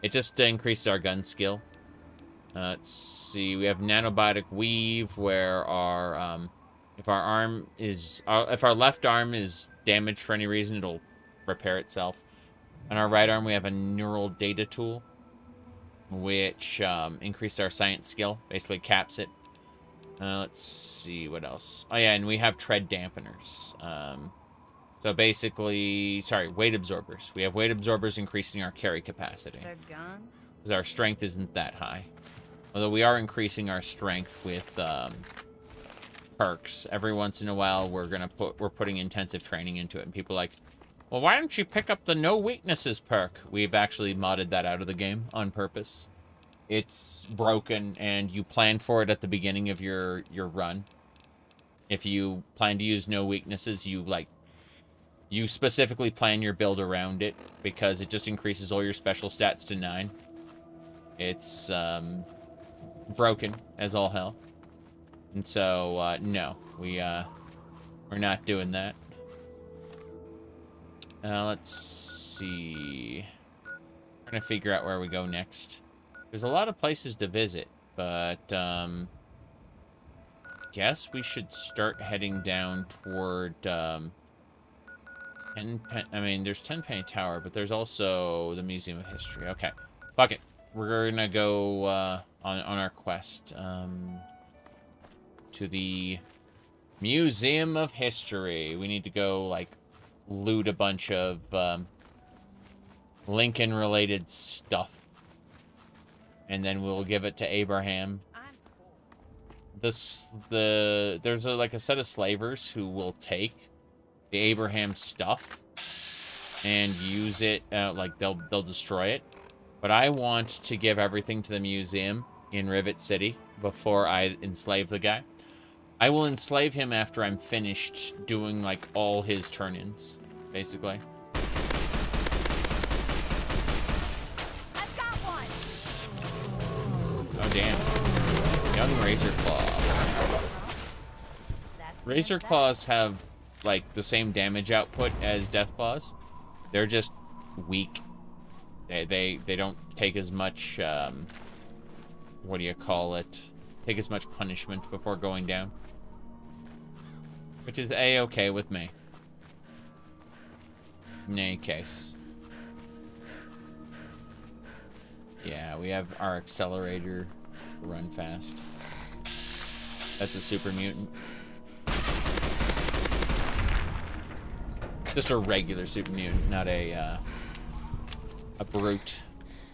It just increases our gun skill. Let's see, we have nanobiotic weave, where our if our left arm is damaged for any reason, it'll repair itself. On our right arm, we have a neural data tool, which increases our science skill, basically caps it. Let's see what else. Oh yeah, and we have tread dampeners. So So basically, sorry, weight absorbers. We have weight absorbers increasing our carry capacity. They're gone? Because our strength isn't that high. Although we are increasing our strength with perks. Every once in a while, we're putting intensive training into it, and people are like, well, why don't you pick up the no weaknesses perk? We've actually modded that out of the game on purpose. It's broken, and you plan for it at the beginning of your run. If you plan to use no weaknesses, you specifically plan your build around it, because it just increases all your special stats to 9. It's broken as all hell. And so, no, we're not doing that. Let's see. I'm trying to figure out where we go next. There's a lot of places to visit, but guess we should start heading down toward there's Tenpenny Tower, but there's also the Museum of History. Okay, fuck it. We're gonna go on our quest to the Museum of History. We need to go like loot a bunch of Lincoln-related stuff, and then we'll give it to Abraham. There's like a set of slavers who will take the Abraham stuff and use it. Like they'll destroy it, but I want to give everything to the museum in Rivet City before I enslave the guy. I will enslave him after I'm finished doing, like, all his turn-ins, basically. I've got one. Oh, damn. Young Razor Claw. Razor Claws have, like, the same damage output as Death Claws. They're just weak. They don't take as much, what do you call it? Take as much punishment before going down. Which is A-okay with me. In any case. Yeah, we have our accelerator to run fast. That's a super mutant. Just a regular super mutant, not a brute.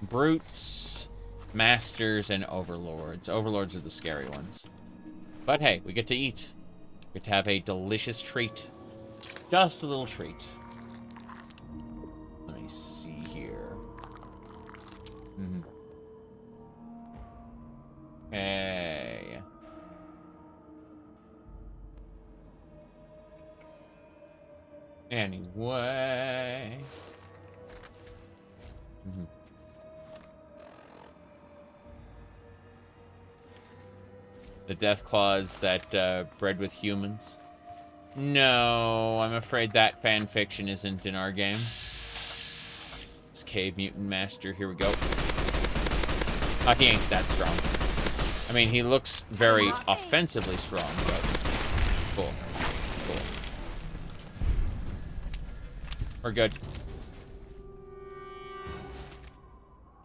Brutes, masters, and overlords. Overlords are the scary ones. But hey, we get to eat. We get to have a delicious treat. Just a little treat. Let me see here. Hey. Anyway. The death claws that bred with humans. No, I'm afraid that fan fiction isn't in our game. This cave mutant master, here we go. Oh, he ain't that strong. I mean, he looks very offensively strong, but cool. Cool. We're good.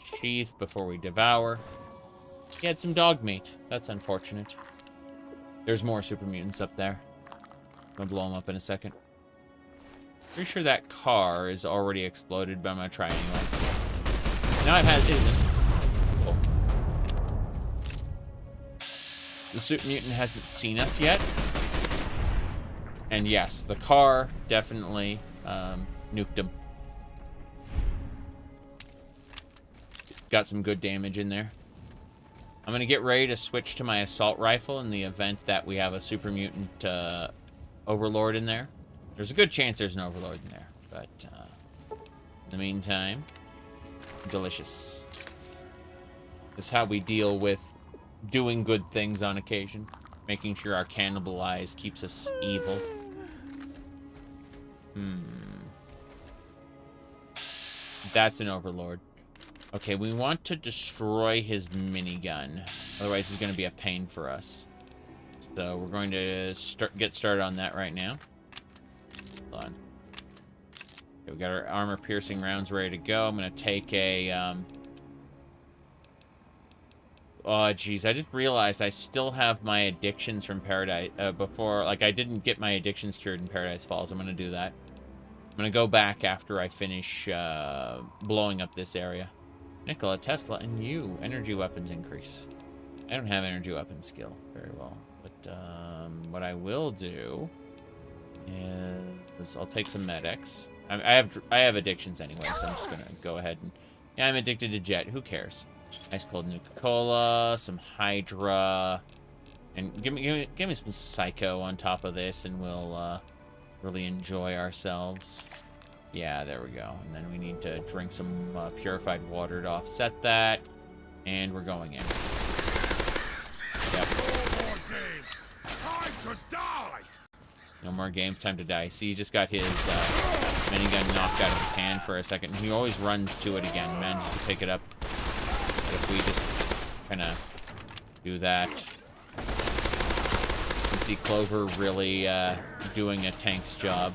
Sheath before we devour. He had some dog meat. That's unfortunate. There's more super mutants up there. I'm gonna blow them up in a second. Pretty sure that car is already exploded, but I'm gonna try anyway. No, it isn't. Cool. The super mutant hasn't seen us yet. And yes, the car definitely nuked him. Got some good damage in there. I'm going to get ready to switch to my assault rifle in the event that we have a super mutant overlord in there. There's a good chance there's an overlord in there, but in the meantime, delicious. This is how we deal with doing good things on occasion. Making sure our cannibal eyes keeps us evil. That's an overlord. Okay, we want to destroy his minigun. Otherwise, he's going to be a pain for us. So we're going to get started on that right now. Hold on. Okay, we got our armor-piercing rounds ready to go. I'm going to take a... Oh, jeez. I just realized I still have my addictions from Paradise... before... Like, I didn't get my addictions cured in Paradise Falls. I'm going to do that. gonna go back after I finish blowing up this area. Nikola Tesla and you. Energy weapons increase. I don't have energy weapon skill very well. But what I will do is I'll take some medics. I have addictions anyway, so I'm just gonna go ahead and... Yeah, I'm addicted to Jet. Who cares? Ice Cold Nuka-Cola, some Hydra, and give me some Psycho on top of this, and we'll really enjoy ourselves. Yeah, there we go. And then we need to drink some purified water to offset that, and we're going in. Yep. No more games, time to die. See, he just got his minigun knocked out of his hand for a second. He always runs to it again, manages to pick it up. But if we just kind of do that, you can see Clover really doing a tank's job.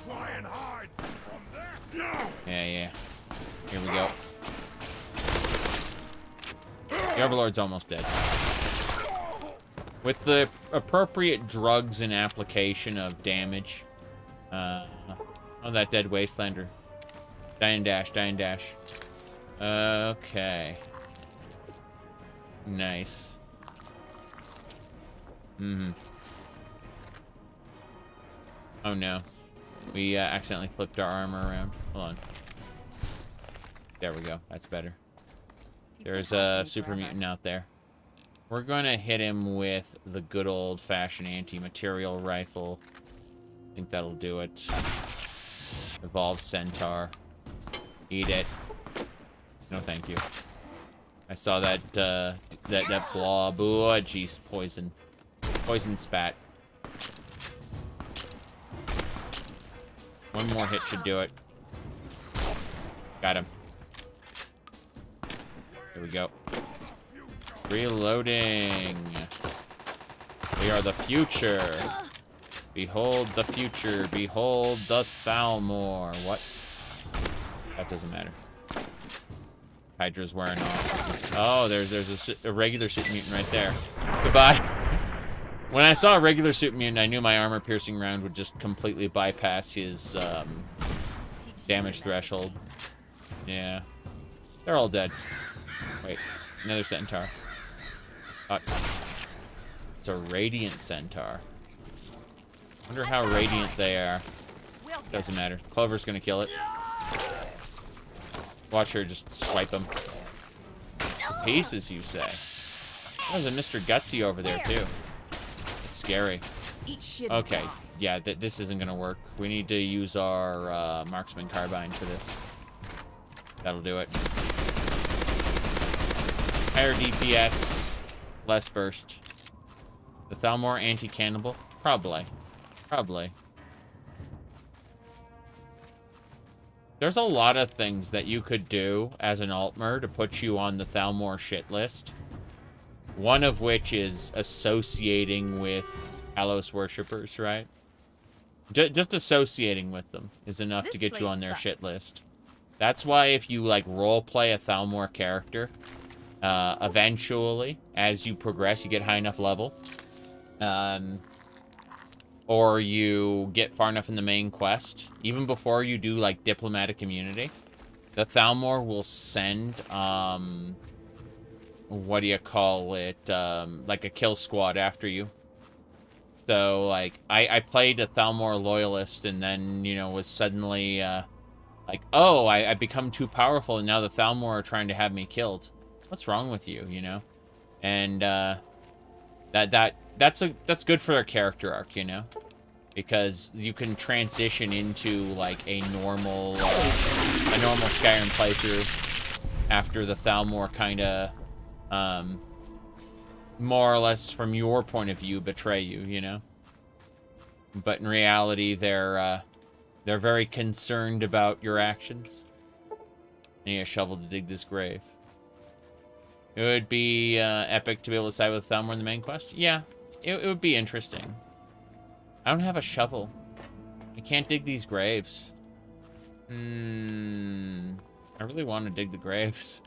Yeah. Here we go. The Overlord's almost dead. With the appropriate drugs and application of damage. Oh, that dead Wastelander. Die and dash, die and dash. Okay. Nice. Oh no. We accidentally flipped our armor around. Hold on. There we go. That's better. There's a super mutant out there. We're going to hit him with the good old-fashioned anti-material rifle. I think that'll do it. Evolved Centaur. Eat it. No, thank you. I saw that that blob. Oh, jeez, poison. Poison spat. One more hit should do it. Got him. Here we go. Reloading. We are the future. Behold the future. Behold the Thalmor. What? That doesn't matter. Hydra's wearing off. Oh, there's a regular super mutant right there. Goodbye. When I saw a regular super mutant, I knew my armor-piercing round would just completely bypass his damage threshold. Yeah. They're all dead. Wait. Another Centaur. It's a Radiant Centaur. Wonder how radiant they are. Doesn't matter. Clover's gonna kill it. Watch her just swipe them. Pieces, you say? Oh, there's a Mr. Gutsy over there, too. It's scary. Okay, yeah, this isn't gonna work. We need to use our marksman carbine for this. That'll do it. Higher DPS, less burst. The Thalmor anti-cannibal? Probably. Probably. There's a lot of things that you could do as an Altmer to put you on the Thalmor shit list. One of which is associating with Talos worshippers, right? Just associating with them is enough to get you on their shit list. That's why if you, like, roleplay a Thalmor character, eventually, as you progress, you get high enough level, or you get far enough in the main quest, even before you do, like, diplomatic immunity, the Thalmor will send, what do you call it, like a kill squad after you. So, like, I played a Thalmor loyalist and then, you know, was suddenly, like, oh, I become too powerful and now the Thalmor are trying to have me killed. What's wrong with you, you know? And, that's good for their character arc, you know? Because you can transition into, like, a normal Skyrim playthrough after the Thalmor kind of, more or less from your point of view, betray you, you know? But in reality, they're very concerned about your actions. I need a shovel to dig this grave. It would be epic to be able to side with Thalmor in the main quest. Yeah, it would be interesting. I don't have a shovel. I can't dig these graves. I really want to dig the graves.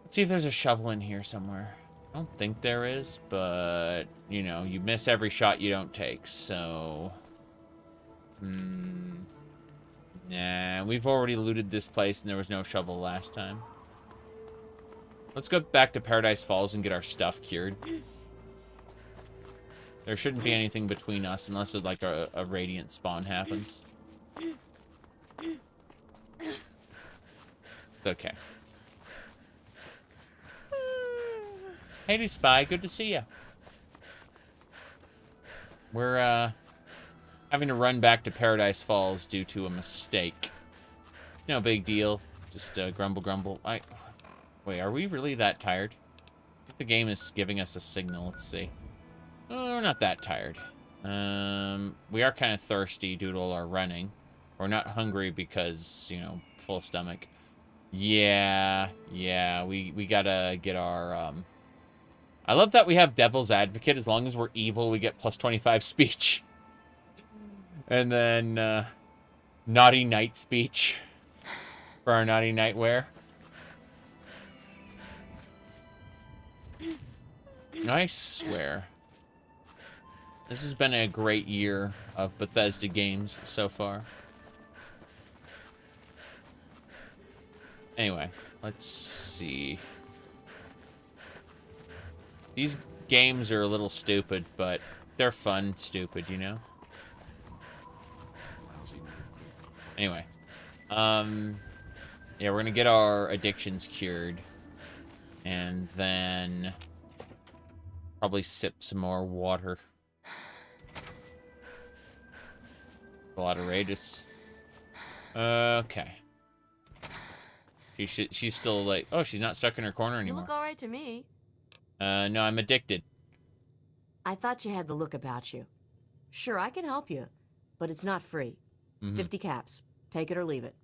Let's see if there's a shovel in here somewhere. I don't think there is, but, you know, you miss every shot you don't take, so... Nah, we've already looted this place and there was no shovel last time. Let's go back to Paradise Falls and get our stuff cured. There shouldn't be anything between us unless it, like a radiant spawn happens. It's okay. Hey, Spy, good to see you. We're having to run back to Paradise Falls due to a mistake. No big deal. Just grumble, grumble. Wait, are we really that tired? I think the game is giving us a signal. Let's see. Oh, we're not that tired. We are kind of thirsty due to all our running. We're not hungry because, you know, full stomach. Yeah, we gotta get our, I love that we have Devil's Advocate. As long as we're evil, we get plus 25 speech. And then, Naughty Night speech for our Naughty Nightwear. I swear. This has been a great year of Bethesda games so far. Anyway, let's see. These games are a little stupid, but they're fun stupid, you know? Anyway. Yeah, we're gonna get our addictions cured. And then probably sip some more water. A lot of Raidus. Okay. She's still like, oh, she's not stuck in her corner anymore. You look all right to me. No, I'm addicted. I thought you had the look about you. Sure, I can help you, but it's not free. 50 caps. Take it or leave it.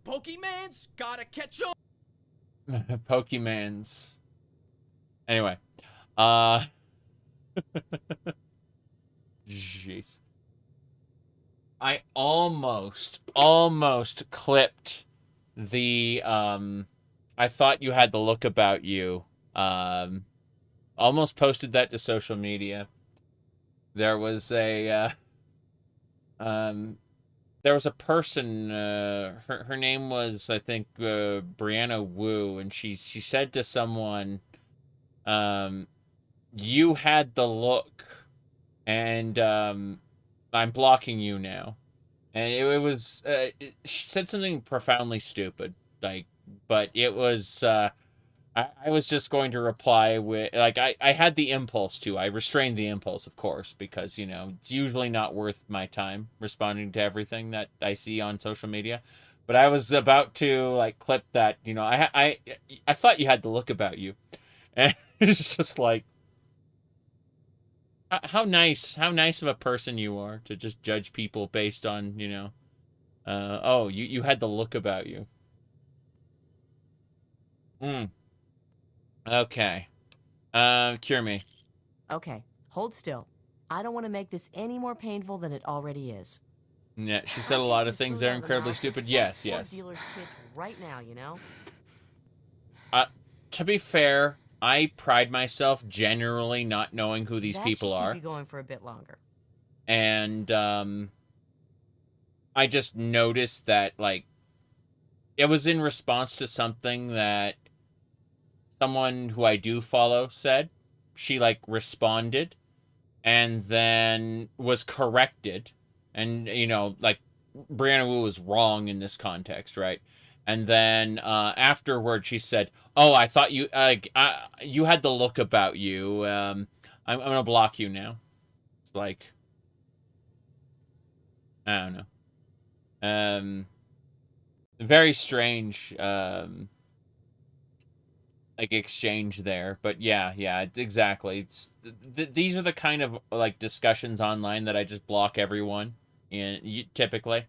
Pokemon's gotta catch 'em. Pokemans. Anyway. Jeez. I almost clipped the, I thought you had the look about you. Almost posted that to social media. There was a, person, her name was, I think, Brianna Wu, and she said to someone, you had the look, and, I'm blocking you now. And it was, she said something profoundly stupid, like, but it was, I was just going to reply with, like, I had the impulse to. I restrained the impulse, of course, because, you know, it's usually not worth my time responding to everything that I see on social media. But I was about to, like, clip that, you know, I thought you had the look about you. And it's just like, how nice of a person you are to just judge people based on, you know, oh, you had the look about you. Okay. Cure me. Okay, hold still. I don't want to make this any more painful than it already is. Yeah, she said a lot of things that are incredibly stupid. Yes. Dealer's kids right now, you know? To be fair, I pride myself generally not knowing who these people are. That should keep you going for a bit longer. And, I just noticed that, like, it was in response to something that someone who I do follow said. She, like, responded and then was corrected. And, you know, like, Brianna Wu was wrong in this context, right? And then afterward, she said, "Oh, I thought you you had the look about you. I'm gonna block you now." It's like, I don't know. Very strange, like, exchange there. But yeah, exactly. These are the kind of, like, discussions online that I just block everyone in, typically.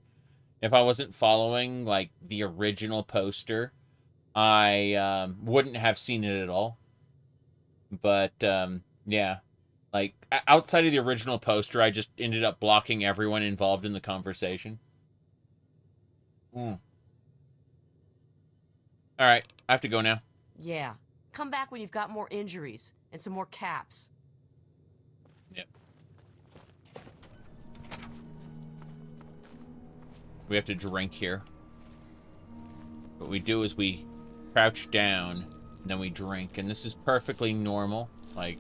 If I wasn't following, like, the original poster, I wouldn't have seen it at all. But, yeah. Like, outside of the original poster, I just ended up blocking everyone involved in the conversation. Alright, I have to go now. Yeah. Come back when you've got more injuries and some more caps. Yep. We have to drink here. What we do is we crouch down, and then we drink. And this is perfectly normal. Like,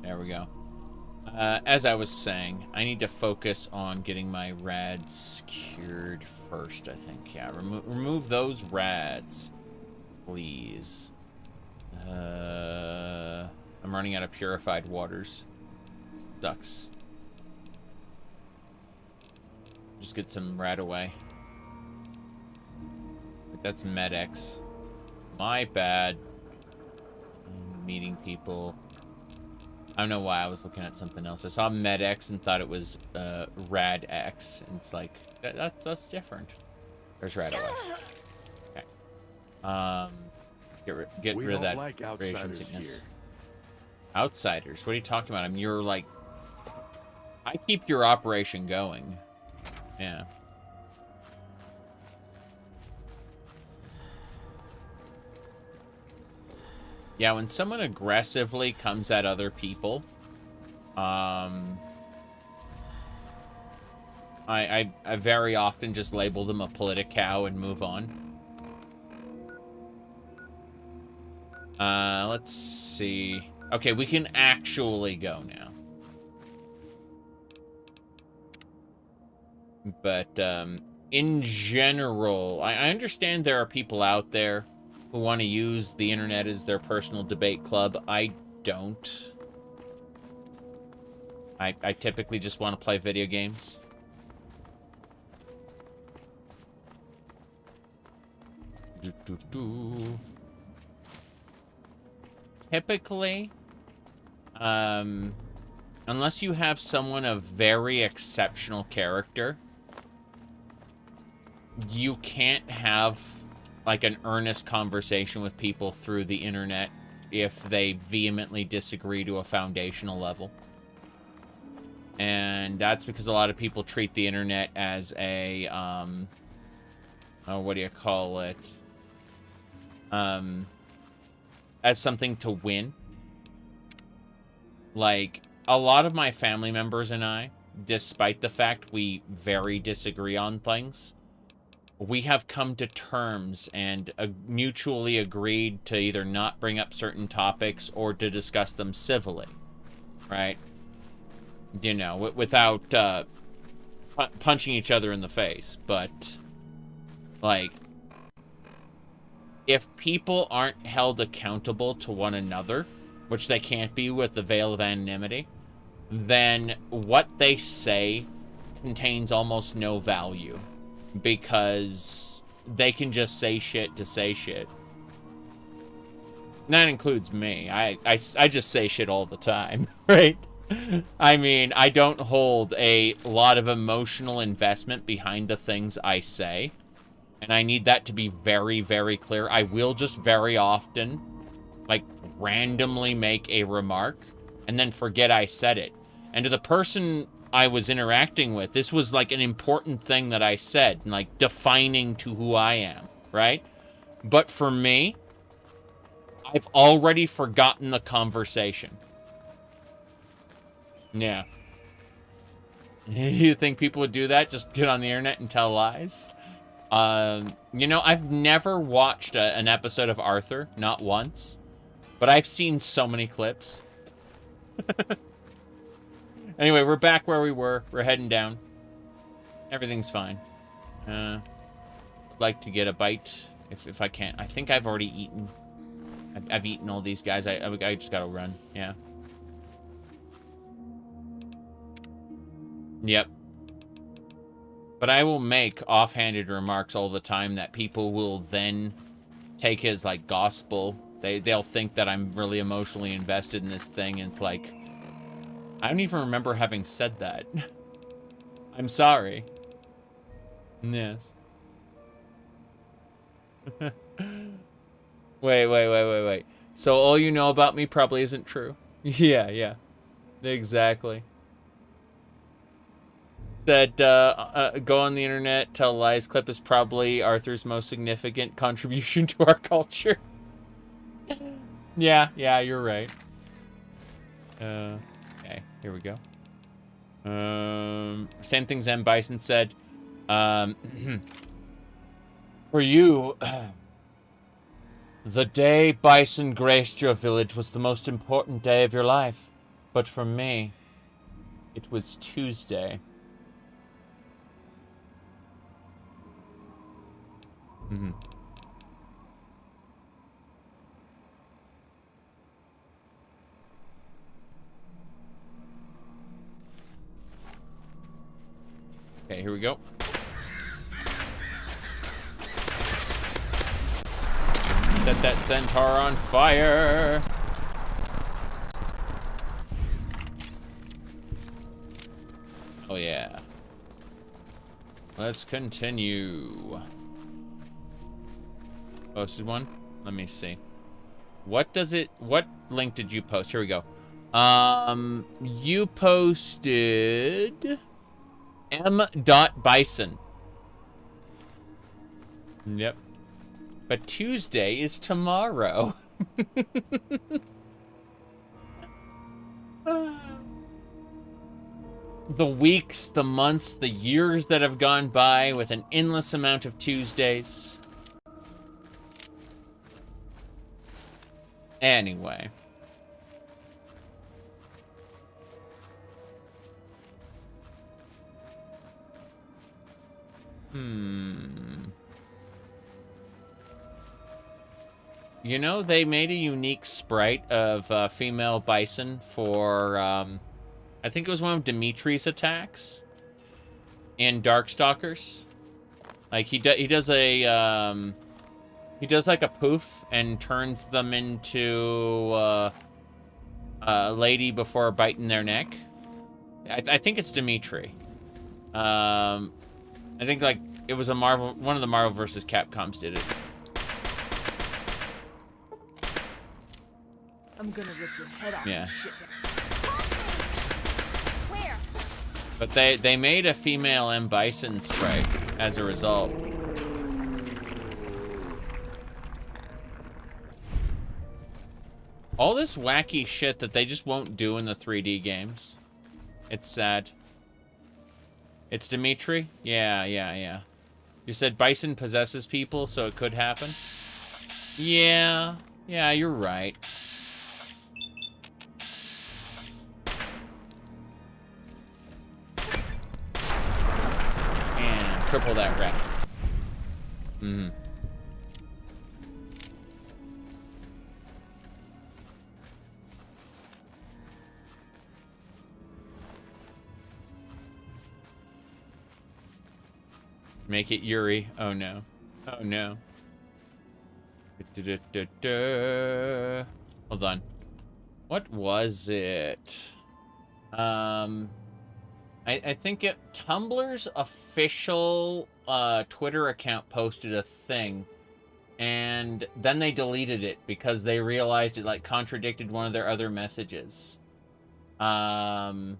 there we go. As I was saying, I need to focus on getting my rads cured first, I think. Yeah, remove those rads, please. I'm running out of purified waters. Sucks. Just get some rad away. That's MedX. My bad. I'm meeting people. I don't know why I was looking at something else. I saw MedX and thought it was RadX. And it's like, that's different. There's RadOS. Okay. Get rid of that radiation sickness. Outsiders? What are you talking about? I mean, you're like... I keep your operation going. Yeah. Yeah, when someone aggressively comes at other people, I very often just label them a politicow and move on. Let's see. Okay, we can actually go now. But, in general, I understand there are people out there who want to use the internet as their personal debate club. I don't. I typically just want to play video games. Typically, unless you have someone of very exceptional character, you can't have like an earnest conversation with people through the internet if they vehemently disagree to a foundational level. And that's because a lot of people treat the internet as a, what do you call it? As something to win. Like, a lot of my family members and I, despite the fact we very disagree on things, we have come to terms and mutually agreed to either not bring up certain topics or to discuss them civilly, right? You know, without punching each other in the face. But, like, if people aren't held accountable to one another, which they can't be with the veil of anonymity, then what they say contains almost no value. Because they can just say shit to say shit. And that includes me. I just say shit all the time, right? I mean, I don't hold a lot of emotional investment behind the things I say. And I need that to be very, very clear. I will just very often, like, randomly make a remark and then forget I said it. And to the person I was interacting with, this was like an important thing that I said, like defining to who I am, right? But for me, I've already forgotten the conversation. Yeah. You think people would do that? Just get on the internet and tell lies? You know, I've never watched an episode of Arthur, not once, but I've seen so many clips. Anyway, we're back where we were. We're heading down. Everything's fine. I'd like to get a bite if I can. I think I've already eaten. I've eaten all these guys. I just gotta run. Yeah. Yep. But I will make offhanded remarks all the time that people will then take as like gospel. They'll think that I'm really emotionally invested in this thing, and it's like, I don't even remember having said that. I'm sorry. Yes. Wait. So all you know about me probably isn't true. Yeah. Exactly. That go on the internet, tell lies clip is probably Arthur's most significant contribution to our culture. Yeah, you're right. Okay, here we go. Same thing Zen Bison said. For you, the day Bison graced your village was the most important day of your life. But for me, it was Tuesday. Okay, here we go. Set that centaur on fire. Oh yeah. Let's continue. Posted one? Let me see. What link did you post? Here we go. You posted m.bison. Yep. But Tuesday is tomorrow. The weeks, the months, the years that have gone by with an endless amount of Tuesdays. Anyway. You know, they made a unique sprite of female bison for, I think it was one of Dimitri's attacks in Darkstalkers. Like, he does a, he does like a poof and turns them into a lady before biting their neck. I think it's Dimitri. I think like it was one of the Marvel vs. Capcoms did it. I'm gonna rip your head off. Yeah. Shit. Where? But they made a female M. Bison sprite as a result. All this wacky shit that they just won't do in the 3D games. It's sad. It's Dimitri? Yeah. You said Bison possesses people, so it could happen? Yeah, you're right. And cripple that rat. Make it Yuri. Oh no. Oh no. Hold on. What was it? I think Tumblr's official Twitter account posted a thing, and then they deleted it because they realized it like contradicted one of their other messages. But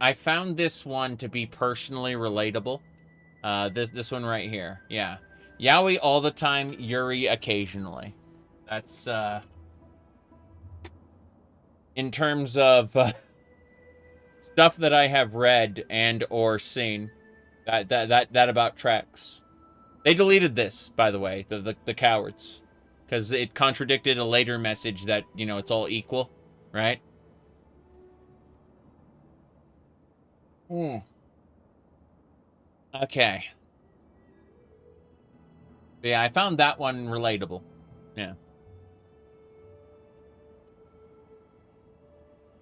I found this one to be personally relatable. This one right here. Yeah. Yaoi all the time, Yuri occasionally. That's in terms of stuff that I have read and or seen. That about tracks. They deleted this, by the way, the cowards, because it contradicted a later message that, you know, it's all equal, right? Okay. Yeah, I found that one relatable. Yeah.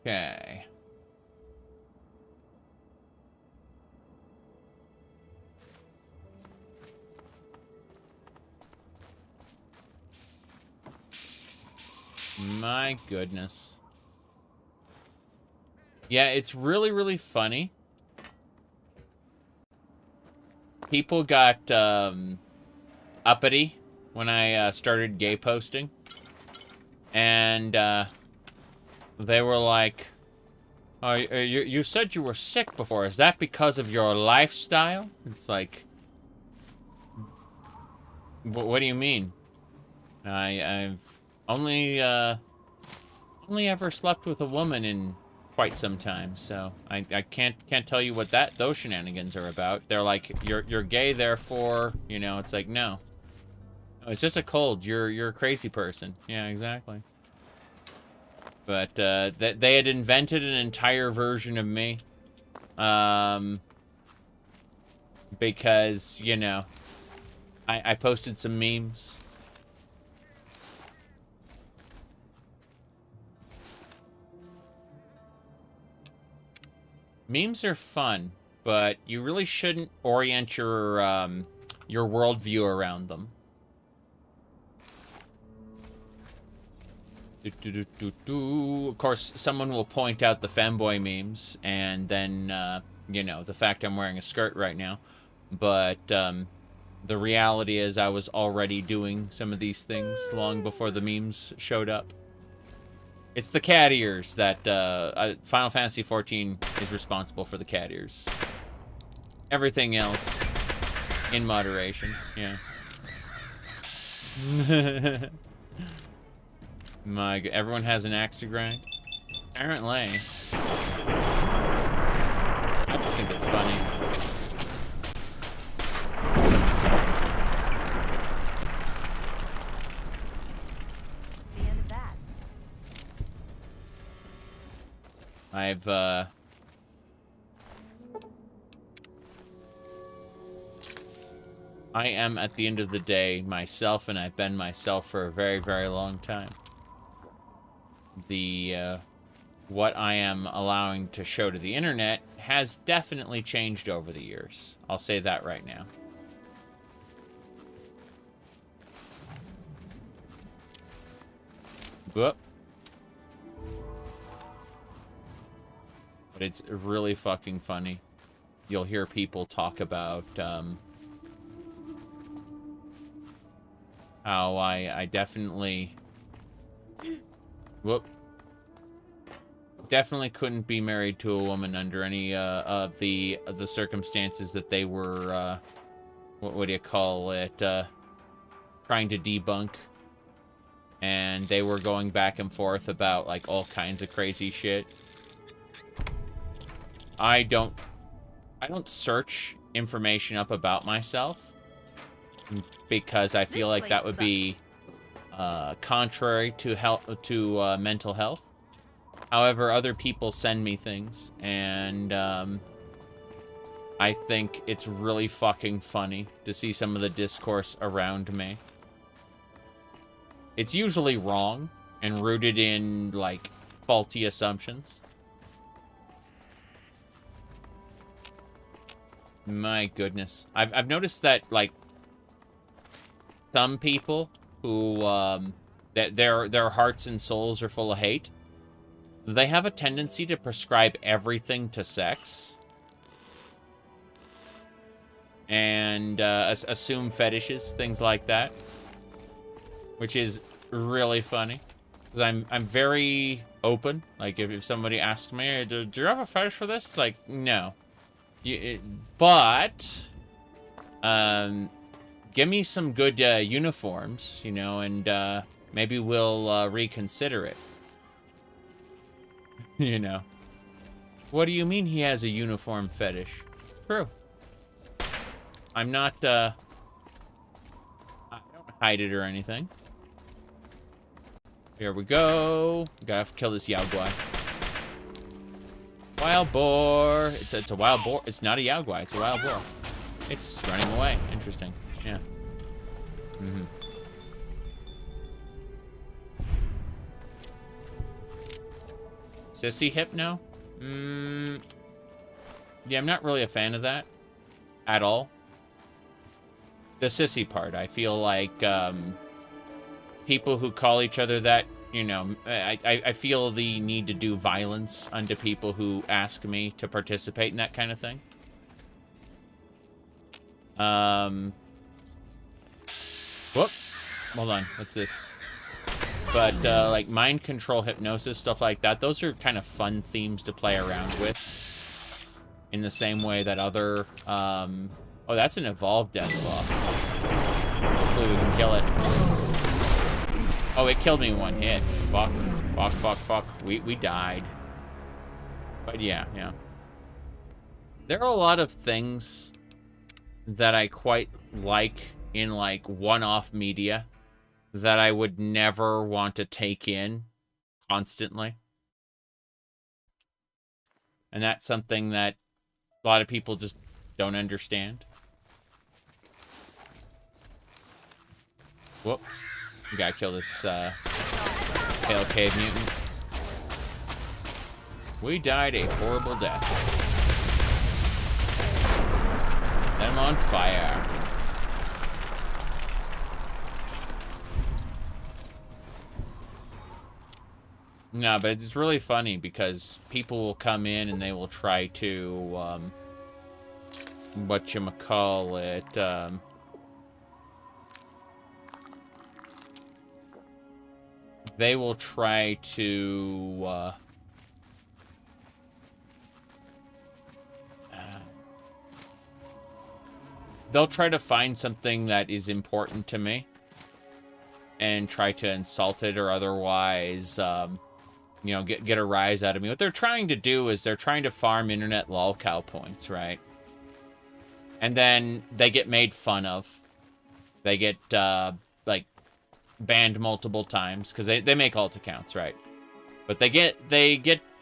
Okay. My goodness. Yeah, it's really, really funny. People got uppity when I started gay posting. And they were like, oh, you said you were sick before. Is that because of your lifestyle? It's like, what do you mean? I've only ever slept with a woman in quite some time, so I can't tell you what those shenanigans are about. They're like, you're gay, therefore, you know, it's like, no. No, it's just a cold. You're a crazy person. Yeah, exactly. But they had invented an entire version of me. Because, you know, I posted some memes. Memes are fun, but you really shouldn't orient your worldview around them. Of course, someone will point out the femboy memes, and then, you know, the fact I'm wearing a skirt right now. But the reality is I was already doing some of these things long before the memes showed up. It's the cat ears that Final Fantasy XIV is responsible for the cat ears. Everything else in moderation, yeah. Everyone has an axe to grind? Apparently. I just think it's funny. I am, at the end of the day, myself, and I've been myself for a very, very long time. What I am allowing to show to the internet has definitely changed over the years. I'll say that right now. Whoop. But it's really fucking funny. You'll hear people talk about how I definitely definitely couldn't be married to a woman under any of the circumstances that they were what do you call it, trying to debunk. And they were going back and forth about like all kinds of crazy shit. I don't search information up about myself because I feel like that would be contrary to mental health. However, other people send me things, and I think it's really fucking funny to see some of the discourse around me. It's usually wrong and rooted in, like, faulty assumptions. My goodness. I've noticed that, like, some people who, that their hearts and souls are full of hate, they have a tendency to prescribe everything to sex. And assume fetishes, things like that. Which is really funny. Because I'm very open. Like, if somebody asks me, do you have a fetish for this? It's like, no. But give me some good uniforms, you know, and maybe we'll reconsider it. You know. What do you mean he has a uniform fetish? True. I'm not, I don't hide it or anything. Here we go. Gotta have to kill this Yao Guai. Wild boar. It's a wild boar. It's not a Yao Guai. It's a wild boar. It's running away. Interesting. Yeah. Mm-hmm. Sissy hypno? Yeah, I'm not really a fan of that. At all. The sissy part. I feel like, people who call each other that, you know, I feel the need to do violence unto people who ask me to participate in that kind of thing. Whoop. Hold on. What's this? But, like, mind control, hypnosis, stuff like that, those are kind of fun themes to play around with. In the same way that other, oh, that's an evolved Deathclaw. Hopefully we can kill it. Oh, it killed me in one hit. Fuck. Fuck, fuck, fuck. We died. But yeah. There are a lot of things that I quite like in, like, one-off media that I would never want to take in constantly. And that's something that a lot of people just don't understand. Whoop. We gotta kill this pale cave mutant. We died a horrible death. Set him on fire. No, but it's really funny because people will come in and they will try to, whatchamacallit, they will try to, they'll try to find something that is important to me and try to insult it or otherwise, you know, get a rise out of me. What they're trying to do is they're trying to farm internet lolcow points, right? And then they get made fun of. They get, like, banned multiple times, because they make alt accounts, right? But they get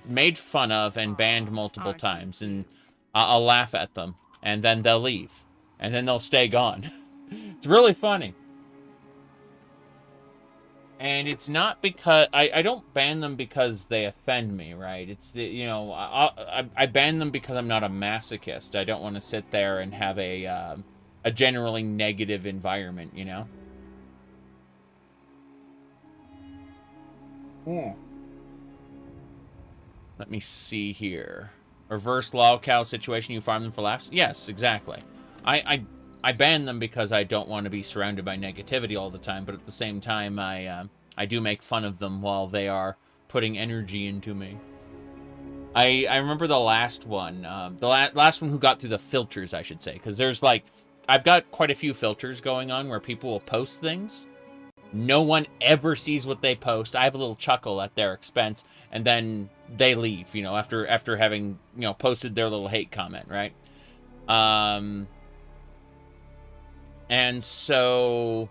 made fun of and banned multiple times, and I'll laugh at them, and then they'll leave. And then they'll stay gone. It's really funny. And it's not because... I don't ban them because they offend me, right? It's, you know... I ban them because I'm not a masochist. I don't want to sit there and have a generally negative environment, you know? Let me see here. Reverse lolcow situation, you farm them for laughs? Yes, exactly. I ban them because I don't want to be surrounded by negativity all the time, but at the same time, I do make fun of them while they are putting energy into me. I remember the last one, last one who got through the filters, I should say, because there's, like, I've got quite a few filters going on where people will post things. No one ever sees what they post. I have a little chuckle at their expense, and then they leave, you know, after having, you know, posted their little hate comment, right? And so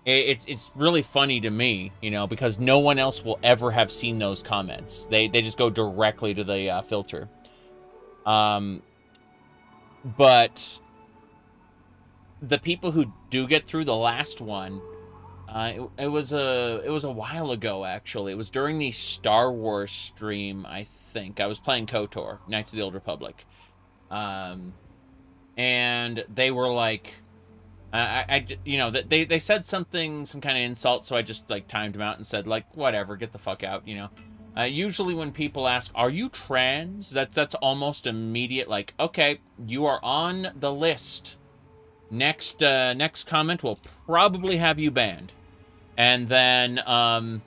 it's really funny to me, you know, because no one else will ever have seen those comments. They just go directly to the filter. But the people who do get through the last one, it was a while ago, actually. It was during the Star Wars stream, I think. I was playing KOTOR, Knights of the Old Republic. And they were like... you know, they said something, some kind of insult, so I just, like, timed them out and said, like, whatever, get the fuck out, you know. Usually when people ask, are you trans? That's almost immediate, like, okay, you are on the list. Next comment will probably have you banned. And then, lo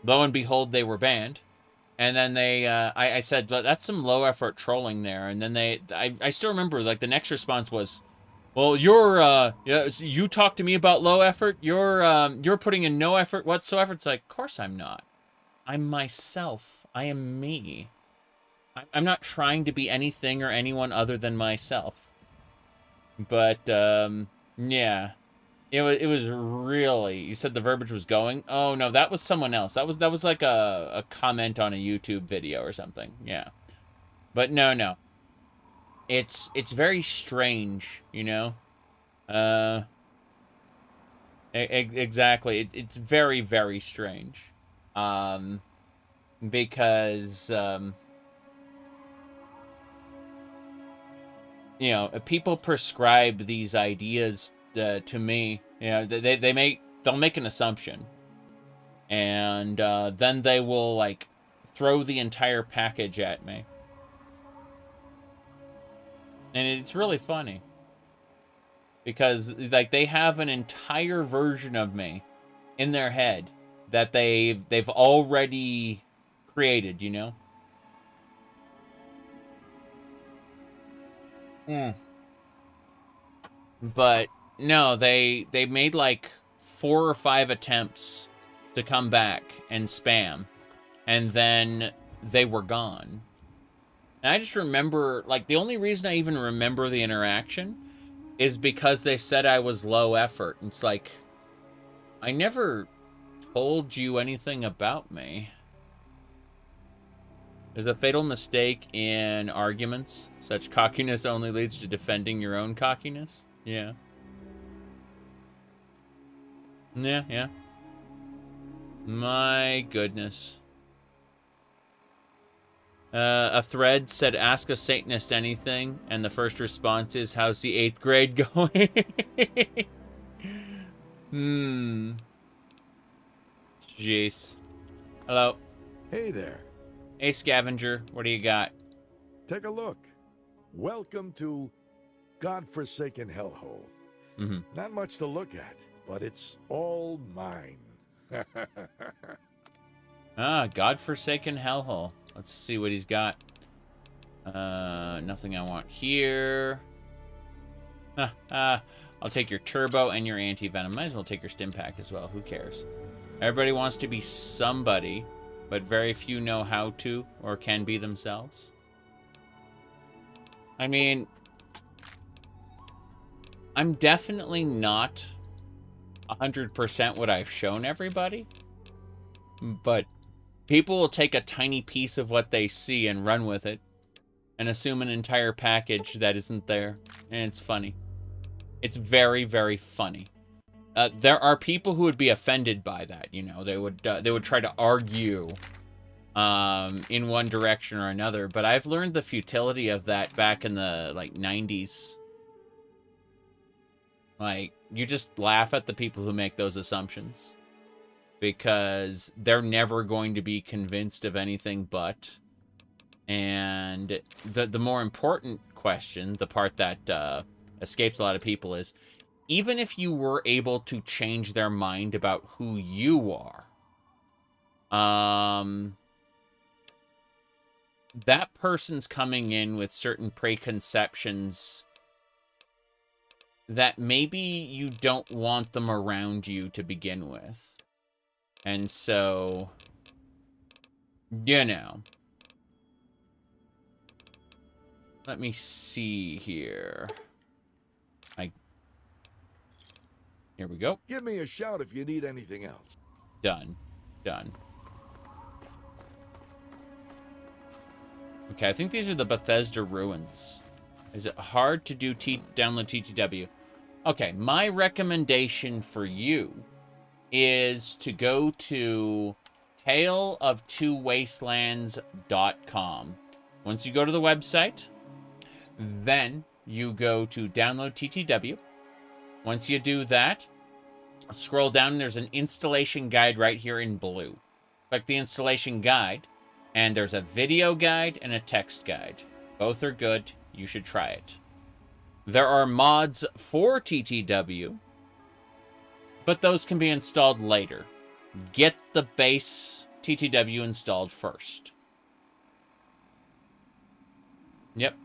and behold, they were banned. And then I said, that's some low-effort trolling there. And then I still remember, like, the next response was, well, you talk to me about low effort. You're putting in no effort whatsoever. It's like, of course I'm not. I'm myself. I am me. I'm not trying to be anything or anyone other than myself. But yeah, it was really. You said the verbiage was going. Oh no, that was someone else. That was like a comment on a YouTube video or something. Yeah, but no. It's very strange, you know? Exactly. It's very, very strange. Because, you know, people prescribe these ideas to me. You know, they'll make an assumption. And then they will, like, throw the entire package at me. And it's really funny. Because, like, they have an entire version of me in their head that they've already created, you know? But, no, they made, like, 4 or 5 attempts to come back and spam. And then they were gone. And I just remember, like, the only reason I even remember the interaction is because they said I was low effort. It's like, I never told you anything about me. There's a fatal mistake in arguments. Such cockiness only leads to defending your own cockiness. Yeah. Yeah. My goodness. A thread said, ask a Satanist anything, and the first response is, how's the 8th grade going? Jeez. Hello. Hey there. Hey, Scavenger. What do you got? Take a look. Welcome to godforsaken hellhole. Not much to look at, but it's all mine. Godforsaken hellhole. Let's see what he's got. Nothing I want here. I'll take your turbo and your anti-venom. Might as well take your stim pack as well. Who cares? Everybody wants to be somebody, but very few know how to or can be themselves. I mean, I'm definitely not 100% what I've shown everybody, but people will take a tiny piece of what they see and run with it and assume an entire package that isn't there, and it's funny. It's very, very funny. There are people who would be offended by that, you know. They would try to argue in one direction or another, but I've learned the futility of that back in the, like, 90s. Like, you just laugh at the people who make those assumptions, because they're never going to be convinced of anything but. And the more important question, the part that escapes a lot of people, is even if you were able to change their mind about who you are, that person's coming in with certain preconceptions that maybe you don't want them around you to begin with. And so, you know. Let me see here. Here we go. Give me a shout if you need anything else. Done. Okay, I think these are the Bethesda ruins. Is it hard to do download TTW? Okay, my recommendation for you is to go to taleoftwowastelands.com. Once you go to the website, then you go to download TTW. Once you do that, scroll down and there's an installation guide right here in blue. Click the installation guide, and there's a video guide and a text guide. Both are good. You should try it. There are mods for TTW, but those can be installed later. Get the base TTW installed first. Yep.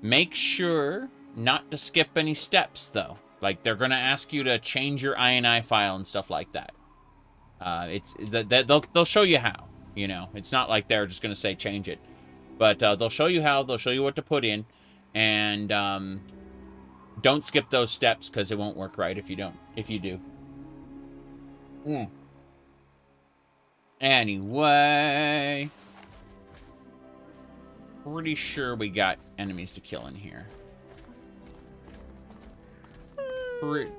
Make sure not to skip any steps, though. Like, they're going to ask you to change your INI file and stuff like that. They'll show you how, you know. It's not like they're just going to say change it. But they'll show you how, they'll show you what to put in, and don't skip those steps, because it won't work right if you do. Anyway, pretty sure we got enemies to kill in here. Pretty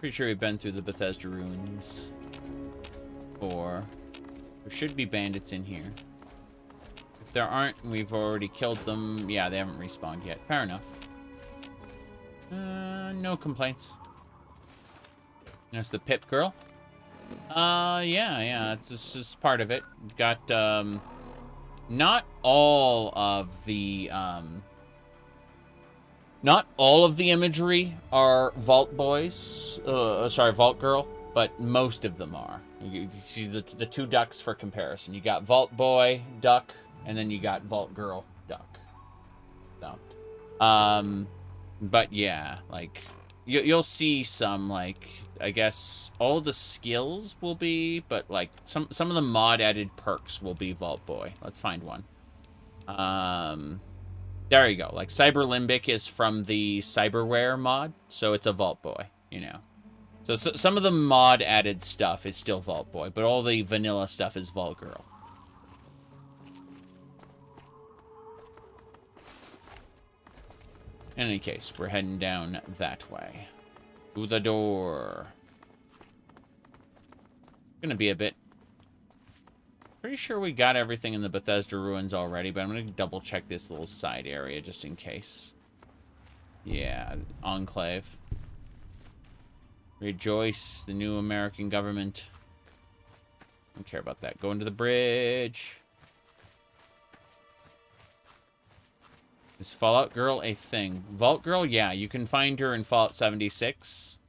sure we've been through the Bethesda ruins. Or there should be bandits in here. If there aren't, we've already killed them. Yeah, they haven't respawned yet. Fair enough. No complaints. There's the Pip girl. Yeah, it's just part of it. Got, not all of the imagery are Vault Boys, Vault Girl, but most of them are. You see the two ducks for comparison. You got Vault Boy, duck, and then you got Vault Girl, duck. So, but yeah, like, you'll see some, like, I guess all the skills will be, but like some of the mod added perks will be Vault Boy. Let's find one. There you go. Like, Cyberlimbic is from the Cyberware mod, so it's a Vault Boy, you know. So some of the mod-added stuff is still Vault Boy, but all the vanilla stuff is Vault Girl. In any case, we're heading down that way. To the door. Gonna be a bit... Pretty sure we got everything in the Bethesda ruins already, but I'm gonna double check this little side area just in case. Yeah, Enclave. Rejoice, the new American government. Don't care about that. Going to the bridge. Is Fallout Girl a thing? Vault Girl, yeah, you can find her in Fallout 76.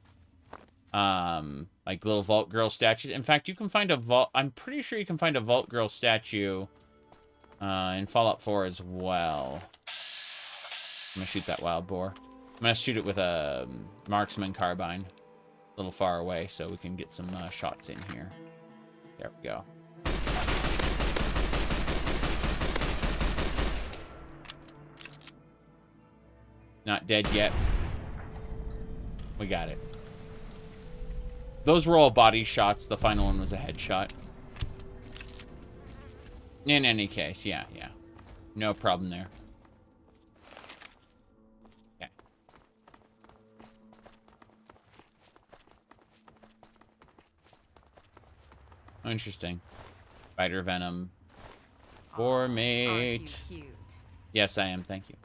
Like little Vault Girl statues. In fact, you can find a Vault... I'm pretty sure you can find a Vault Girl statue in Fallout 4 as well. I'm gonna shoot that wild boar. I'm gonna shoot it with a marksman carbine. A little far away so we can get some shots in here. There we go. Not dead yet. We got it. Those were all body shots. The final one was a headshot. In any case, yeah. No problem there. Okay. Oh, interesting. Spider venom. Boar mate. Aren't you cute? Yes, I am. Thank you.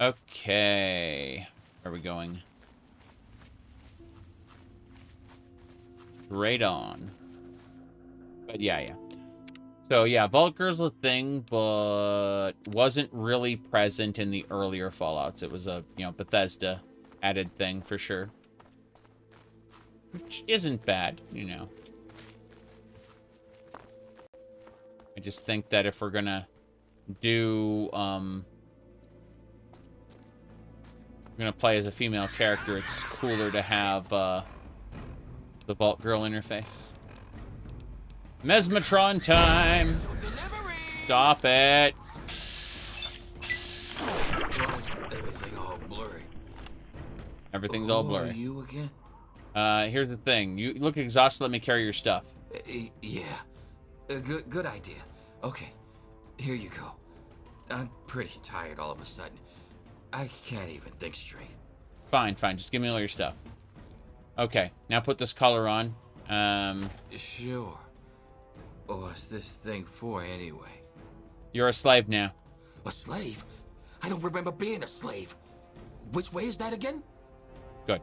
Okay. Where are we going? Right on. But yeah. So yeah, Vault Girl's a thing, but wasn't really present in the earlier Fallouts. It was a, Bethesda added thing for sure. Which isn't bad, I just think that if we're gonna do, we're gonna play as a female character, it's cooler to have, the Vault Girl interface. Mesmatron time! Stop it! Everything all blurry. Everything's all blurry. Who are you again? Here's the thing. You look exhausted, let me carry your stuff. Yeah. Good idea. Okay, here you go. I'm pretty tired all of a sudden. I can't even think straight. Fine. Just give me all your stuff. Okay, now put this collar on. Sure. What's this thing for anyway? You're a slave now. A slave? I don't remember being a slave. Which way is that again? Good.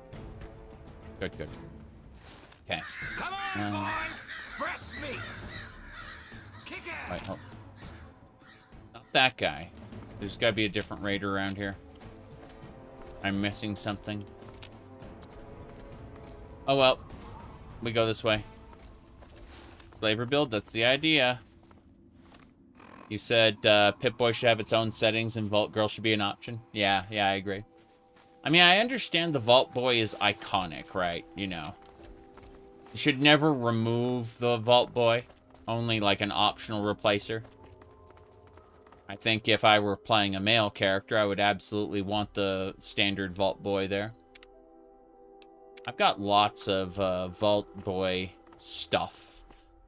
Okay. Come on, boys! Fresh meat! Kick ass! Wait, hold. Not that guy. There's gotta be a different raider around here. I'm missing something. Oh well. We go this way. Slave rebuild, that's the idea. You said Pip-Boy should have its own settings and Vault Girl should be an option. Yeah, I agree. I mean, I understand the Vault Boy is iconic, right? You should never remove the Vault Boy. Only like an optional replacer. I think if I were playing a male character, I would absolutely want the standard Vault Boy there. I've got lots of Vault Boy stuff.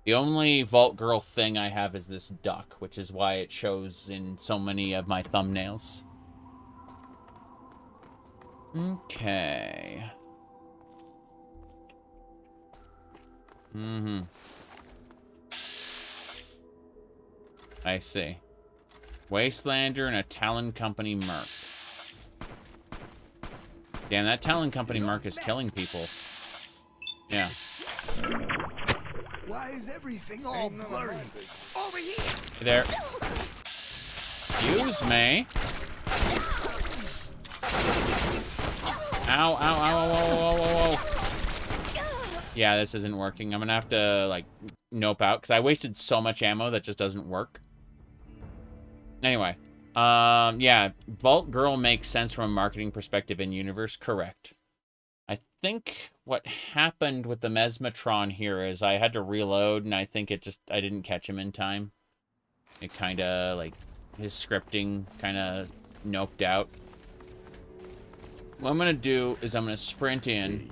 The only Vault Girl thing I have is this duck, which is why it shows in so many of my thumbnails. Okay. I see. Wastelander and a Talon Company merc. Damn, that Talon Company merc is killing people. Yeah. Why is everything all blurry? Over here! Hey there. Excuse me. Ow. Yeah, this isn't working. I'm gonna have to, like, nope out, because I wasted so much ammo that just doesn't work. Anyway. Yeah, Vault Girl makes sense from a marketing perspective in universe. Correct. I think what happened with the Mesmatron here is I had to reload, and I think I didn't catch him in time. It kind of, like, his scripting kind of noped out. What I'm going to do is I'm going to sprint in.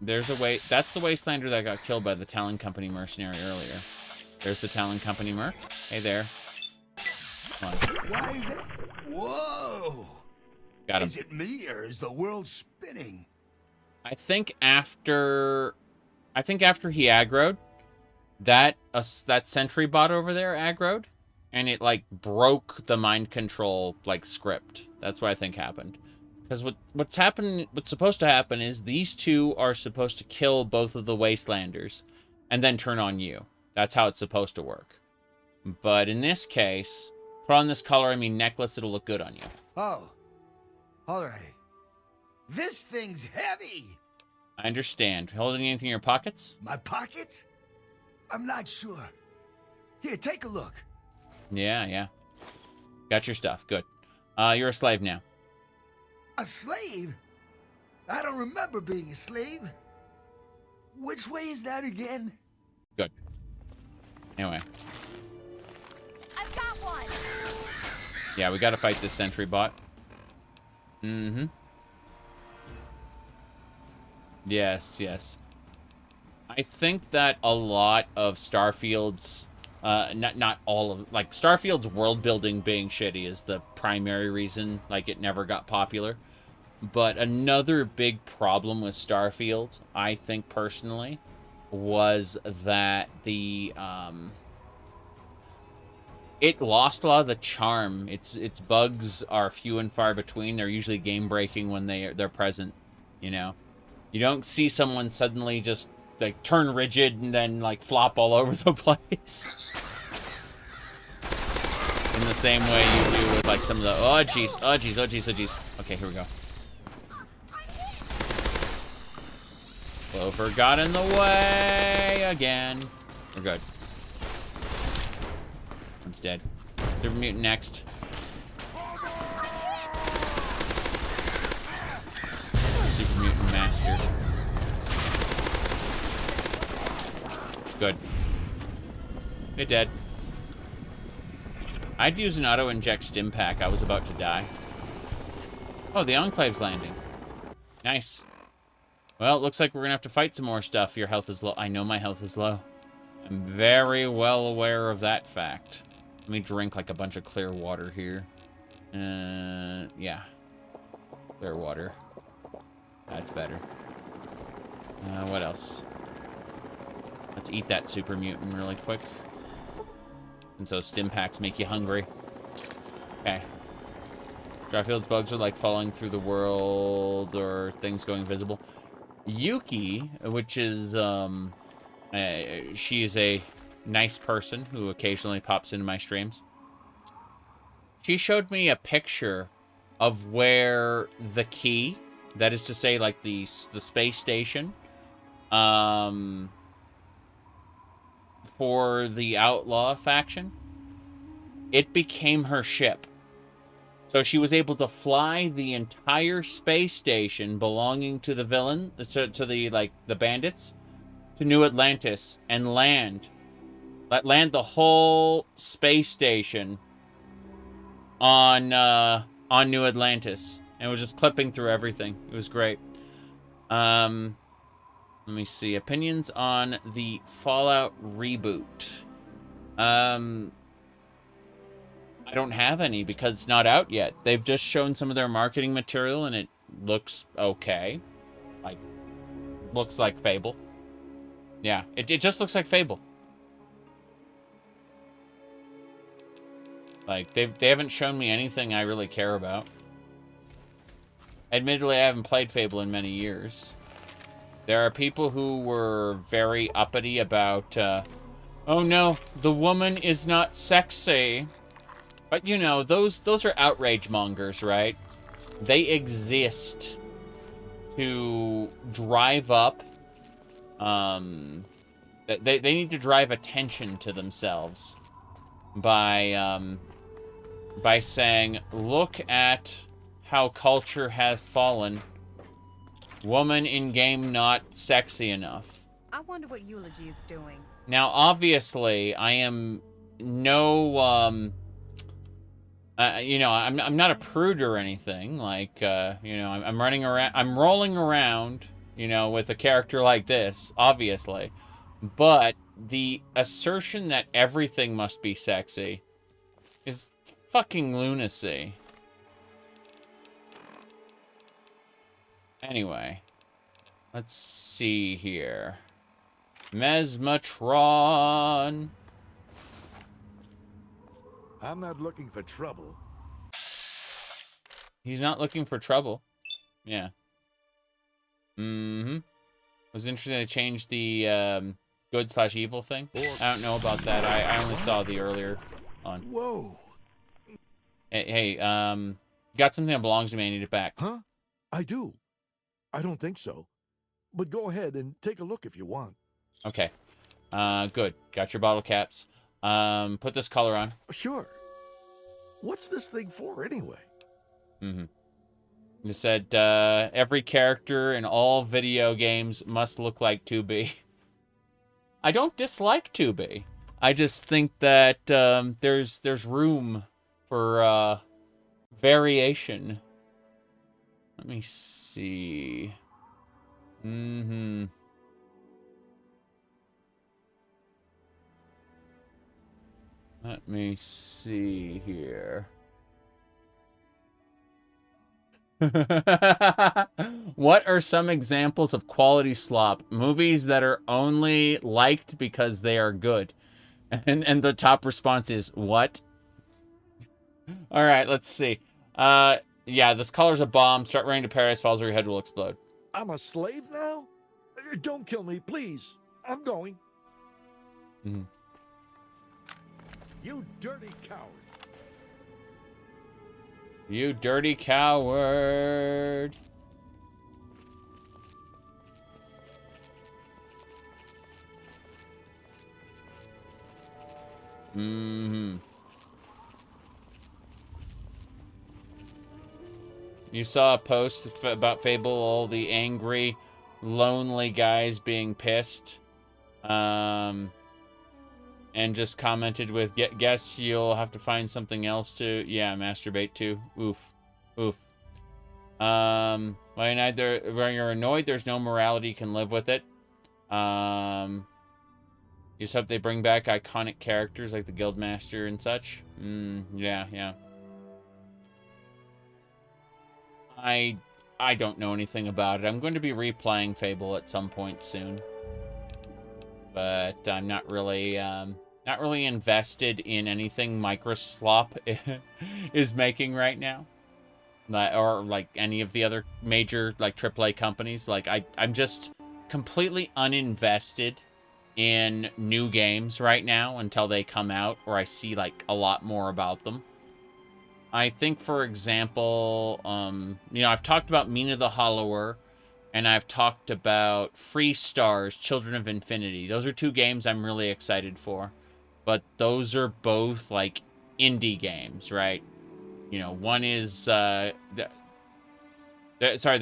There's a way. That's the Wastelander that got killed by the Talon Company mercenary earlier. There's the Talon Company merc. Hey there. Come on. Why is it? Whoa! Got him. Is it me or is the world spinning? I think after he aggroed, that sentry bot over there aggroed, and it like broke the mind control like script. That's what I think happened. Because what's supposed to happen is these two are supposed to kill both of the Wastelanders and then turn on you. That's how it's supposed to work. But in this case, put on this color, I mean necklace, it'll look good on you. Oh. Alright. This thing's heavy! I understand. Holding anything in your pockets? My pockets? I'm not sure. Here, take a look. Yeah. Got your stuff. Good. You're a slave now. A slave? I don't remember being a slave. Which way is that again? Good. Anyway. I've got one. Yeah, we gotta fight this sentry bot. Mm-hmm. Yes. I think that a lot of Starfield's, not all of, like, Starfield's world building being shitty is the primary reason, like, it never got popular. But another big problem with Starfield, I think personally, was that it lost a lot of the charm. Its bugs are few and far between. They're usually game breaking when they're present, you know. You don't see someone suddenly just like turn rigid and then like flop all over the place. In the same way you do with like some of the oh jeez. Okay, here we go. Clover got in the way again. We're good. One's dead. Super mutant next. Super mutant master. Good. You're dead. I'd use an auto-inject stim pack. I was about to die. Oh, the Enclave's landing. Nice. Well, it looks like we're gonna have to fight some more stuff. Your health is low. I know my health is low. I'm very well aware of that fact. Let me drink like a bunch of clear water here. Yeah. Clear water. That's better. What else? Let's eat that super mutant really quick. And so stim packs make you hungry. Okay. Starfield's bugs are like falling through the world or things going invisible. Yuki, which is, she is a nice person who occasionally pops into my streams. She showed me a picture of where the key, that is to say, like the space station, for the outlaw faction, it became her ship. So she was able to fly the entire space station belonging to the villain, to the bandits, to New Atlantis and land the whole space station on New Atlantis, and it was just clipping through everything. It was great. Let me see opinions on the Fallout reboot. I don't have any because it's not out yet. They've just shown some of their marketing material and it looks okay. Like, looks like Fable. Yeah, it just looks like Fable. Like, they haven't shown me anything I really care about. Admittedly, I haven't played Fable in many years. There are people who were very uppity about, oh no, the woman is not sexy. But, you know, those are outrage mongers, right? They exist to drive up, they need to drive attention to themselves by saying, look at how culture has fallen. Woman in game not sexy enough. I wonder what Eulogy is doing. Now, obviously, I am no, you know, I'm not a prude or anything. Like, you know, I'm running around, I'm rolling around, you know, with a character like this, obviously. But the assertion that everything must be sexy is fucking lunacy. Anyway, let's see here. Mesmatron. I'm not looking for trouble. He's not looking for trouble. Yeah. Mm-hmm. It was interesting they changed the good/evil thing. I don't know about that. I only saw the earlier on. Whoa. Hey, you got something that belongs to me. I need it back. Huh? I do. I don't think so. But go ahead and take a look if you want. Okay. Good. Got your bottle caps. Put this color on. Sure. What's this thing for anyway? Mm-hmm. You said, every character in all video games must look like 2B. I don't dislike 2B. I just think that, there's room for, variation. Let me see. Mm-hmm. Let me see here. What are some examples of quality slop? Movies that are only liked because they are good. And the top response is, what? All right, let's see. Yeah, this color's a bomb. Start running to paradise, falls or your head will explode. I'm a slave now? Don't kill me, please. I'm going. Mm-hmm. You dirty coward. You dirty coward. Mm-hmm. You saw a post about Fable, all the angry, lonely guys being pissed. And just commented with, guess you'll have to find something else to, yeah, masturbate to. Oof. Oof. When you're annoyed, there's no morality, you can live with it. You just hope they bring back iconic characters like the Guildmaster and such. Yeah, yeah. I don't know anything about it. I'm going to be replaying Fable at some point soon. But I'm not really invested in anything Microslop is making right now. Or like any of the other major like AAA companies. Like I'm just completely uninvested in new games right now until they come out or I see like a lot more about them. I think, for example, you know, I've talked about Mina the Hollower, and I've talked about Free Stars, Children of Infinity. Those are two games I'm really excited for. But those are both, like, indie games, right? You know, one is, sorry, they're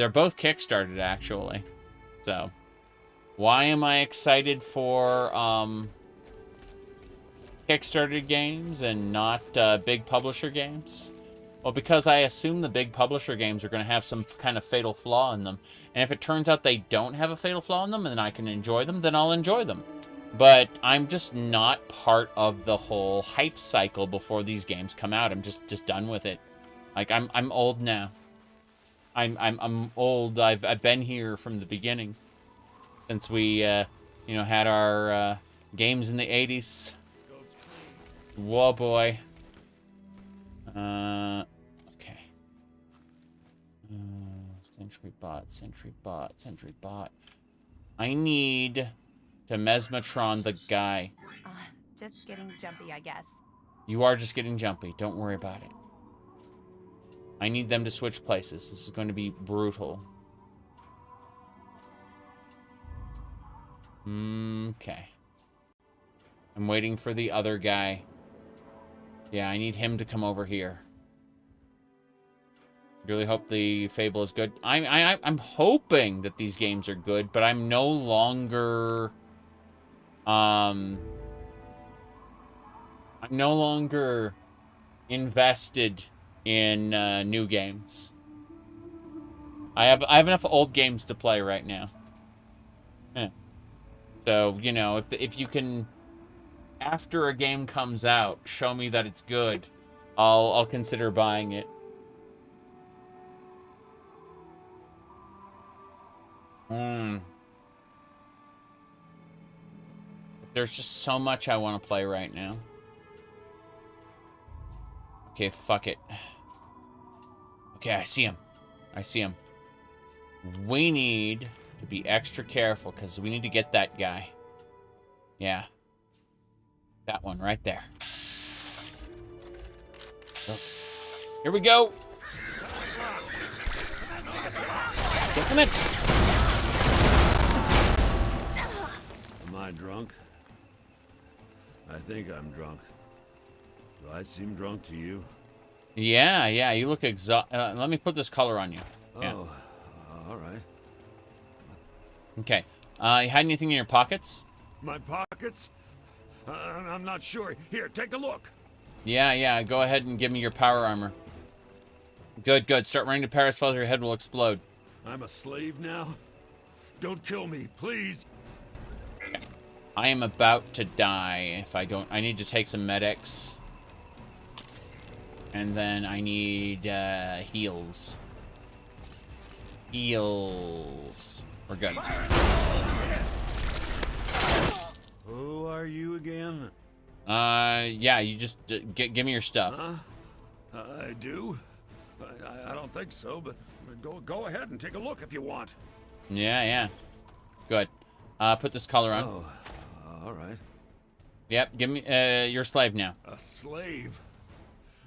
both Kickstarted, actually. So, why am I excited for, Kickstarted games and not, big publisher games? Well, because I assume the big publisher games are going to have some kind of fatal flaw in them. And if it turns out they don't have a fatal flaw in them and I can enjoy them, then I'll enjoy them. But I'm just not part of the whole hype cycle before these games come out. I'm just done with it. Like, I'm old now. I'm old. I've been here from the beginning. Since we, you know, had our games in the 80s. Whoa, boy. Okay. Sentry bot. I need to Mesmatron the guy. Just getting jumpy, I guess. You are just getting jumpy. Don't worry about it. I need them to switch places. This is going to be brutal. Okay. I'm waiting for the other guy. Yeah, I need him to come over here. Really hope the Fable is good. I'm hoping that these games are good, but I'm no longer I'm I'm no longer invested in new games. I have enough old games to play right now. Yeah. So, you know, if you can, after a game comes out, show me that it's good, I'll consider buying it. There's just so much I want to play right now. Okay, fuck it. Okay, I see him. I see him. We need to be extra careful because we need to get that guy. Yeah. That one right there. Oh. Here we go. Get the mitts. Am I drunk? I think I'm drunk. Do I seem drunk to you? Yeah, yeah, you look exhausted. Let me put this color on you. Yeah. Oh, all right. Okay. You had anything in your pockets? My pockets? I'm not sure. Here, take a look. Yeah, yeah. Go ahead and give me your power armor. Good, good. Start running to Paris, falls, your head will explode. I'm a slave now? Don't kill me, please. Okay. I am about to die if I don't. I need to take some medics. And then I need heals. Heals. We're good. Who are you again? Yeah, you just give me your stuff. I do? I don't think so, but go ahead and take a look if you want. Yeah, yeah. Good. Put this collar on. Oh, all right. Yep, give me, you're a slave now. A slave?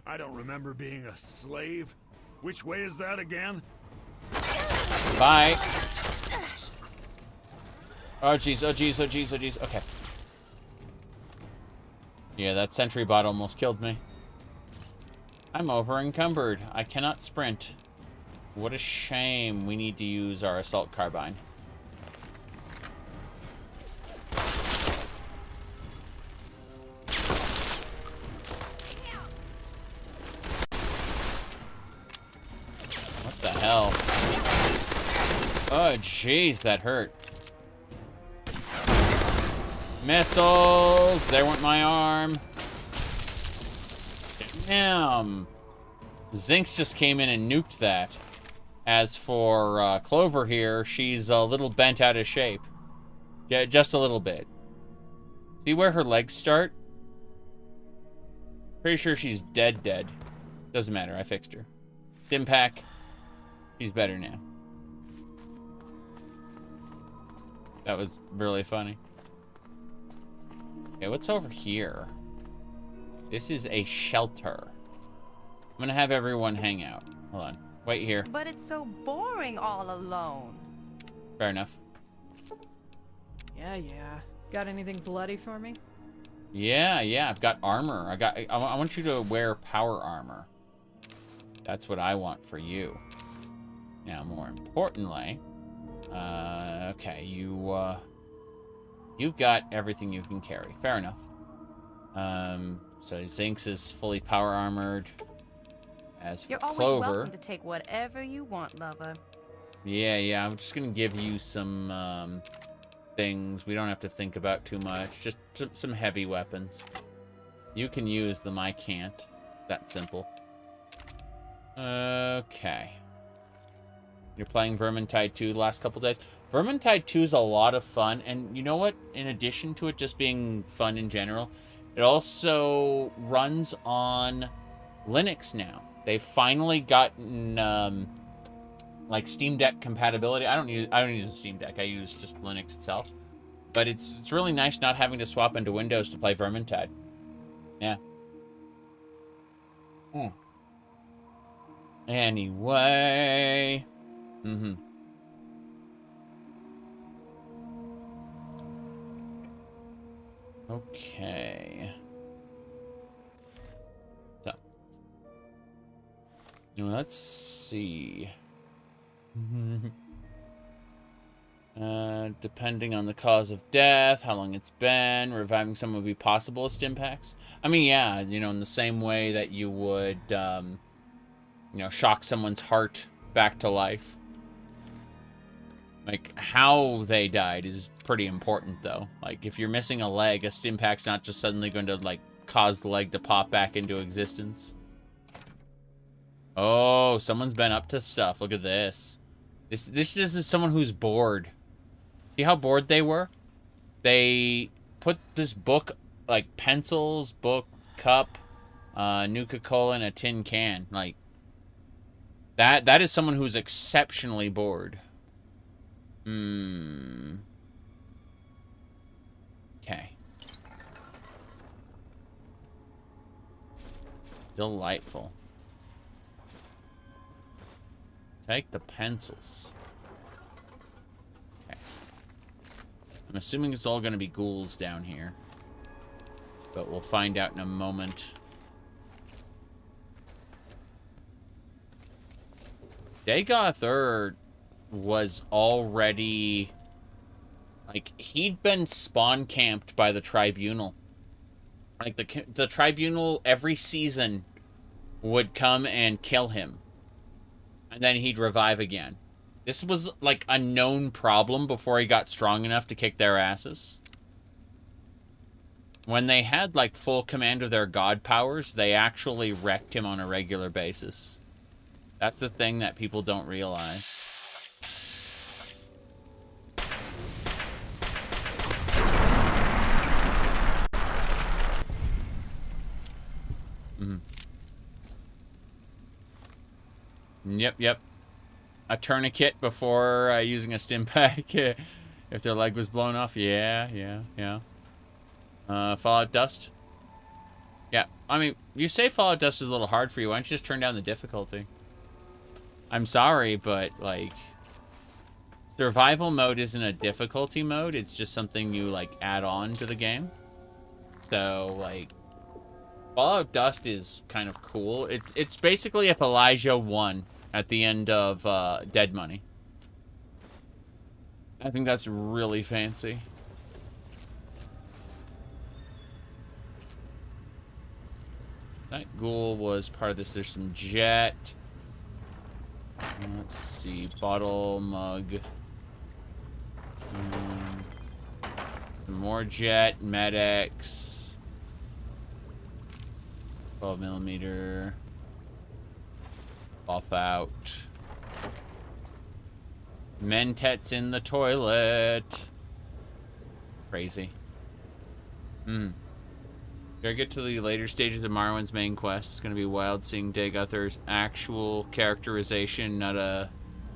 I don't remember being a slave. Which way is that again? Bye. Oh, jeez, oh, jeez, oh, jeez, oh, jeez. Okay. Yeah, that sentry bot almost killed me. I'm over encumbered. I cannot sprint. What a shame. We need to use our assault carbine. What the hell? Oh, jeez, that hurt. Missiles! There went my arm. Damn. Zinx just came in and nuked that. As for Clover here, she's a little bent out of shape. Yeah, just a little bit. See where her legs start? Pretty sure she's dead. Doesn't matter, I fixed her. Stimpack. She's better now. That was really funny. Okay, what's over here? This is a shelter. I'm gonna have everyone hang out. Hold on. Wait here. But it's so boring all alone. Fair enough. Yeah. Got anything bloody for me? Yeah, I've got armor. I want you to wear power armor. That's what I want for you. Now, more importantly, okay, you've got everything you can carry. Fair enough. So Zinx is fully power armored. As for You're always Clover, welcome to take whatever you want, lover. yeah, I'm just gonna give you some things we don't have to think about too much. Just some heavy weapons. You can use them, I can't. That simple. Okay. You're playing Vermintide 2 the last couple days. Vermintide 2 is a lot of fun, and you know what? In addition to it just being fun in general, it also runs on Linux now. They've finally gotten like Steam Deck compatibility. I don't use a Steam Deck. I use just Linux itself. But it's really nice not having to swap into Windows to play Vermintide. Yeah. Anyway. Okay. So. Let's see. Depending on the cause of death, how long it's been, reviving someone would be possible with stim packs. I mean, yeah, you know, in the same way that you would, you know, shock someone's heart back to life. Like, how they died is pretty important, though. Like, if you're missing a leg, a stim pack's not just suddenly going to, like, cause the leg to pop back into existence. Oh, someone's been up to stuff. Look at this. This is someone who's bored. See how bored they were? They put this book, like pencils, book, cup, Nuka-Cola, and a tin can. Like, that is someone who's exceptionally bored. Okay. Delightful. Take the pencils. Okay. I'm assuming it's all going to be ghouls down here. But we'll find out in a moment. Dagoth was already... Like, he'd been spawn camped by the Tribunal. Like, the Tribunal every season would come and kill him. And then he'd revive again. This was, like, a known problem before he got strong enough to kick their asses. When they had, like, full command of their god powers, they actually wrecked him on a regular basis. That's the thing that people don't realize. Yep. A tourniquet before using a stim pack if their leg was blown off. Yeah. Fallout Dust. Yeah, I mean, you say Fallout Dust is a little hard for you. Why don't you just turn down the difficulty? I'm sorry, but, like, survival mode isn't a difficulty mode. It's just something you, like, add on to the game. So, like, Fallout Dust is kind of cool. It's basically if Elijah won at the end of Dead Money. I think that's really fancy. That ghoul was part of this. There's some jet. Let's see. Bottle, mug. Some more jet, medics. 12mm. Off out. Mentats in the toilet. Crazy. Gotta get to the later stages of Marwan's main quest. It's gonna be wild seeing Dagother's actual characterization, not a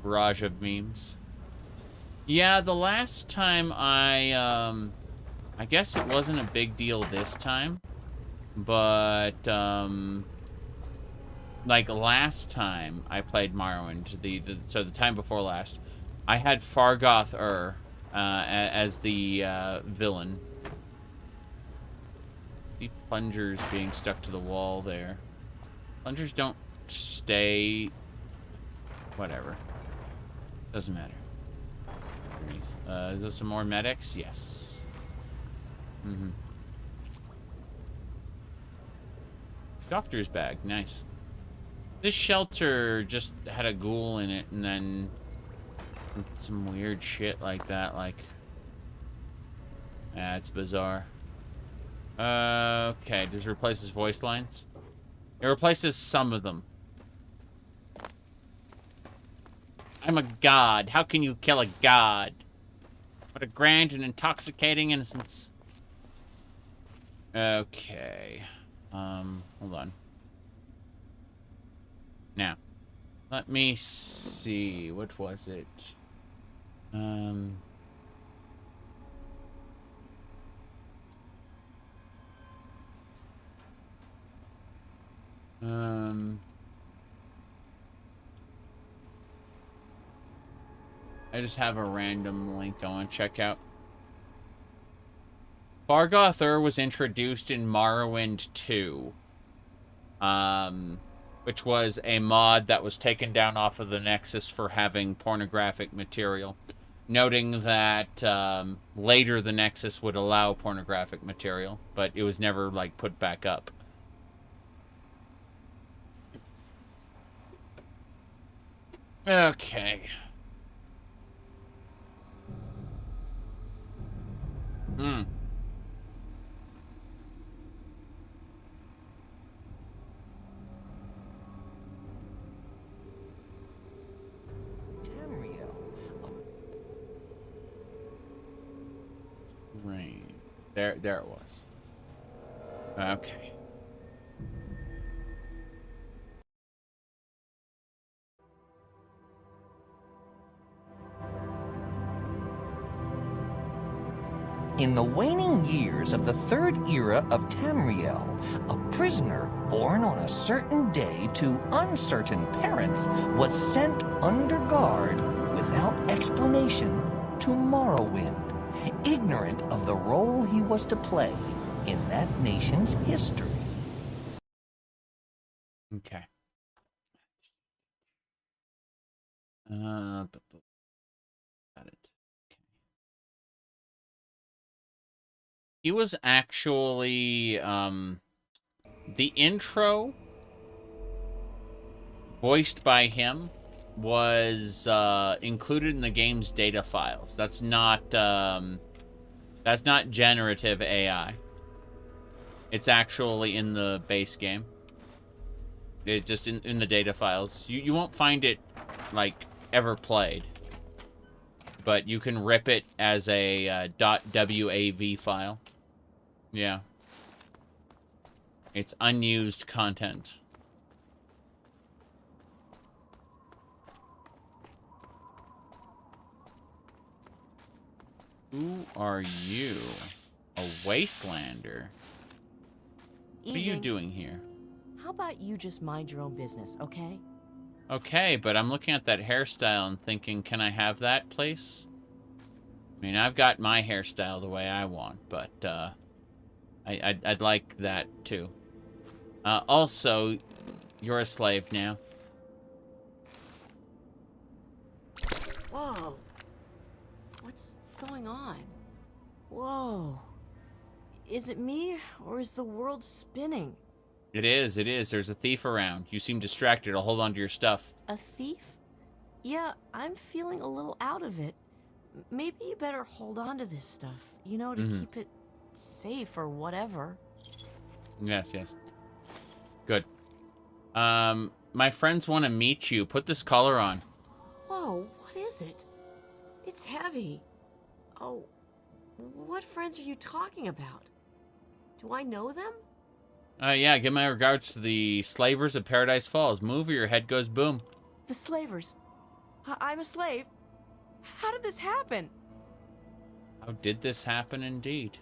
barrage of memes. Yeah, the last time I guess it wasn't a big deal this time, but like last time I played Morrowind, so the time before last, I had Fargoth as the villain. See plungers being stuck to the wall there. Plungers don't stay. Whatever. Doesn't matter. Is there some more medics? Yes. Doctor's bag. Nice. This shelter just had a ghoul in it, and then some weird shit like that. Like, yeah, it's bizarre. Okay, does it replace his voice lines? It replaces some of them. I'm a god. How can you kill a god? What a grand and intoxicating innocence. Okay. Hold on. Now, let me see. What was it? I just have a random link I want to check out. Fargoth was introduced in Morrowind 2. Which was a mod that was taken down off of the Nexus for having pornographic material. noting that later the Nexus would allow pornographic material, but it was never, like, put back up. Okay. Hmm. Right. There it was. Okay. In the waning years of the third era of Tamriel, a prisoner born on a certain day to uncertain parents was sent under guard without explanation to Morrowind, ignorant of the role he was to play in that nation's history. Okay. Got it. He was actually, the intro voiced by him was, included in the game's data files. That's not generative AI. It's actually in the base game. It's just in the data files. You won't find it, like, ever played. But you can rip it as a .wav file. Yeah. It's unused content. Who are you? A Wastelander? What are you doing here? How about you just mind your own business, okay? Okay, but I'm looking at that hairstyle and thinking, can I have that, please? I mean, I've got my hairstyle the way I want, but I'd like that too. Also, you're a slave now. Whoa. What's going on? Whoa. Is it me, or is the world spinning? It is, it is. There's a thief around. You seem distracted. I'll hold on to your stuff. A thief? Yeah, I'm feeling a little out of it. Maybe you better hold on to this stuff, you know, to keep it safe or whatever. Yes, yes. Good. My friends want to meet you. Put this collar on. Whoa, what is it? It's heavy. Oh, what friends are you talking about? Do I know them? Yeah, give my regards to the slavers of Paradise Falls. Move or your head goes boom. The slavers. I'm a slave. How did this happen? How did this happen indeed?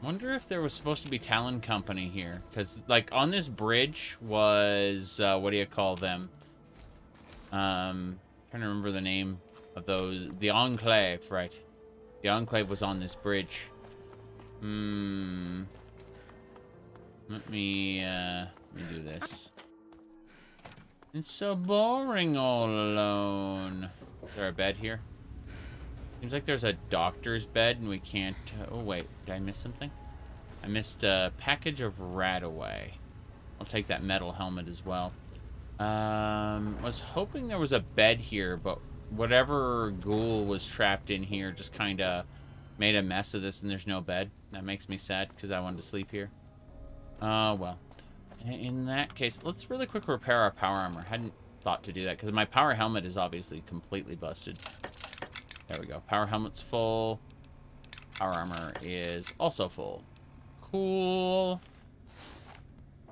Wonder if there was supposed to be Talon Company here. Because, like, on this bridge was, what do you call them? Trying to remember the name of those. The Enclave, right. The Enclave was on this bridge. Let me do this. It's so boring all alone. Is there a bed here? Seems like there's a doctor's bed and we can't... oh, wait. Did I miss something? I missed a package of Radaway. I'll take that metal helmet as well. Was hoping there was a bed here, but whatever ghoul was trapped in here just kind of made a mess of this and there's no bed. That makes me sad because I wanted to sleep here. Well. In that case, let's really quick repair our power armor. Hadn't thought to do that because my power helmet is obviously completely busted. There we go. Power helmet's full. Power armor is also full. Cool.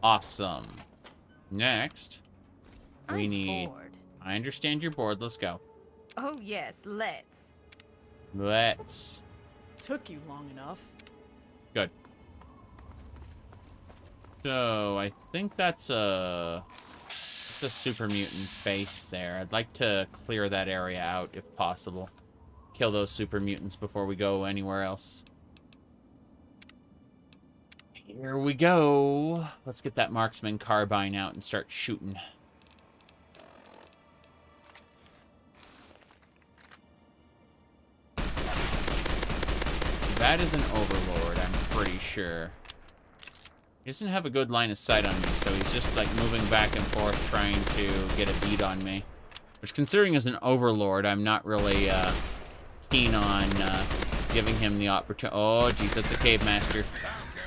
Awesome. Next, we need... bored. I understand you're bored. Let's go. Oh yes, let's. Let's. Took you long enough. Good. So, I think that's a super mutant base there. I'd like to clear that area out if possible. Kill those super mutants before we go anywhere else. Here we go. Let's get that marksman carbine out and start shooting. That is an overlord, I'm pretty sure. He doesn't have a good line of sight on me, so he's just like moving back and forth trying to get a beat on me. Which, considering as an overlord, I'm not really keen on giving him the opportunity. Oh, jeez, that's a cave master.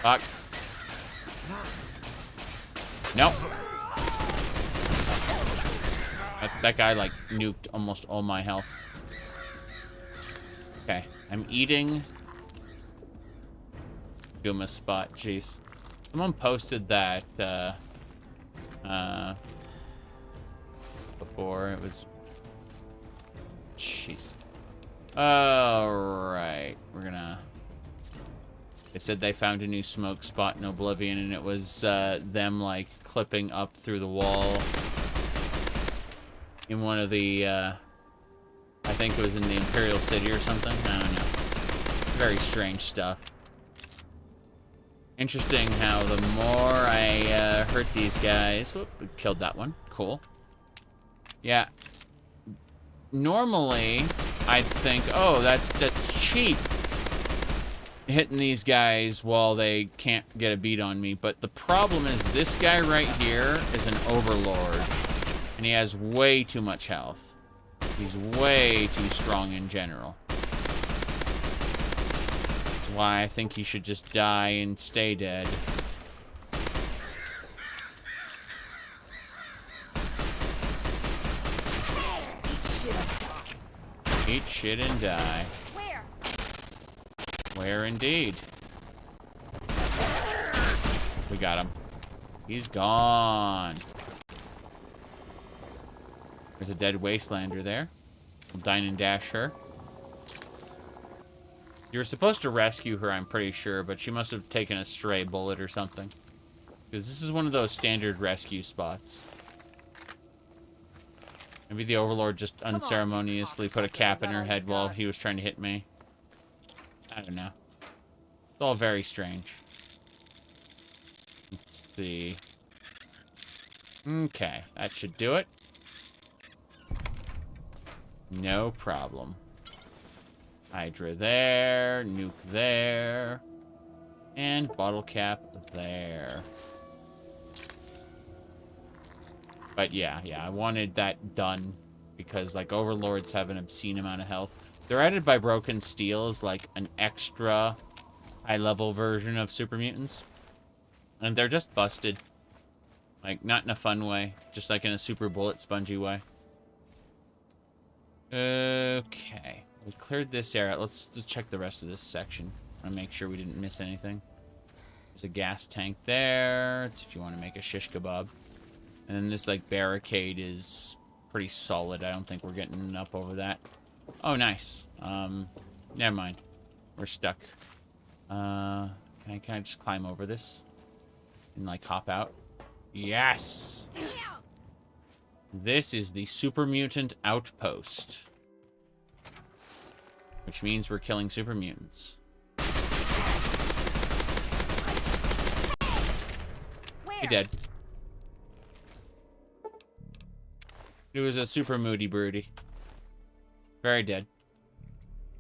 Fuck. Nope. That guy, like, nuked almost all my health. Okay, I'm eating. Guma spot, jeez. Someone posted that, before. It was... Jeez. Alright, we're gonna... They said they found a new smoke spot in Oblivion, and it was, them, like, clipping up through the wall in one of the, I think it was in the Imperial City or something. I don't know. Very strange stuff. Interesting how the more I hurt these guys... Whoop, we killed that one. Cool. Yeah. Normally, I'd think, oh, that's cheap, hitting these guys while they can't get a beat on me. But the problem is this guy right here is an overlord, and he has way too much health. He's way too strong in general. That's why I think he should just die and stay dead. Eat shit and die. Where? Where indeed? We got him. He's gone. There's a dead Wastelander there. We'll dine and dash her. You were supposed to rescue her, I'm pretty sure, but she must have taken a stray bullet or something. Because this is one of those standard rescue spots. Maybe the Overlord just unceremoniously put a cap in her head while he was trying to hit me. I don't know. It's all very strange. Let's see. Okay, that should do it. No problem. Hydra there, nuke there, and bottle cap there. But yeah, I wanted that done because, like, Overlords have an obscene amount of health. They're added by Broken Steel as, like, an extra high-level version of Super Mutants. And they're just busted. Like, not in a fun way. Just, like, in a super bullet spongy way. Okay. We cleared this area. Let's check the rest of this section. I want to make sure we didn't miss anything. There's a gas tank there. It's if you want to make a shish kebab. And then this, like, barricade is pretty solid. I don't think we're getting up over that. Oh, nice. Never mind. We're stuck. Can I just climb over this? And, like, hop out? Yes! This is the Super Mutant Outpost. Which means we're killing super mutants. He dead. It was a super moody broody. Very dead.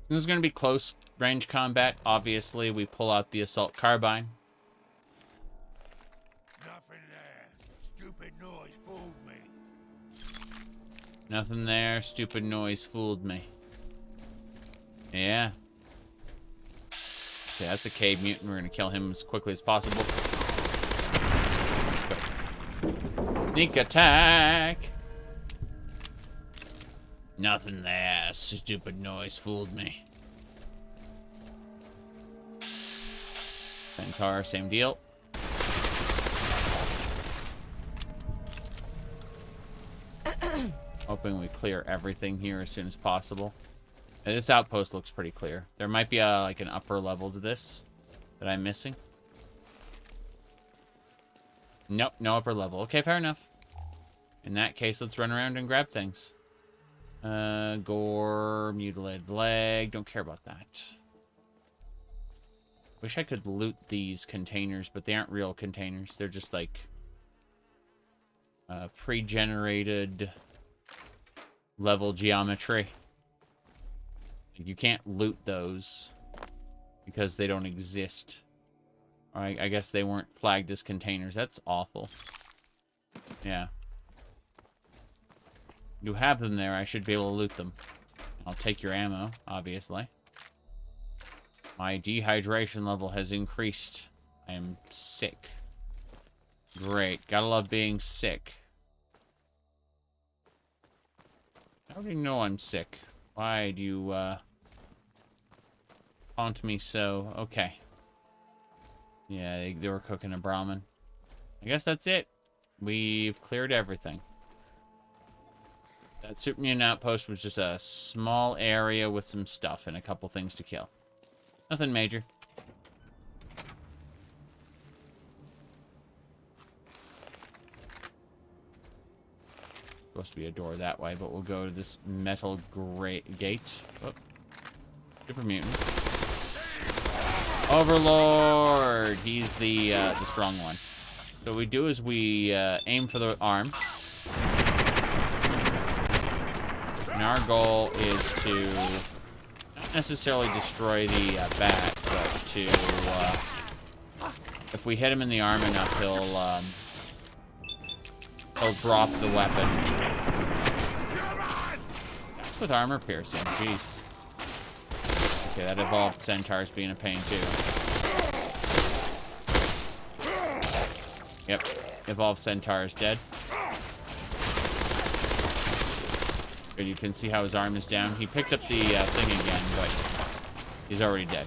This is going to be close range combat. Obviously, we pull out the assault carbine. Nothing there. Stupid noise fooled me. Nothing there. Stupid noise fooled me. Yeah. Okay, that's a cave mutant. We're going to kill him as quickly as possible. Go. Sneak attack! Nothing there. Stupid noise fooled me. Centaur, same deal. Hoping we clear everything here as soon as possible. Now, this outpost looks pretty clear. There might be like an upper level to this that I'm missing. Nope, no upper level. Okay, fair enough. In that case, let's run around and grab things. Gore, mutilated leg. Don't care about that. Wish I could loot these containers, but they aren't real containers. They're just like pre-generated level geometry. You can't loot those because they don't exist. Or I guess they weren't flagged as containers. That's awful. Yeah. You have them there. I should be able to loot them. I'll take your ammo, obviously. My dehydration level has increased. I am sick. Great. Gotta love being sick. How do you know I'm sick? Why do you, taunt me so? Okay. Yeah, they were cooking a Brahmin. I guess that's it. We've cleared everything. That Super Mutant Outpost was just a small area with some stuff and a couple things to kill. Nothing major. Supposed to be a door that way, but we'll go to this metal gate. Oh. Super Mutant. Overlord! He's the strong one. So what we do is we aim for the arm. And our goal is to not necessarily destroy the bat, but to, if we hit him in the arm enough, he'll drop the weapon. That's with armor piercing, jeez. Okay, that evolved centaurs being a pain too. Yep, evolved centaur is dead. Good, you can see how his arm is down. He picked up the thing again, but he's already dead.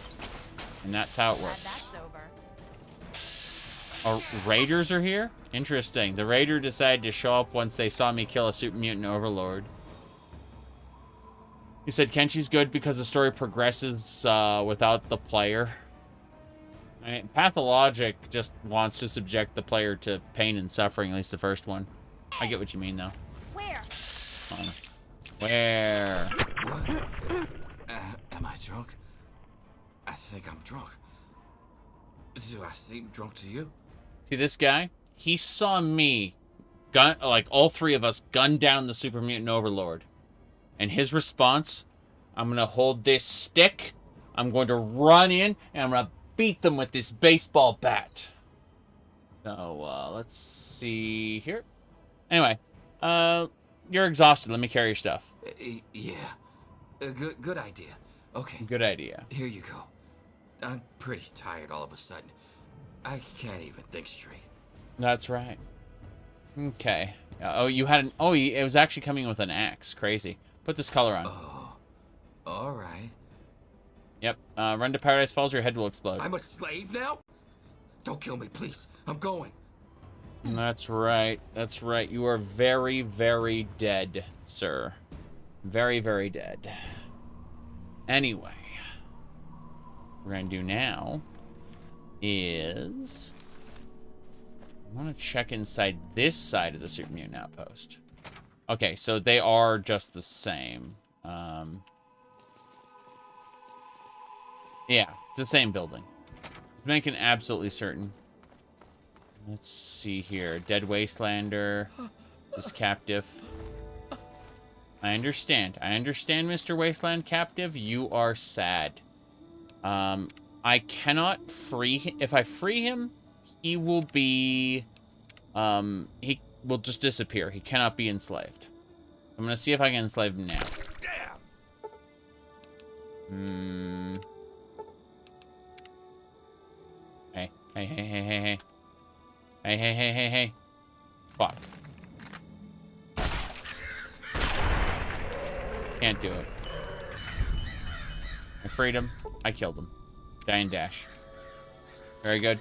And that's how it works. Oh, raiders are here? Interesting. The raider decided to show up once they saw me kill a super mutant overlord. He said Kenshi's good because the story progresses without the player. I mean, Pathologic just wants to subject the player to pain and suffering, at least the first one. I get what you mean, though. Where? Where? What? Am I drunk? I think I'm drunk. Do I seem drunk to you? See this guy? He saw me, like all three of us, gun down the super mutant overlord. And his response, I'm going to hold this stick, I'm going to run in, and I'm going to beat them with this baseball bat. So, let's see here. Anyway, you're exhausted. Let me carry your stuff. Yeah. Good idea. Okay. Good idea. Here you go. I'm pretty tired all of a sudden. I can't even think straight. That's right. Okay. Oh, you had an... Oh, it was actually coming with an axe. Crazy. Put this color on. Oh. All right. Yep. Run to Paradise Falls or your head will explode. I'm a slave now? Don't kill me, please. I'm going. That's right. That's right. You are very, very dead, sir. Very, very dead. Anyway. What we're going to do now is... I want to check inside this side of the Super Mutant Outpost. Okay, so they are just the same. Yeah, it's the same building. Let's make it absolutely certain. Let's see here. Dead Wastelander. This captive. I understand. I understand, Mr. Wasteland Captive. You are sad. I cannot free him. If I free him, he will be... he will just disappear. He cannot be enslaved. I'm going to see if I can enslave him now. Damn! Hey. Hey, hey, hey, hey, hey. Hey, hey, hey, hey, hey. Fuck. Can't do it. I freed him. I killed him. Die and dash. Very good.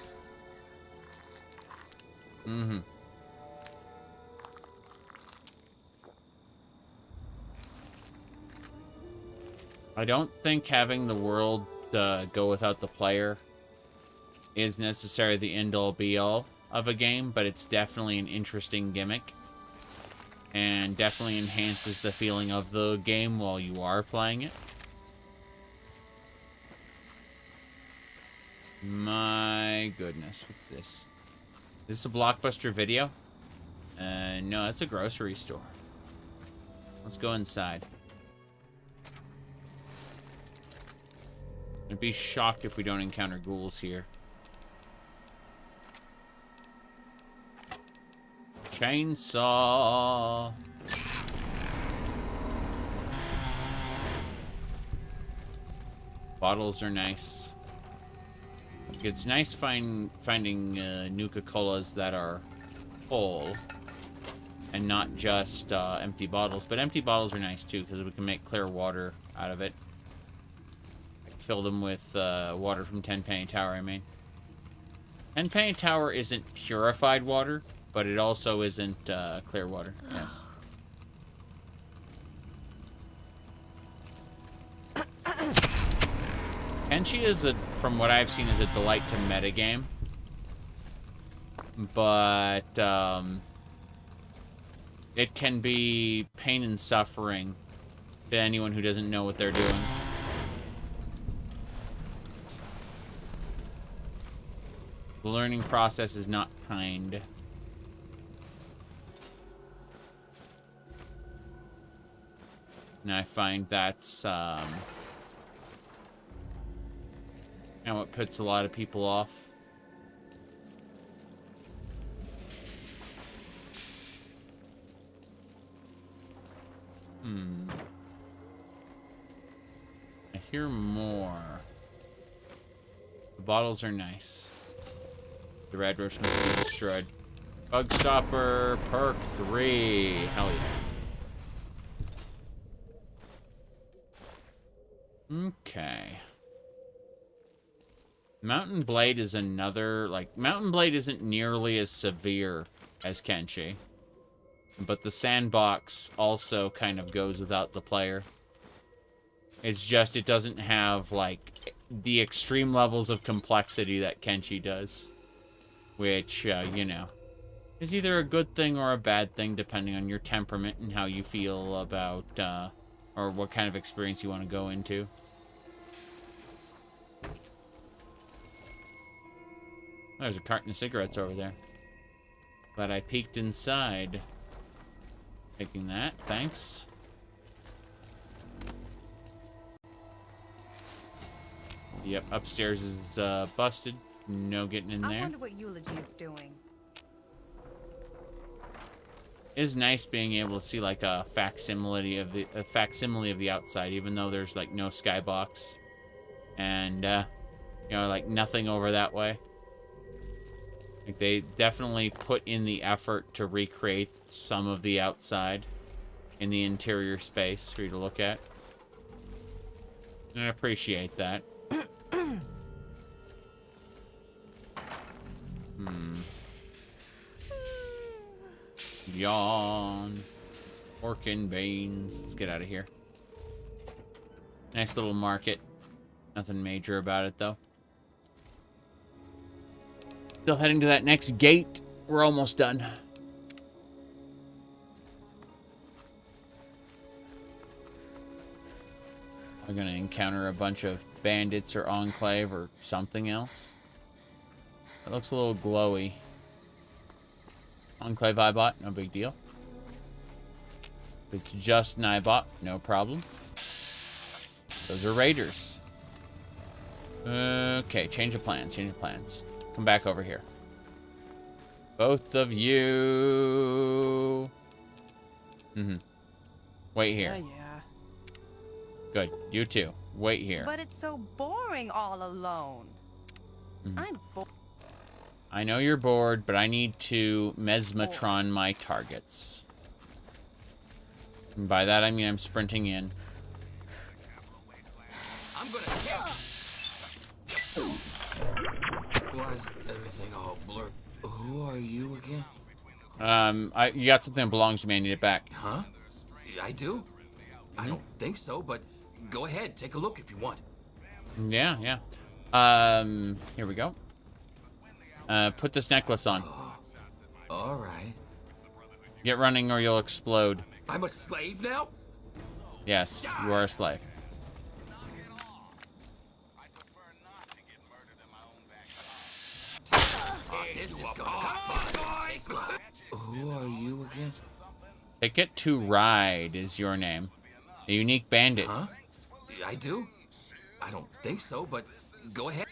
Mm-hmm. I don't think having the world go without the player is necessarily the end-all be-all of a game, but it's definitely an interesting gimmick. And definitely enhances the feeling of the game while you are playing it. My goodness, what's this? Is this a Blockbuster Video? No, it's a grocery store. Let's go inside. I'd be shocked if we don't encounter ghouls here. Chainsaw. Bottles are nice. It's nice finding Nuka-Colas that are full and not just empty bottles. But empty bottles are nice too because we can make clear water out of it. Fill them with water from Tenpenny Tower, I mean. Tenpenny Tower isn't purified water, but it also isn't clear water. Yes. Kenshi is, from what I've seen, is a delight to metagame. But it can be pain and suffering to anyone who doesn't know what they're doing. The learning process is not kind. And I find that's and what puts a lot of people off. I hear more. The bottles are nice. The red roach must be destroyed. Bug Stopper, perk 3. Hell yeah. Okay. Mountain Blade is another, like, Mountain Blade isn't nearly as severe as Kenshi. But the sandbox also kind of goes without the player. It's just, it doesn't have, like, the extreme levels of complexity that Kenshi does. Which, you know, is either a good thing or a bad thing, depending on your temperament and how you feel about, or what kind of experience you want to go into. There's a carton of cigarettes over there. But I peeked inside. Taking that, thanks. Yep, upstairs is busted. No getting in there. I wonder what Eulogy is doing. It's nice being able to see like a facsimile of the outside, even though there's like no skybox and you know, like nothing over that way. Like they definitely put in the effort to recreate some of the outside in the interior space for you to look at. And I appreciate that. Yawn. Pork and beans. Let's get out of here. Nice little market. Nothing major about it, though. Still heading to that next gate. We're almost done. We're gonna encounter a bunch of bandits or enclave or something else. It looks a little glowy. Enclave Ibot, no big deal. If it's just Nibot, no problem. Those are raiders. Okay, change of plans, change of plans. Come back over here. Both of you. Wait here. Yeah. Good. You too. Wait here. But it's so boring all alone. I'm bored. I know you're bored, but I need to mesmatron my targets. And by that, I mean I'm sprinting in. I'm gonna kill. Why is everything all blurred? Who are you again? You got something that belongs to me. I need it back. Huh? I do? I don't think so, but go ahead. Take a look if you want. Yeah, yeah. Here we go. Put this necklace on. All right. Get running or you'll explode. I'm a slave now? Yes, you are a slave. this is gonna be fun. Who are you again? Ticket to Ride is your name. A unique bandit. Huh? I do? I don't think so, but go ahead.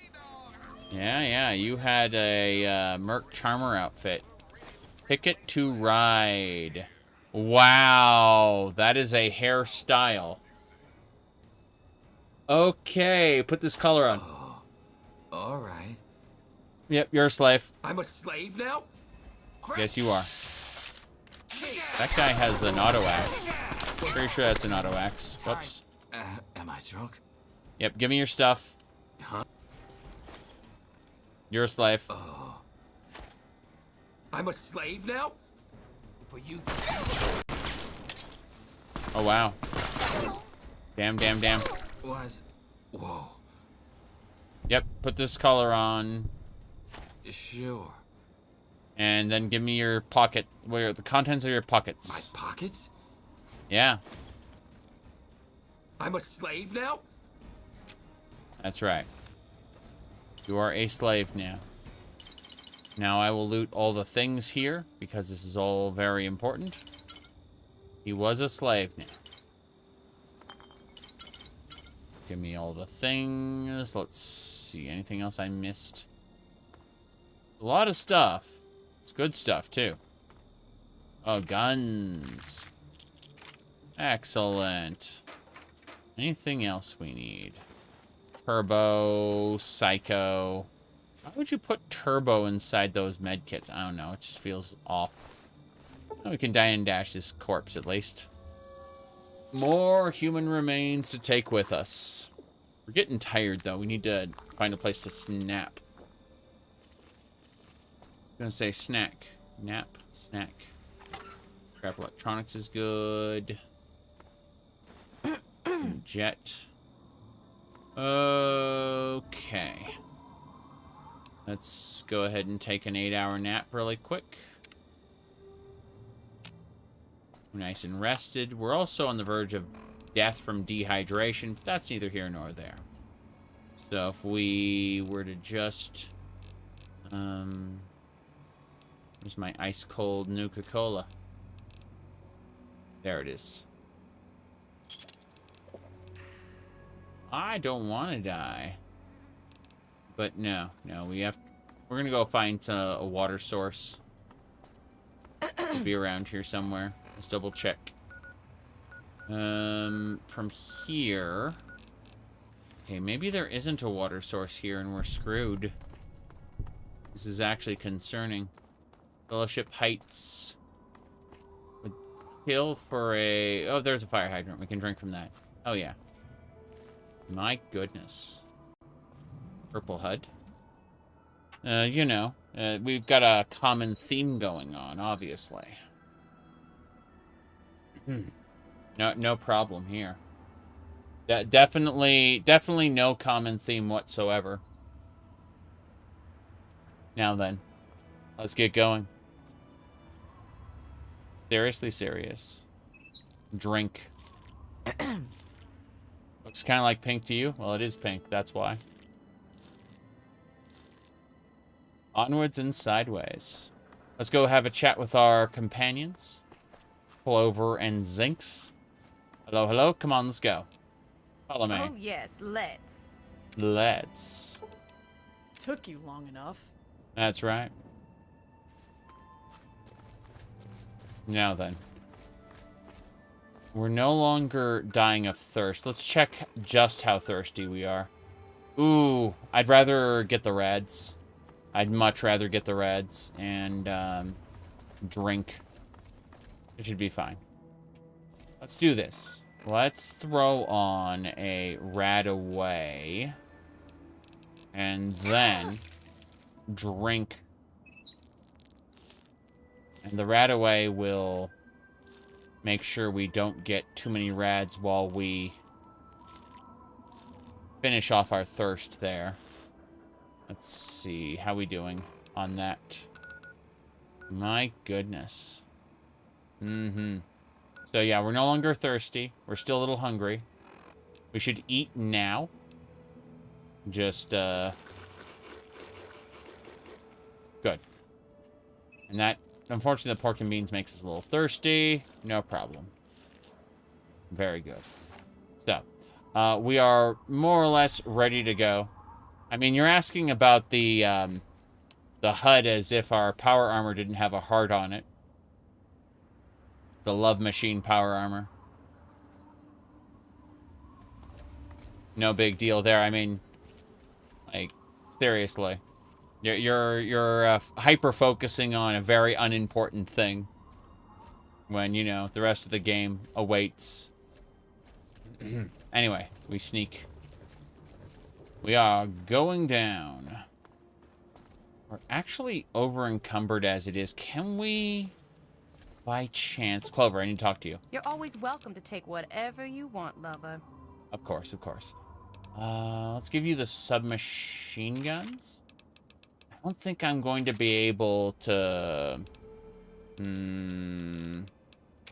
Yeah, you had a Merc Charmer outfit. Ticket to Ride. Wow, that is a hairstyle. Okay, put this color on. Oh, all right. Yep, you're a slave. I'm a slave now? Yes, you are. That guy has an auto axe. Pretty sure that's an auto axe. Whoops. Am I drunk? Yep, give me your stuff. Huh? You're a slave. Oh. I'm a slave now? For you. Oh, wow. Damn. Was. Whoa. Yep, put this color on. Sure. And then give me your pocket. Where the contents of your pockets. My pockets? Yeah. I'm a slave now? That's right. You are a slave now. Now I will loot all the things here, because this is all very important. He was a slave now. Give me all the things. Let's see. Anything else I missed? A lot of stuff. It's good stuff, too. Oh, guns. Excellent. Anything else we need? Turbo, Psycho. Why would you put Turbo inside those medkits? I don't know. It just feels off. We can die and dash this corpse, at least. More human remains to take with us. We're getting tired, though. We need to find a place to snap. I'm gonna say snack. Nap. Snack. Scrap electronics is good. Jet. Okay. Let's go ahead and take an 8-hour nap really quick. Nice and rested. We're also on the verge of death from dehydration, but that's neither here nor there. So if we were to just... where's my ice-cold Nuka-Cola? There it is. I don't want to die. But no, we're gonna go find a water source. It'll be around here somewhere. Let's double check. From here... Okay, maybe there isn't a water source here and we're screwed. This is actually concerning. Fellowship Heights. Would kill for a... Oh, there's a fire hydrant. We can drink from that. Oh, yeah. My goodness. Purple HUD. You know, we've got a common theme going on, obviously. No problem here. Definitely no common theme whatsoever. Now then, let's get going. Seriously serious. Drink. Looks kind of like pink to you? Well, it is pink, that's why. Onwards and sideways. Let's go have a chat with our companions. Clover and Zinx. Hello, hello. Come on, let's go. Follow me. Oh, yes, let's. Let's. Took you long enough. That's right. Now then. We're no longer dying of thirst. Let's check just how thirsty we are. Ooh, I'd rather get the reds. I'd much rather get the reds and drink. It should be fine. Let's do this. Let's throw on a Radaway. And then drink. And the Radaway will make sure we don't get too many rads while we finish off our thirst there. Let's see. How we doing on that? My goodness. So yeah, we're no longer thirsty. We're still a little hungry. We should eat now. Just, Good. And that, unfortunately, the pork and beans makes us a little thirsty. No problem. Very good. So, we are more or less ready to go. I mean, you're asking about the HUD as if our power armor didn't have a heart on it. The Love Machine power armor. No big deal there. I mean, like, seriously. You're hyper-focusing on a very unimportant thing. When, you know, the rest of the game awaits. Anyway, we sneak. We are going down. We're actually over-encumbered as it is. Can we, by chance... Clover, I need to talk to you. You're always welcome to take whatever you want, lover. Of course, of course. Let's give you the submachine guns. I don't think I'm going to be able to...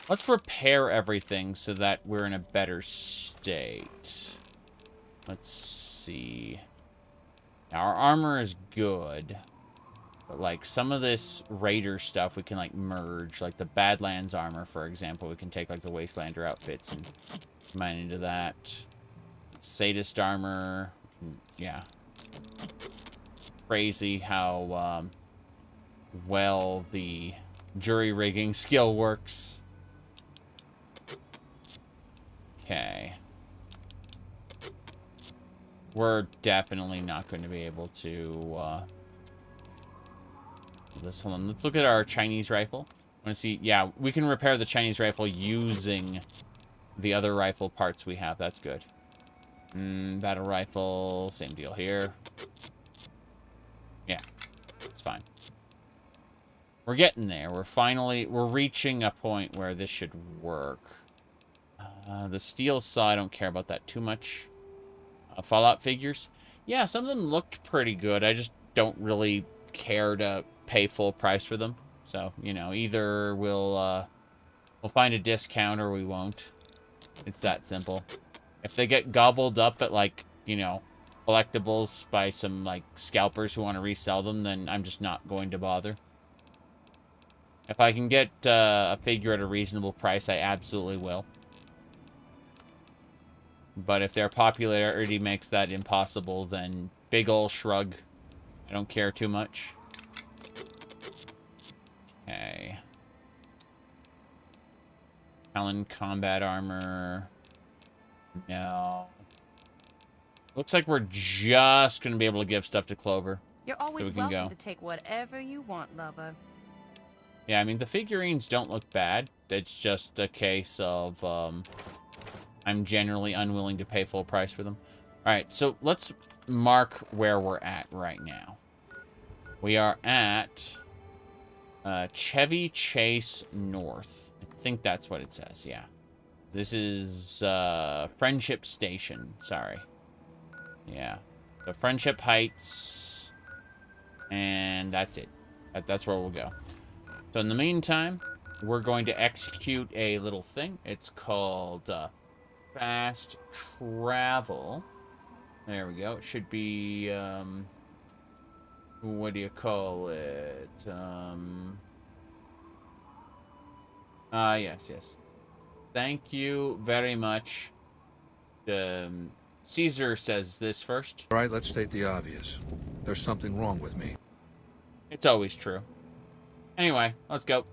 Let's repair everything so that we're in a better state. Let's see. Now, our armor is good. But, like, some of this Raider stuff we can, like, merge. Like, the Badlands armor, for example. We can take, like, the Wastelander outfits and combine into that. Sadist armor. Yeah. Crazy how, well the jury rigging skill works. Okay. We're definitely not going to be able to, this one. Let's look at our Chinese rifle. I want to see, yeah, we can repair the Chinese rifle using the other rifle parts we have. That's good. Battle rifle, same deal here. Yeah, it's fine. We're getting there. We're reaching a point where this should work. The steel saw, I don't care about that too much. Fallout figures. Yeah, some of them looked pretty good. I just don't really care to pay full price for them. So, you know, either we'll find a discount or we won't. It's that simple. If they get gobbled up at, like, you know, collectibles by some, like, scalpers who want to resell them, then I'm just not going to bother. If I can get a figure at a reasonable price, I absolutely will. But if their popularity makes that impossible, then big ol' shrug. I don't care too much. Okay. Talon combat armor. No. Looks like we're just going to be able to give stuff to Clover. You're always welcome to take whatever you want, lover. Yeah, I mean, the figurines don't look bad. It's just a case of, I'm generally unwilling to pay full price for them. Alright, so let's mark where we're at right now. We are at Chevy Chase North. I think that's what it says, yeah. This is Friendship Station, sorry. Yeah. So Friendship Heights. And that's it. That's where we'll go. So in the meantime, we're going to execute a little thing. It's called fast travel. There we go. It should be, what do you call it? Yes. Thank you very much. Caesar says this first. All right, let's state the obvious. There's something wrong with me. It's always true. Anyway, let's go.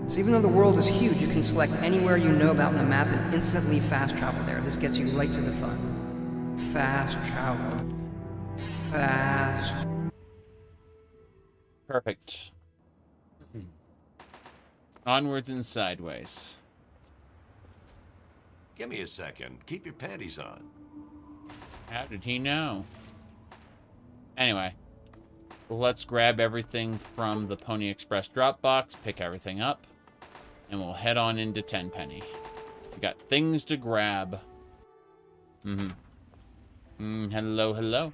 So even though the world is huge, you can select anywhere you know about on the map and instantly fast travel there. This gets you right to the fun. Fast travel. Fast. Perfect. Onwards and sideways. Give me a second. Keep your panties on. How did he know? Anyway. Let's grab everything from the Pony Express drop box, pick everything up, and we'll head on into Tenpenny. We got things to grab. Hello.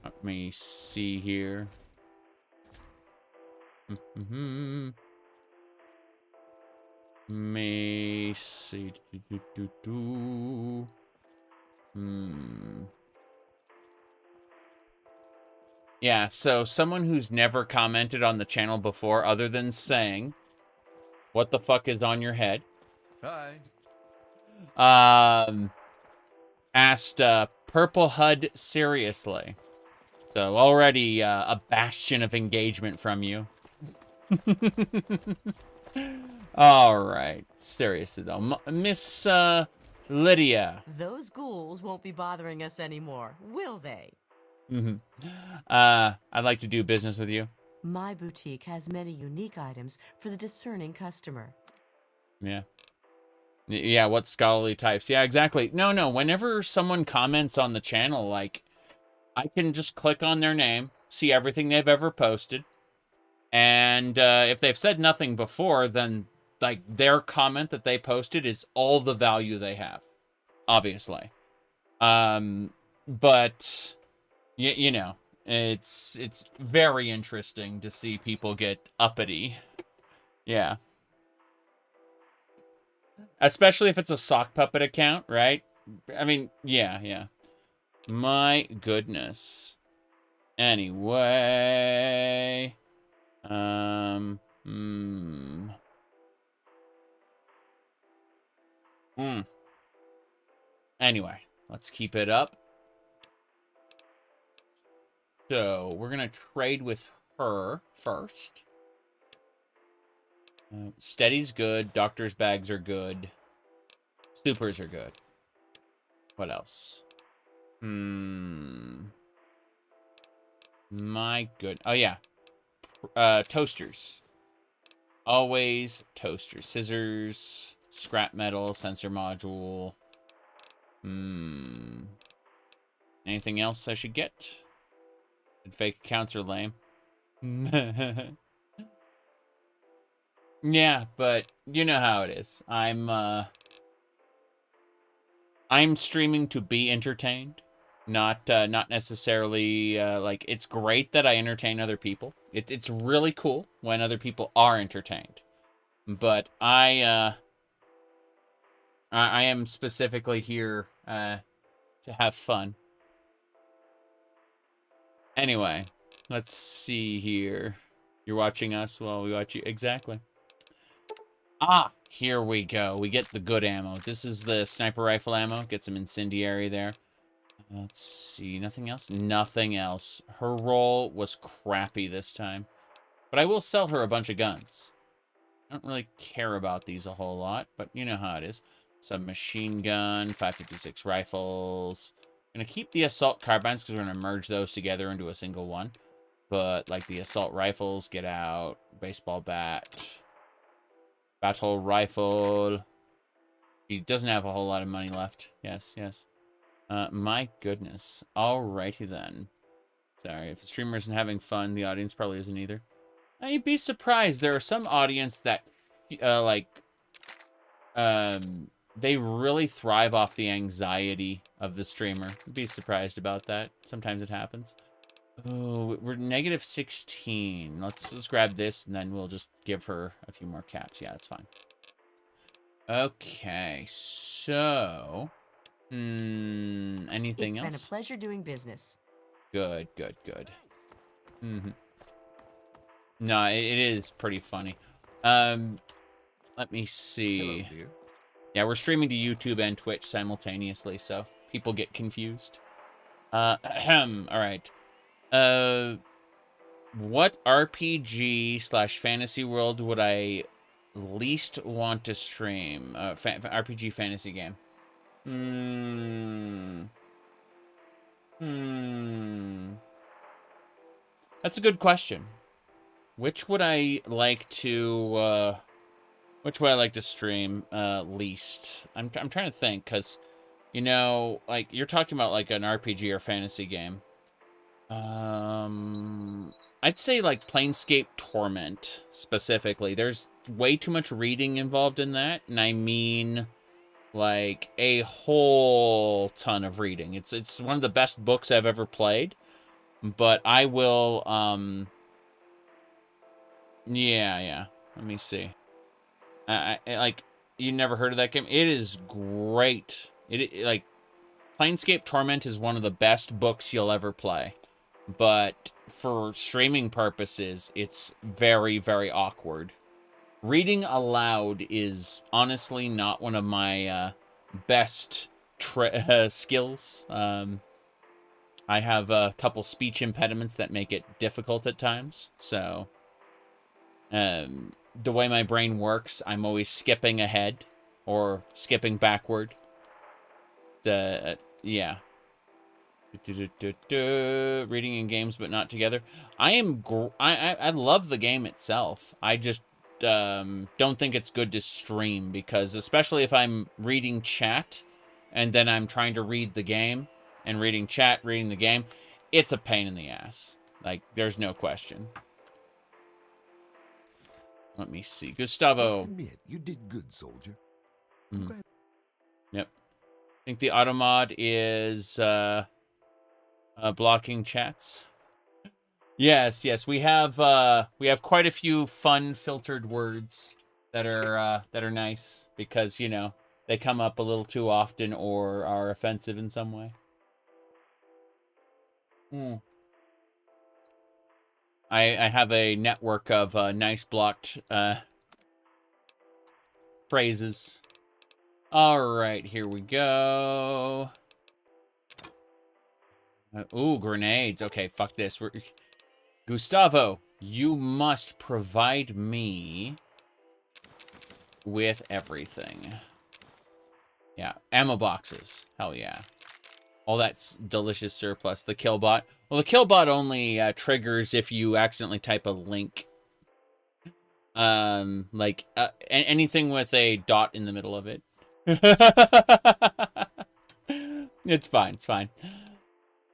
Let me see here. Me see. Yeah, so someone who's never commented on the channel before, other than saying, "What the fuck is on your head?" Hi. Asked Purple HUD seriously. So already a bastion of engagement from you. All right, seriously though, Miss Lydia. Those ghouls won't be bothering us anymore, will they? I'd like to do business with you. My boutique has many unique items for the discerning customer. Yeah. Yeah, what scholarly types? Yeah, exactly. No, whenever someone comments on the channel, like, I can just click on their name, see everything they've ever posted, and if they've said nothing before, then, like, their comment that they posted is all the value they have, obviously. But, you know, it's very interesting to see people get uppity. Yeah. Especially if it's a sock puppet account, right? I mean, yeah. My goodness. Anyway. Anyway, let's keep it up. So, we're going to trade with her first. Steady's good. Doctor's bags are good. Supers are good. What else? My good. Oh, yeah. Toasters. Always toasters. Scissors. Scrap metal. Sensor module. Anything else I should get? Fake accounts are lame. Yeah, but you know how it is. I'm streaming to be entertained, not necessarily like, it's great that I entertain other people. It's really cool when other people are entertained, but I am specifically here to have fun. Anyway, let's see here. You're watching us while we watch you. Exactly. Ah, here we go. We get the good ammo. This is the sniper rifle ammo. Get some incendiary there. Let's see. Nothing else? Nothing else. Her roll was crappy this time. But I will sell her a bunch of guns. I don't really care about these a whole lot, but you know how it is. Submachine gun, 5.56 rifles. I'm going to keep the assault carbines because we're going to merge those together into a single one. But, like, the assault rifles, get out. Baseball bat. Battle rifle. He doesn't have a whole lot of money left. Yes. My goodness. Alrighty then. Sorry, if the streamer isn't having fun, the audience probably isn't either. Now, you'd be surprised. There are some audience that, they really thrive off the anxiety of the streamer. You'd be surprised about that. Sometimes it happens. Oh, we're negative 16. Let's grab this, and then we'll just give her a few more caps. Yeah, that's fine. Okay, so... anything else? It's been a pleasure doing business. Good. No, it is pretty funny. Let me see. Hello, dear. Yeah, we're streaming to YouTube and Twitch simultaneously, so people get confused. All right. What RPG/fantasy world would I least want to stream? RPG fantasy game. That's a good question. Which would I like to stream least? I'm trying to think, because, you know, like, you're talking about like an RPG or fantasy game. I'd say like Planescape Torment specifically. There's way too much reading involved in that, and I mean like a whole ton of reading. It's one of the best books I've ever played, but I will yeah. Let me see. I like, you never heard of that game? It is great. Like, Planescape Torment is one of the best books you'll ever play. but for streaming purposes, it's very, very awkward. Reading aloud is honestly not one of my best skills. I have a couple speech impediments that make it difficult at times, so the way my brain works, I'm always skipping ahead or skipping backward. Yeah. Reading in games but not together. I love the game itself. I just don't think it's good to stream, because especially if I'm reading chat and then I'm trying to read the game and reading chat, reading the game, it's a pain in the ass. Like, there's no question. Let me see. Gustavo. Must admit, you did good, soldier. Yep. I think the auto mod is blocking chats. Yes, we have quite a few fun filtered words that are nice, because, you know, they come up a little too often or are offensive in some way. I have a network of nice blocked phrases. All right, here we go. Ooh, grenades. Okay, fuck this. Gustavo, you must provide me with everything. Yeah, ammo boxes. Hell yeah. All that delicious surplus. The kill bot. Well, the kill bot only triggers if you accidentally type a link. Like anything with a dot in the middle of it. It's fine. It's fine.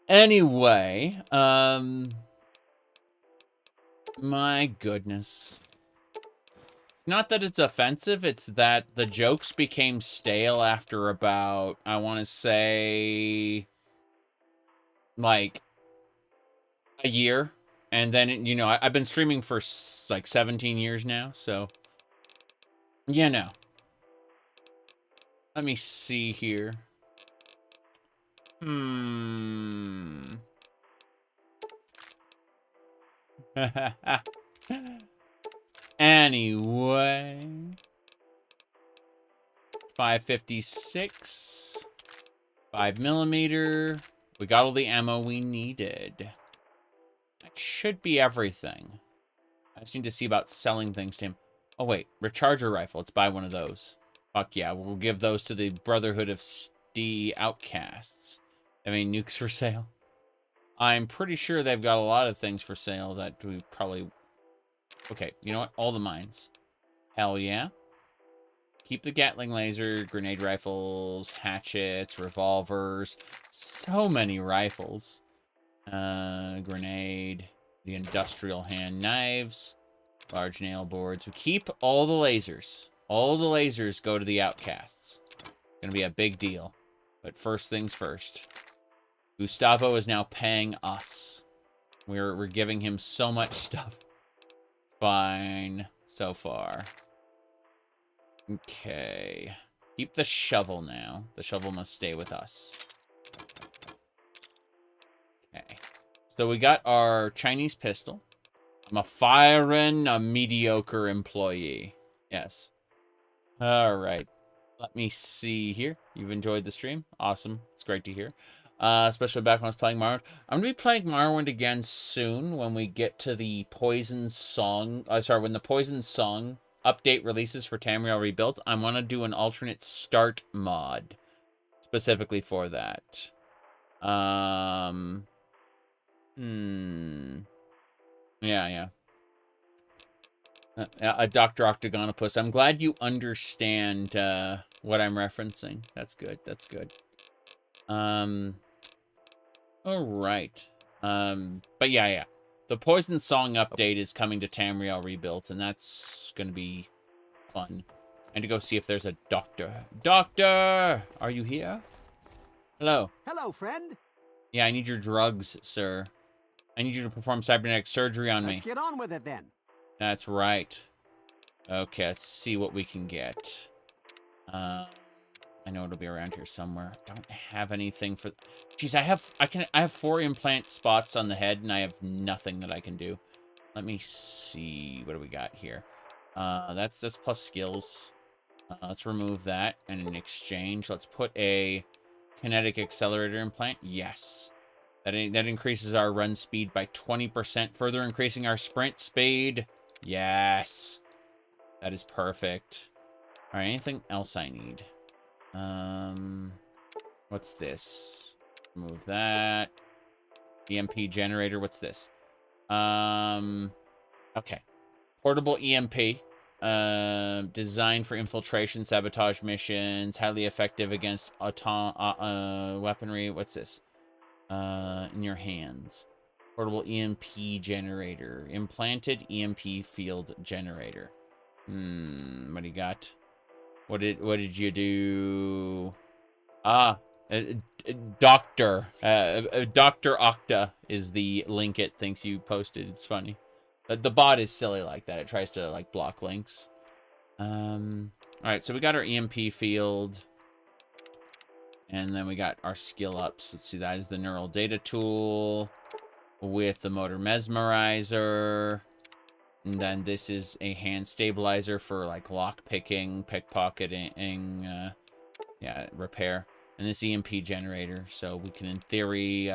Anyway, my goodness. It's not that it's offensive, it's that the jokes became stale after about, I want to say, like, a year. And then, you know, I've been streaming for, like, 17 years now, so, you know. Let me see here. Anyway, 556, 5mm. We got all the ammo we needed. That should be everything. I just need to see about selling things to him. Oh wait, recharger rifle. Let's buy one of those. Fuck yeah, we'll give those to the Brotherhood of the Outcasts. Have any nukes for sale? I'm pretty sure they've got a lot of things for sale that we probably... Okay, you know what? All the mines. Hell yeah. Keep the Gatling laser, grenade rifles, hatchets, revolvers. So many rifles. Grenade, the industrial hand knives, large nail boards. We keep all the lasers. All the lasers go to the Outcasts. Gonna be a big deal. But first things first. Gustavo is now paying us. We're giving him so much stuff. Fine so far. Okay. Keep the shovel now. The shovel must stay with us. Okay. So we got our Chinese pistol. I'm a mediocre employee. Yes. All right. Let me see here. You've enjoyed the stream? Awesome. It's great to hear. Especially back when I was playing Morrowind. I'm going to be playing Morrowind again soon when we get to the Poison Song. When the Poison Song update releases for Tamriel Rebuilt, I want to do an alternate start mod specifically for that. Yeah. Dr. Octagonopus, I'm glad you understand what I'm referencing. That's good. That's good. All right. But yeah. The Poison Song update is coming to Tamriel Rebuilt, and that's going to be fun. And to go see if there's a doctor. Doctor! Are you here? Hello. Hello, friend. Yeah, I need your drugs, sir. I need you to perform cybernetic surgery on me. Let's get on with it, then. That's right. Okay, let's see what we can get. I know it'll be around here somewhere. Don't have anything for... Jeez, I have 4 implant spots on the head, and I have nothing that I can do. Let me see. What do we got here? That's plus skills. Let's remove that. And in exchange, let's put a kinetic accelerator implant. Yes. That increases our run speed by 20%, further increasing our sprint speed. Yes. That is perfect. All right, anything else I need? What's this? Remove that. EMP generator, what's this? Okay. Portable EMP. Designed for infiltration, sabotage missions, highly effective against weaponry. What's this? In your hands. Portable EMP generator. Implanted EMP field generator. What do you got? What did you do? Doctor. Dr. Octa is the link it thinks you posted. It's funny. The bot is silly like that. It tries to, like, block links. Alright, so we got our EMP field. And then we got our skill ups. Let's see, that is the neural data tool with the motor mesmerizer. And then this is a hand stabilizer for, like, lock picking, pickpocketing, yeah, repair. And this EMP generator, so we can, in theory,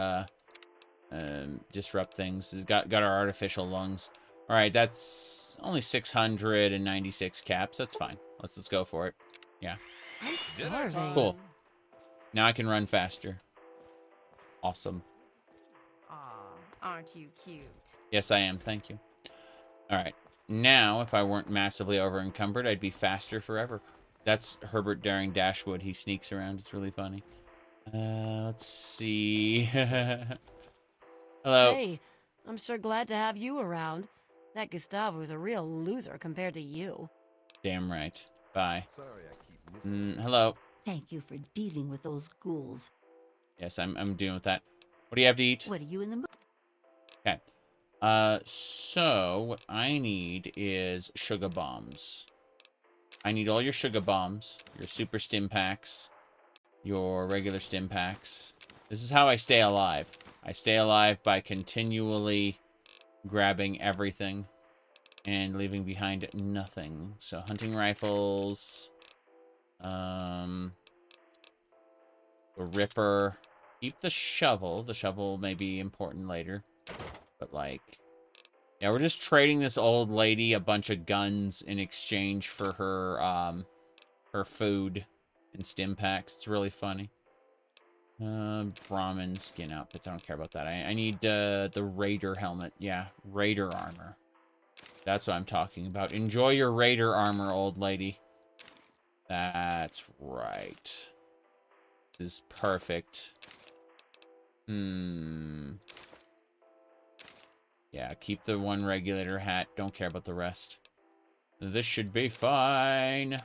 disrupt things. It's got our artificial lungs. All right, that's only 696 caps. That's fine. Let's go for it. Yeah. I'm starving. Cool. Now I can run faster. Awesome. Aw, aren't you cute? Yes, I am. Thank you. All right. Now, if I weren't massively over-encumbered, I'd be faster forever. That's Herbert Daring Dashwood. He sneaks around. It's really funny. Let's see. Hello. Hey, I'm sure glad to have you around. That Gustavo is a real loser compared to you. Damn right. Bye. Sorry, I keep missing. Hello. Thank you for dealing with those ghouls. Yes, I'm dealing with that. What do you have to eat? What are you in the mood? Okay. So what I need is sugar bombs. I need all your sugar bombs, your super stim packs, your regular stim packs. This is how I stay alive. I stay alive by continually grabbing everything and leaving behind nothing. So hunting rifles, the Ripper. Keep the shovel. The shovel may be important later. But, like, yeah, we're just trading this old lady a bunch of guns in exchange for her food and stim packs. It's really funny. Brahmin skin outfits. I don't care about that. I need the Raider helmet. Yeah, Raider armor. That's what I'm talking about. Enjoy your Raider armor, old lady. That's right. This is perfect. Yeah, keep the one regulator hat. Don't care about the rest. This should be fine.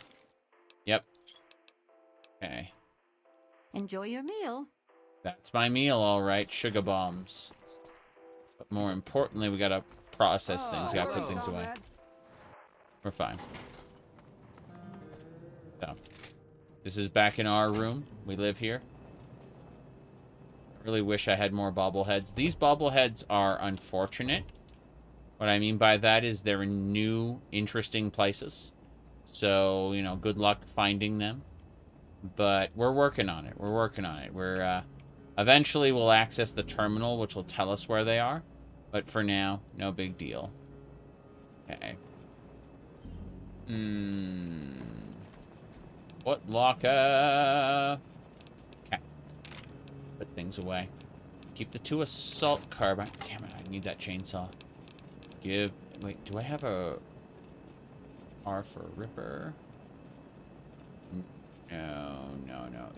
Yep. Okay. Enjoy your meal. That's my meal, all right. Sugar bombs. But more importantly, we gotta process things. We gotta put things away. We're fine. So, this is back in our room. We live here. Really wish I had more bobbleheads. These bobbleheads are unfortunate. What I mean by that is they're in new, interesting places. So, you know, good luck finding them. But we're working on it. We're working on it. We're, eventually we'll access the terminal, which will tell us where they are. But for now, no big deal. Okay. What locker? Put things away. Keep the 2 assault carbine. Damn it, I need that chainsaw. Wait, do I have a R for Ripper? No.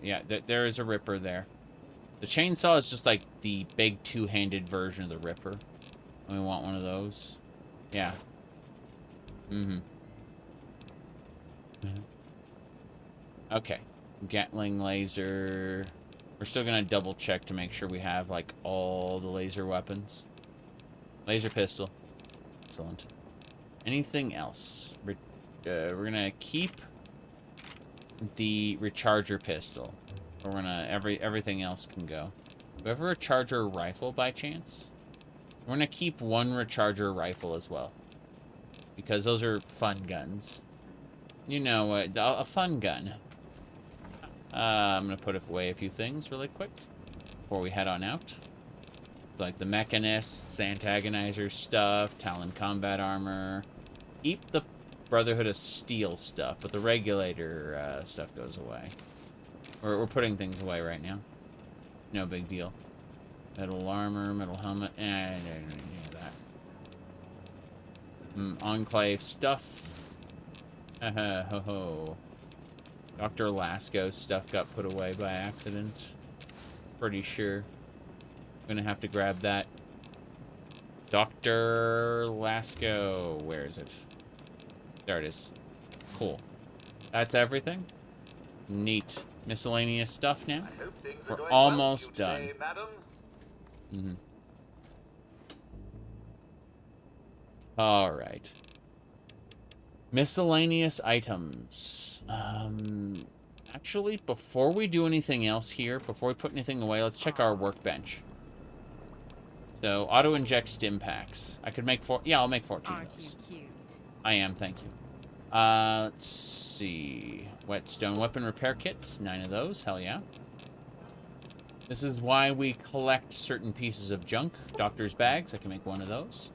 Yeah, there is a Ripper there. The chainsaw is just like the big 2-handed version of the Ripper. We want one of those. Yeah. Okay. Gatling laser. We're still gonna double check to make sure we have, like, all the laser weapons. Laser pistol. Excellent. Anything else? We're gonna keep the recharger pistol. We're gonna everything else can go. Do we have a recharger rifle by chance? We're gonna keep one recharger rifle as well, because those are fun guns. You know, a fun gun. I'm gonna put away a few things really quick before we head on out. Like the mechanists, antagonizer stuff, Talon combat armor. Keep the Brotherhood of Steel stuff, but the regulator stuff goes away. We're putting things away right now. No big deal. Metal armor, metal helmet, I don't need any of that. Enclave stuff. Ho ho. Dr. Lasco's stuff got put away by accident. Pretty sure. Gonna have to grab that. Dr. Lasco. Where is it? There it is. Cool. That's everything. Neat. Miscellaneous stuff now. We're almost done. All right. Miscellaneous items. Actually, before we do anything else here, before we put anything away, let's check our workbench. So, auto-inject stim packs. I could make yeah, I'll make 14 of those. Aren't you cute? I am, thank you. Let's see. Whetstone weapon repair kits. 9 of those. Hell yeah. This is why we collect certain pieces of junk. Doctor's bags. I can make 1 of those.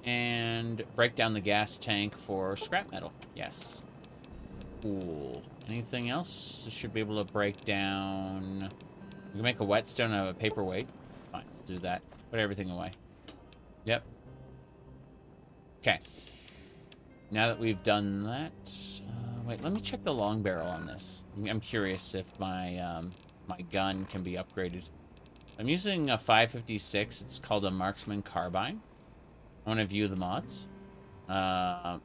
And break down the gas tank for scrap metal. Yes. Cool. Anything else? This should be able to break down... We can make a whetstone out of a paperweight. Fine, we'll do that. Put everything away. Yep. Okay. Now that we've done that... wait, let me check the long barrel on this. I'm curious if my, my gun can be upgraded. I'm using a 5.56. It's called a Marksman Carbine. I want to view the mods.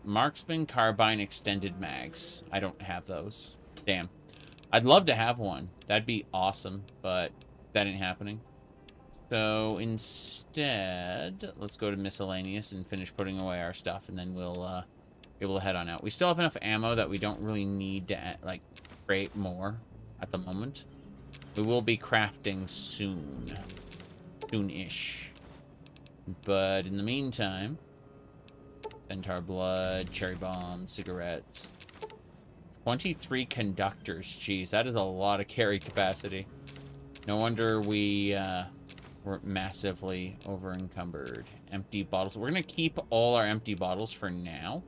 Marksman Carbine Extended Mags. I don't have those. Damn. I'd love to have one. That'd be awesome, but that ain't happening. So instead, let's go to miscellaneous and finish putting away our stuff, and then we'll be able to head on out. We still have enough ammo that we don't really need to, like, create more at the moment. We will be crafting soon. Soon-ish. But in the meantime, Centaur blood, cherry bombs, cigarettes. 23 conductors. Jeez, that is a lot of carry capacity. No wonder we were massively over-encumbered. Empty bottles. We're going to keep all our empty bottles for now,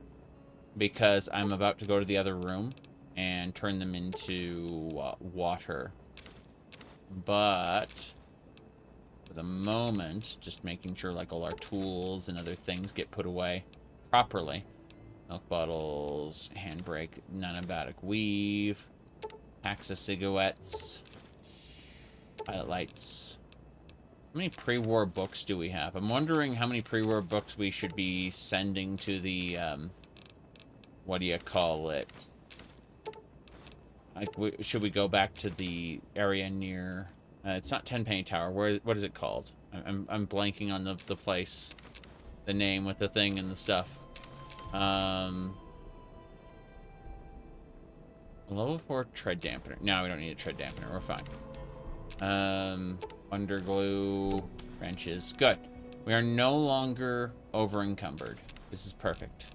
because I'm about to go to the other room and turn them into water. But... for the moment, just making sure like all our tools and other things get put away properly. Milk bottles, handbrake, nanobatic weave, packs of cigarettes, pilot lights. How many pre-war books do we have? I'm wondering how many pre-war books we should be sending to the, what do you call it? Like, should we go back to the area near... it's not Tenpenny Tower. What is it called? I'm blanking on the place, the name with the thing and the stuff. Level 4 tread dampener. No, we don't need a tread dampener. We're fine. Wonder glue, wrenches. Good. We are no longer over encumbered. This is perfect.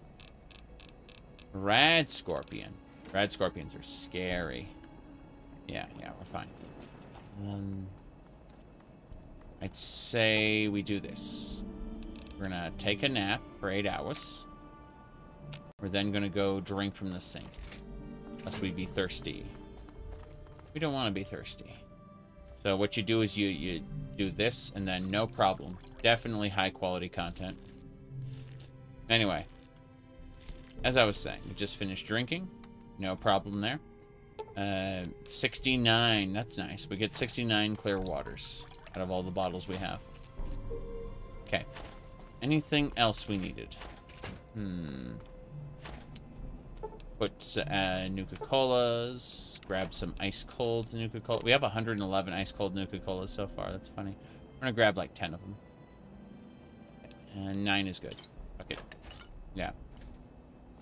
Rad scorpion. Rad scorpions are scary. Yeah, we're fine. I'd say we do this. We're gonna take a nap for 8 hours. We're then gonna go drink from the sink. Lest we be thirsty. We don't want to be thirsty. So what you do is you do this, and then no problem. Definitely high quality content. Anyway. As I was saying, we just finished drinking. No problem there. 69, that's nice. We get 69 clear waters out of all the bottles we have. Okay. Anything else we needed? Put Nuka-Colas. Grab some ice cold Nuka-Cola. We have 111 ice cold Nuka-Colas so far. That's funny. I'm gonna grab like 10 of them. And 9 is good. Okay. Yeah.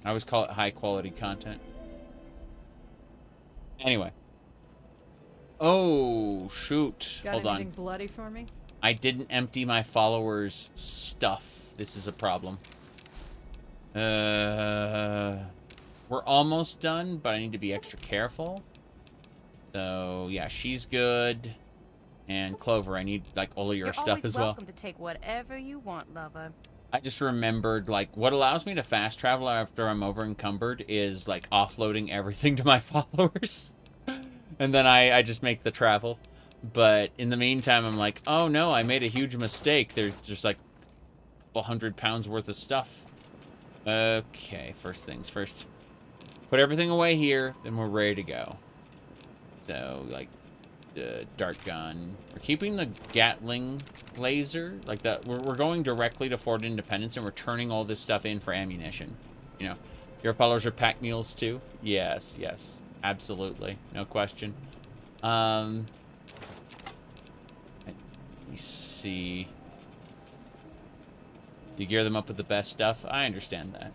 I always call it high quality content. Anyway. Oh, shoot. Got Hold anything on. bloody for me? I didn't empty my followers' stuff. This is a problem. We're almost done, but I need to be extra careful. So, yeah, she's good. And Clover, I need, like, all of your stuff as well. You're always welcome to take whatever you want, lover. I just remembered, like, what allows me to fast travel after I'm over encumbered is, like, offloading everything to my followers. And then I just make the travel. But in the meantime, I'm like, oh no, I made a huge mistake. There's just like 100 pounds worth of stuff. Okay, first things first. Put everything away here, then we're ready to go. So, like, the dart gun. We're keeping the Gatling laser. Like, that. We're going directly to Fort Independence, and we're turning all this stuff in for ammunition. You know, your followers are pack mules too? Yes, yes. Absolutely. No question. Let me see. You gear them up with the best stuff? I understand that.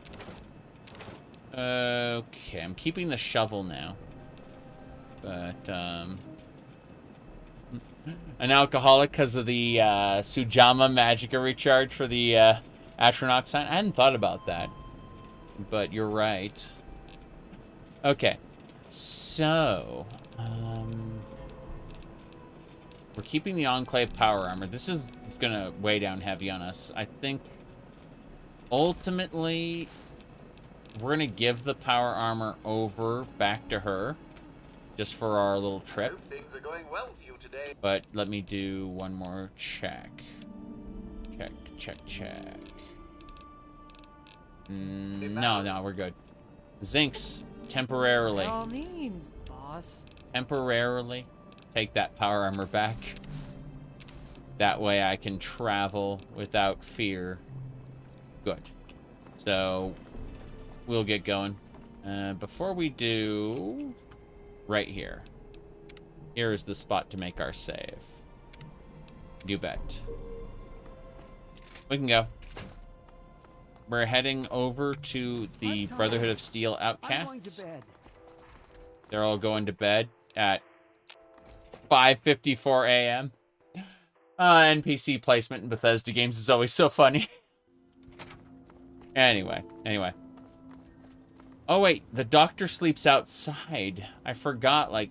Okay, I'm keeping the shovel now. But, an alcoholic because of the, Sujama Magica recharge for the, Astronaut sign? I hadn't thought about that. But you're right. Okay. So, we're keeping the Enclave power armor. This is gonna weigh down heavy on us. I think, ultimately, we're gonna give the power armor over back to her, just for our little trip. I hope things are going well for you today. But let me do one more check. Check. No, we're good. Zincs. Temporarily. By all means, boss. Temporarily take that power armor back. That way I can travel without fear. Good. So, we'll get going. Before we do, right here. Here is the spot to make our save. You bet. We can go. We're heading over to the Brotherhood of Steel Outcasts. They're all going to bed at 5:54 a.m. NPC placement in Bethesda games is always so funny. Anyway. Oh, wait. The doctor sleeps outside. I forgot, like,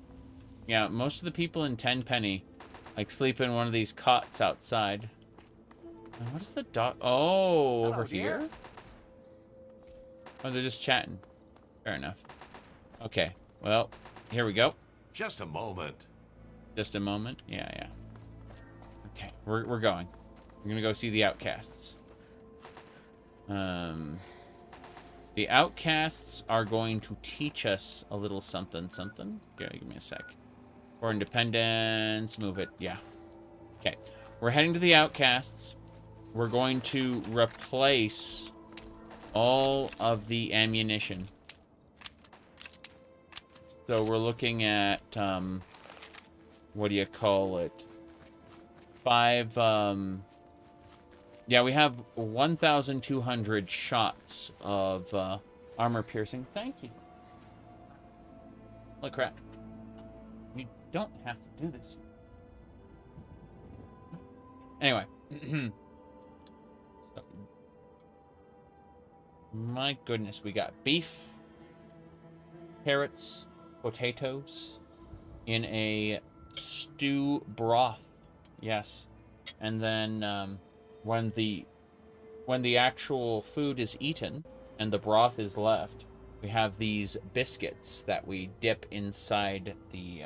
yeah, most of the people in Tenpenny, like, sleep in one of these cots outside. What is the doc? Oh, over here? Oh, they're just chatting. Fair enough. Okay. Well, here we go. Just a moment. Just a moment? Yeah. Okay, we're going. We're gonna go see the Outcasts. The Outcasts are going to teach us a little something. Give me a sec. For Independence, move it. Yeah. Okay. We're heading to the Outcasts. We're going to replace all of the ammunition. So we're looking at, what do you call it? 5, yeah, we have 1,200 shots of, armor piercing. Thank you. Holy crap. You don't have to do this. Anyway. So, my goodness, we got beef, carrots, potatoes in a stew broth. Yes. And then when the actual food is eaten and the broth is left, we have these biscuits that we dip inside the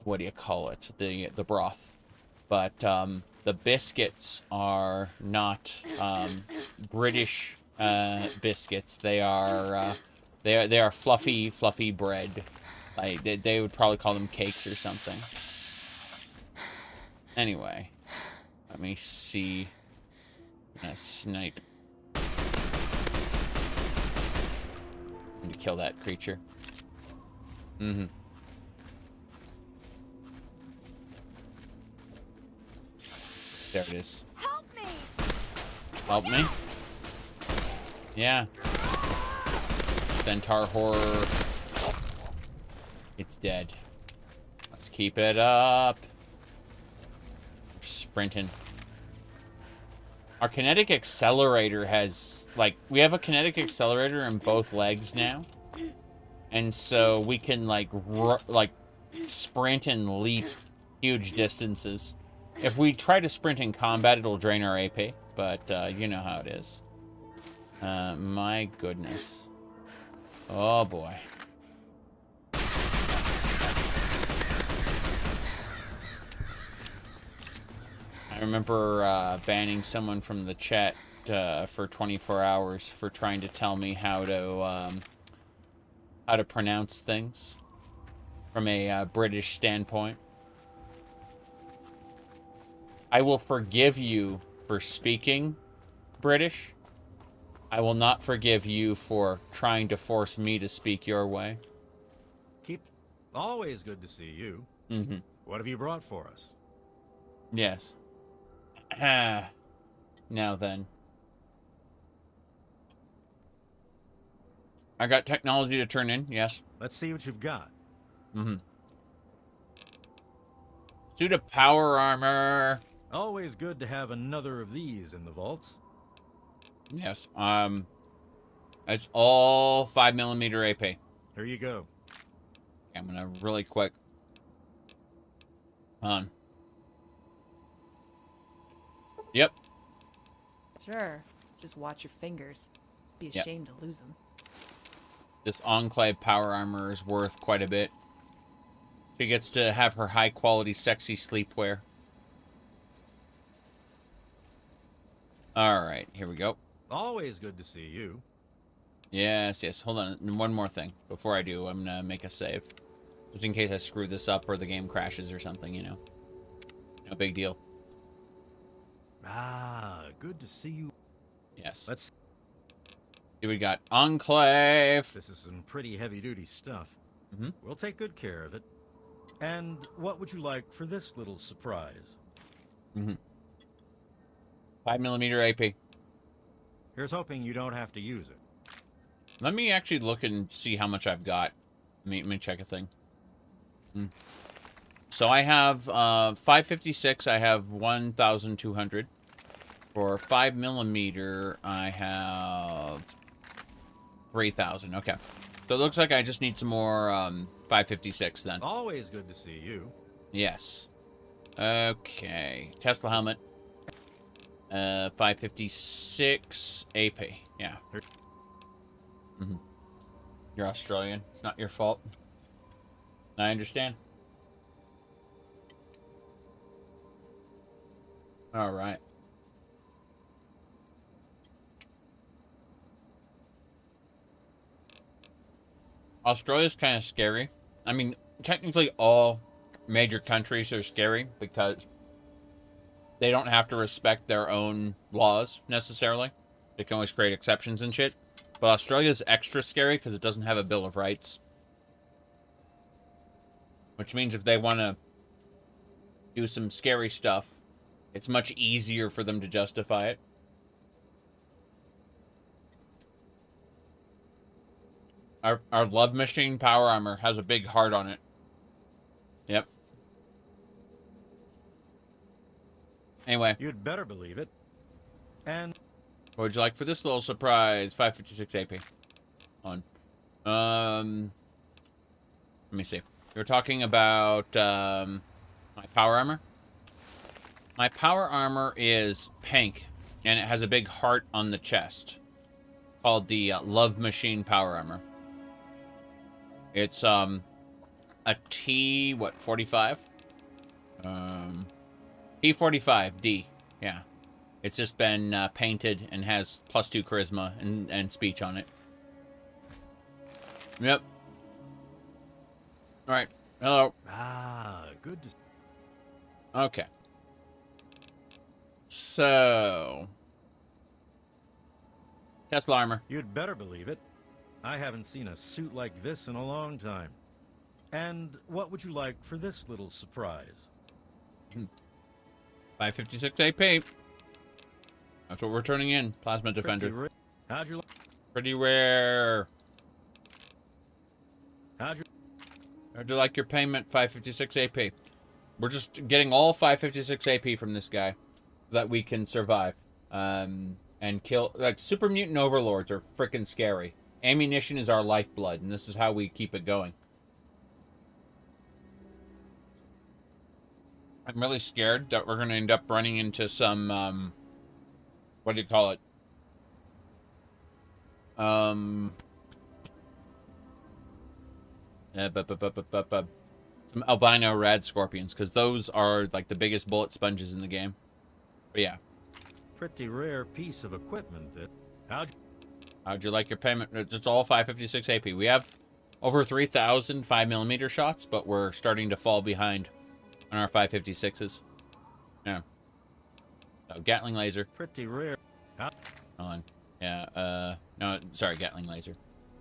what do you call it? The broth. But the biscuits are not British biscuits. They are fluffy bread. Like they would probably call them cakes or something. Anyway, let me see. I'm gonna snipe. And kill that creature. Mm-hmm. There it is. Help me! Help me? Yeah. Centaur horror. It's dead. Let's keep it up. We're sprinting. Our kinetic accelerator has, like, we have a kinetic accelerator in both legs now. And so we can, like, sprint and leap huge distances. If we try to sprint in combat, it'll drain our AP. But, you know how it is. My goodness. Oh, boy. I remember banning someone from the chat for 24 hours for trying to tell me how to pronounce things from a British standpoint. I will forgive you for speaking British. I will not forgive you for trying to force me to speak your way. Always good to see you. Mm-hmm. What have you brought for us? Yes. Now then. I got technology to turn in, yes. Let's see what you've got. Mm-hmm. Suit of power armor. Always good to have another of these in the vaults. Yes. It's all 5mm AP. Here you go. I'm gonna really quick. Hold on. Yep. Sure. Just watch your fingers. Be Yep. ashamed to lose them. This Enclave power armor is worth quite a bit. She gets to have her high-quality, sexy sleepwear. Alright, here we go. Always good to see you. Yes, yes. Hold on. One more thing. Before I do, I'm gonna make a save. Just in case I screw this up or the game crashes or something, you know. No big deal. Ah, good to see you. Yes. Let's see what we got. Enclave. This is some pretty heavy-duty stuff. Mm-hmm. We'll take good care of it. And what would you like for this little surprise? Mm-hmm. 5mm AP. Here's hoping you don't have to use it. Let me actually look and see how much I've got. Let me check a thing. So I have 556. I have 1,200. For 5mm, I have 3,000. Okay. So it looks like I just need some more 556 then. Always good to see you. Yes. Okay. Tesla helmet. 556 AP. Yeah. Mm-hmm. You're Australian. It's not your fault. I understand. All right. Australia's kind of scary. I mean, technically all major countries are scary because they don't have to respect their own laws necessarily. They can always create exceptions and shit. But Australia's extra scary because it doesn't have a Bill of Rights. Which means if they want to do some scary stuff, it's much easier for them to justify it. Our Love Machine power armor has a big heart on it. Yep. Anyway. You'd better believe it. And what would you like for this little surprise? 556 AP. On. Let me see. You're talking about my power armor? My power armor is pink, and it has a big heart on the chest. Called the Love Machine power armor. It's a T, what, 45? T45D, yeah. It's just been painted and has +2 charisma and speech on it. Yep. All right. Hello. Ah, good to... Okay. So... Tesla armor. You'd better believe it. I haven't seen a suit like this in a long time. And what would you like for this little surprise? 556 AP. That's what we're turning in. Plasma Defender. How'd you like? Pretty rare. How'd you... How'd you like your payment? 556 AP. We're just getting all 556 AP from this guy that we can survive. And kill... Like, super mutant overlords are freaking scary. Ammunition is our lifeblood, and this is how we keep it going. I'm really scared that we're going to end up running into some, what do you call it? Some albino rad scorpions, because those are, like, the biggest bullet sponges in the game. But yeah. Pretty rare piece of equipment, that. How'd you like your payment? It's all 556 AP. We have over 3,000 5mm shots, but we're starting to fall behind on our 556s. Yeah. So, Gatling laser. Pretty rare. On. Yeah, no, sorry, Gatling laser.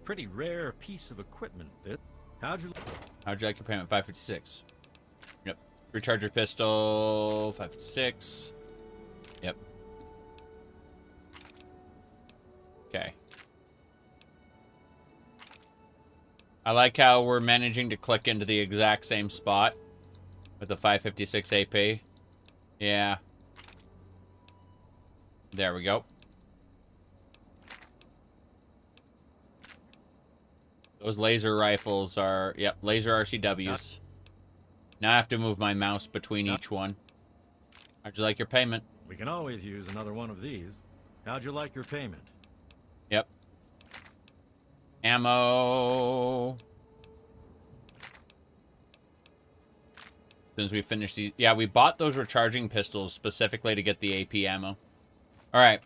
Pretty rare piece of equipment, that. How'd you like your payment? 556. Yep. Recharger pistol, 556. Yep. Okay. I like how we're managing to click into the exact same spot with the 556 AP. Yeah. There we go. Those laser rifles are, yep, laser RCWs. Now I have to move my mouse between each one. How'd you like your payment? We can always use another one of these. How'd you like your payment? Yep. Ammo. As soon as we finish these... Yeah, we bought those recharging pistols specifically to get the AP ammo. Alright.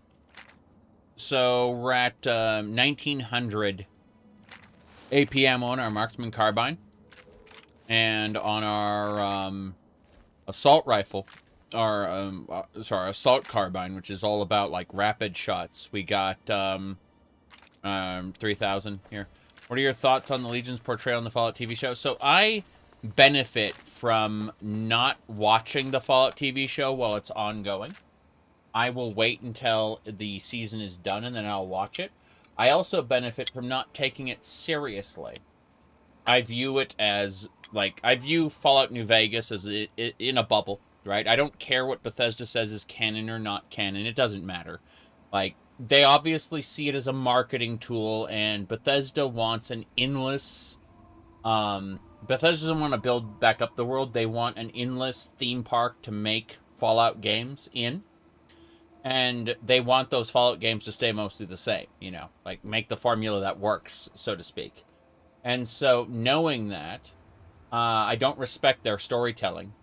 So, we're at 1,900 AP ammo on our marksman carbine. And on our assault rifle, our assault carbine, which is all about like rapid shots, we got 3,000 here. What are your thoughts on the Legion's portrayal in the Fallout TV show? So I benefit from not watching the Fallout TV show while it's ongoing. I will wait until the season is done and then I'll watch it. I also benefit from not taking it seriously. I view it as, like, I view Fallout New Vegas as in a bubble, right? I don't care what Bethesda says is canon or not canon. It doesn't matter. Like, they obviously see it as a marketing tool, and Bethesda wants an endless... Bethesda doesn't want to build back up the world. They want an endless theme park to make Fallout games in. And they want those Fallout games to stay mostly the same, you know, like make the formula that works, so to speak. And so knowing that, I don't respect their storytelling.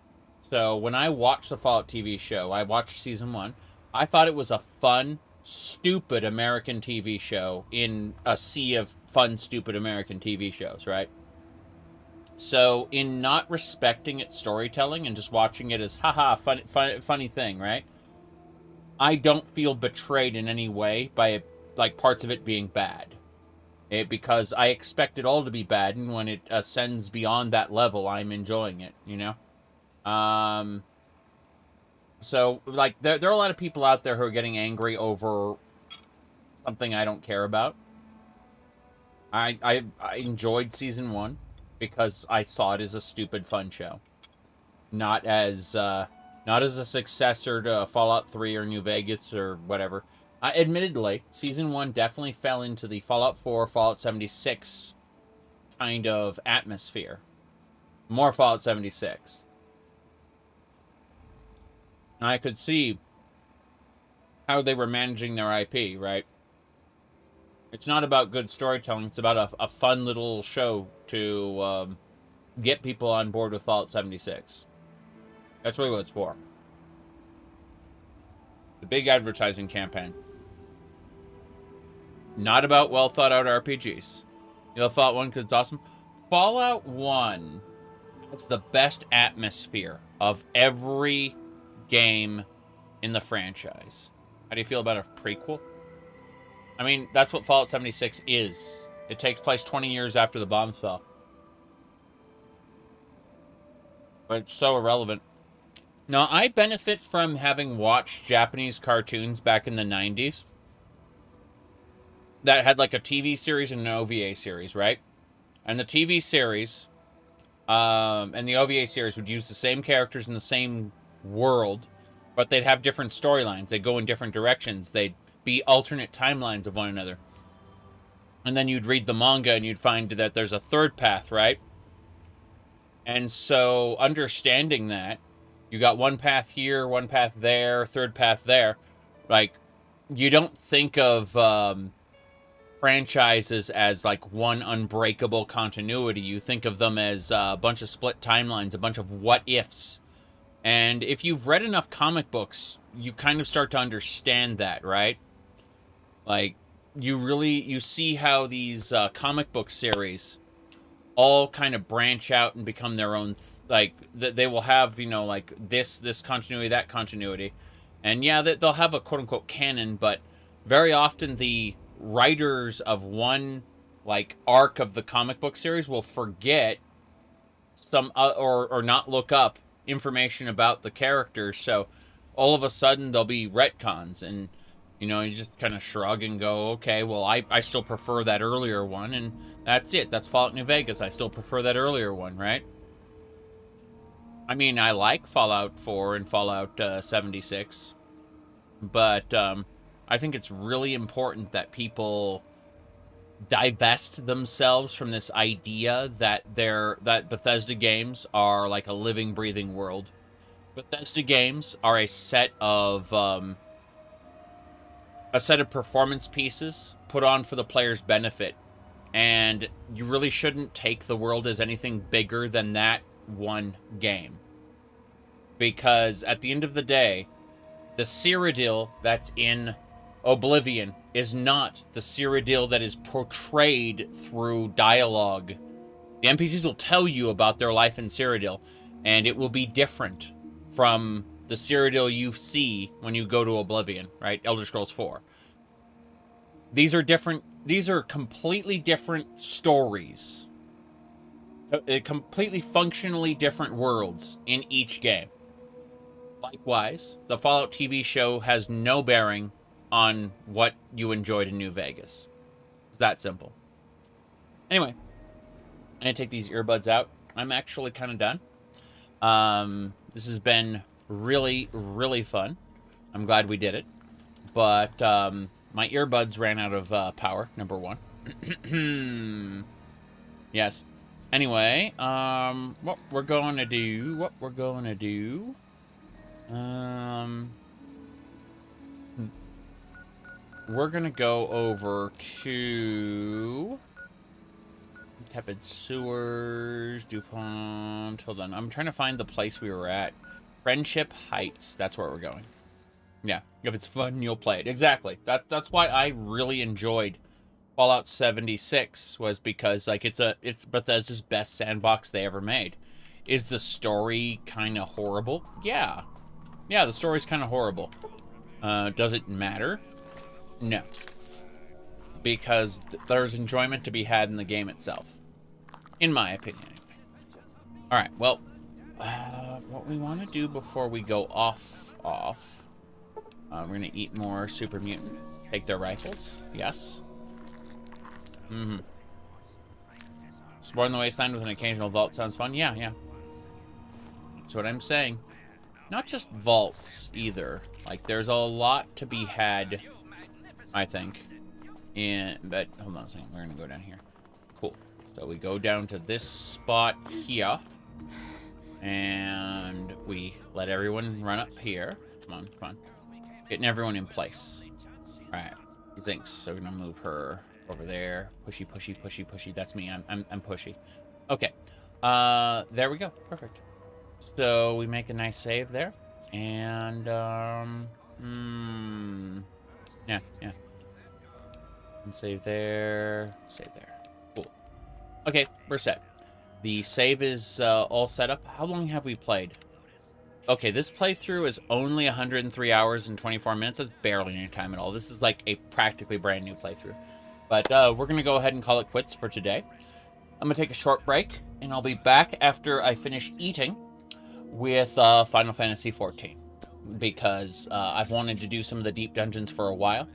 So when I watched the Fallout TV show, I watched season 1. I thought it was a fun, stupid American TV show in a sea of fun, stupid American TV shows, right? So in not respecting its storytelling and just watching it as, haha, funny thing, right? I don't feel betrayed in any way by, like, parts of it being bad. Because I expect it all to be bad, and when it ascends beyond that level, I'm enjoying it, you know? So, like, there are a lot of people out there who are getting angry over something I don't care about. I enjoyed Season 1 because I saw it as a stupid fun show. Not as a successor to Fallout 3 or New Vegas or whatever. Admittedly, Season 1 definitely fell into the Fallout 4, Fallout 76 kind of atmosphere. More Fallout 76. And I could see how they were managing their IP, right? It's not about good storytelling. It's about a fun little show to get people on board with Fallout 76. That's really what it's for. The big advertising campaign. Not about well thought out RPGs. You love Fallout 1 because it's awesome? Fallout 1 has the best atmosphere of every game in the franchise. How do you feel about a prequel? I mean, that's what Fallout 76 is. It takes place 20 years after the bombs fell. But it's so irrelevant. Now, I benefit from having watched Japanese cartoons back in the 90s that had like a TV series and an OVA series, right? And the TV series And the OVA series would use the same characters in the same world, but they'd have different storylines. They'd go in different directions. They'd be alternate timelines of one another. And then you'd read the manga and you'd find that there's a third path, right? And so understanding that, you got one path here, one path there, third path there. Like, you don't think of franchises as like one unbreakable continuity. You think of them as a bunch of split timelines, a bunch of what ifs. And if you've read enough comic books, you kind of start to understand that, right? Like, you see how these comic book series all kind of branch out and become their own, like, they will have, you know, like this continuity, that continuity. And yeah, they'll have a quote-unquote canon, but very often the writers of one, like, arc of the comic book series will forget some, or not look up information about the characters, so all of a sudden there'll be retcons, and, you know, you just kind of shrug and go, okay, well, I still prefer that earlier one, and that's it. That's Fallout New Vegas. I still prefer that earlier one, right? I mean, I like Fallout 4 and Fallout 76, but I think it's really important that people divest themselves from this idea that Bethesda games are like a living, breathing world. Bethesda games are a set of performance pieces put on for the player's benefit, and you really shouldn't take the world as anything bigger than that one game, because at the end of the day, the Cyrodiil that's in Oblivion is not the Cyrodiil that is portrayed through dialogue. The NPCs will tell you about their life in Cyrodiil, and it will be different from the Cyrodiil you see when you go to Oblivion, right? Elder Scrolls 4. These are different. These are completely different stories. Completely functionally different worlds in each game. Likewise, the Fallout TV show has no bearing on what you enjoyed in New Vegas. It's that simple. Anyway, I'm going to take these earbuds out. I'm actually kind of done. This has been really, really fun. I'm glad we did it. But my earbuds ran out of power, number one. Yes. Anyway, what we're going to do... we're gonna go over to Tepid Sewers, DuPont. Hold on, I'm trying to find the place we were at. Friendship Heights. That's where we're going. Yeah, if it's fun, you'll play it. Exactly. That's why I really enjoyed Fallout 76, was because, like, it's Bethesda's best sandbox they ever made. Is the story kind of horrible? Yeah. Yeah, the story's kind of horrible. Does it matter? No. Because there's enjoyment to be had in the game itself. In my opinion. Alright, well, what we want to do before we go off, we're going to eat more Super Mutant. Take their rifles. Yes. Explore in the Wasteland with an occasional vault sounds fun. Yeah, yeah. That's what I'm saying. Not just vaults, either. Like, there's a lot to be had, I think. But, hold on a second. We're going to go down here. Cool. So we go down to this spot here. And we let everyone run up here. Come on, come on. Getting everyone in place. Alright. Zinx. So we're going to move her over there. Pushy, pushy, pushy, pushy. That's me. I'm pushy. Okay. There we go. Perfect. So we make a nice save there. And, yeah, yeah. And save there. Save there. Cool. Okay, we're set. The save is all set up. How long have we played? Okay, this playthrough is only 103 hours and 24 minutes. That's barely any time at all. This is like a practically brand new playthrough. But we're going to go ahead and call it quits for today. I'm going to take a short break, and I'll be back after I finish eating with Final Fantasy XIV. Because I've wanted to do some of the deep dungeons for a while.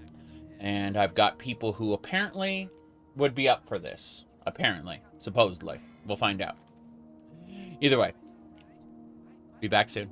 And I've got people who apparently would be up for this. Apparently. Supposedly. We'll find out. Either way, be back soon.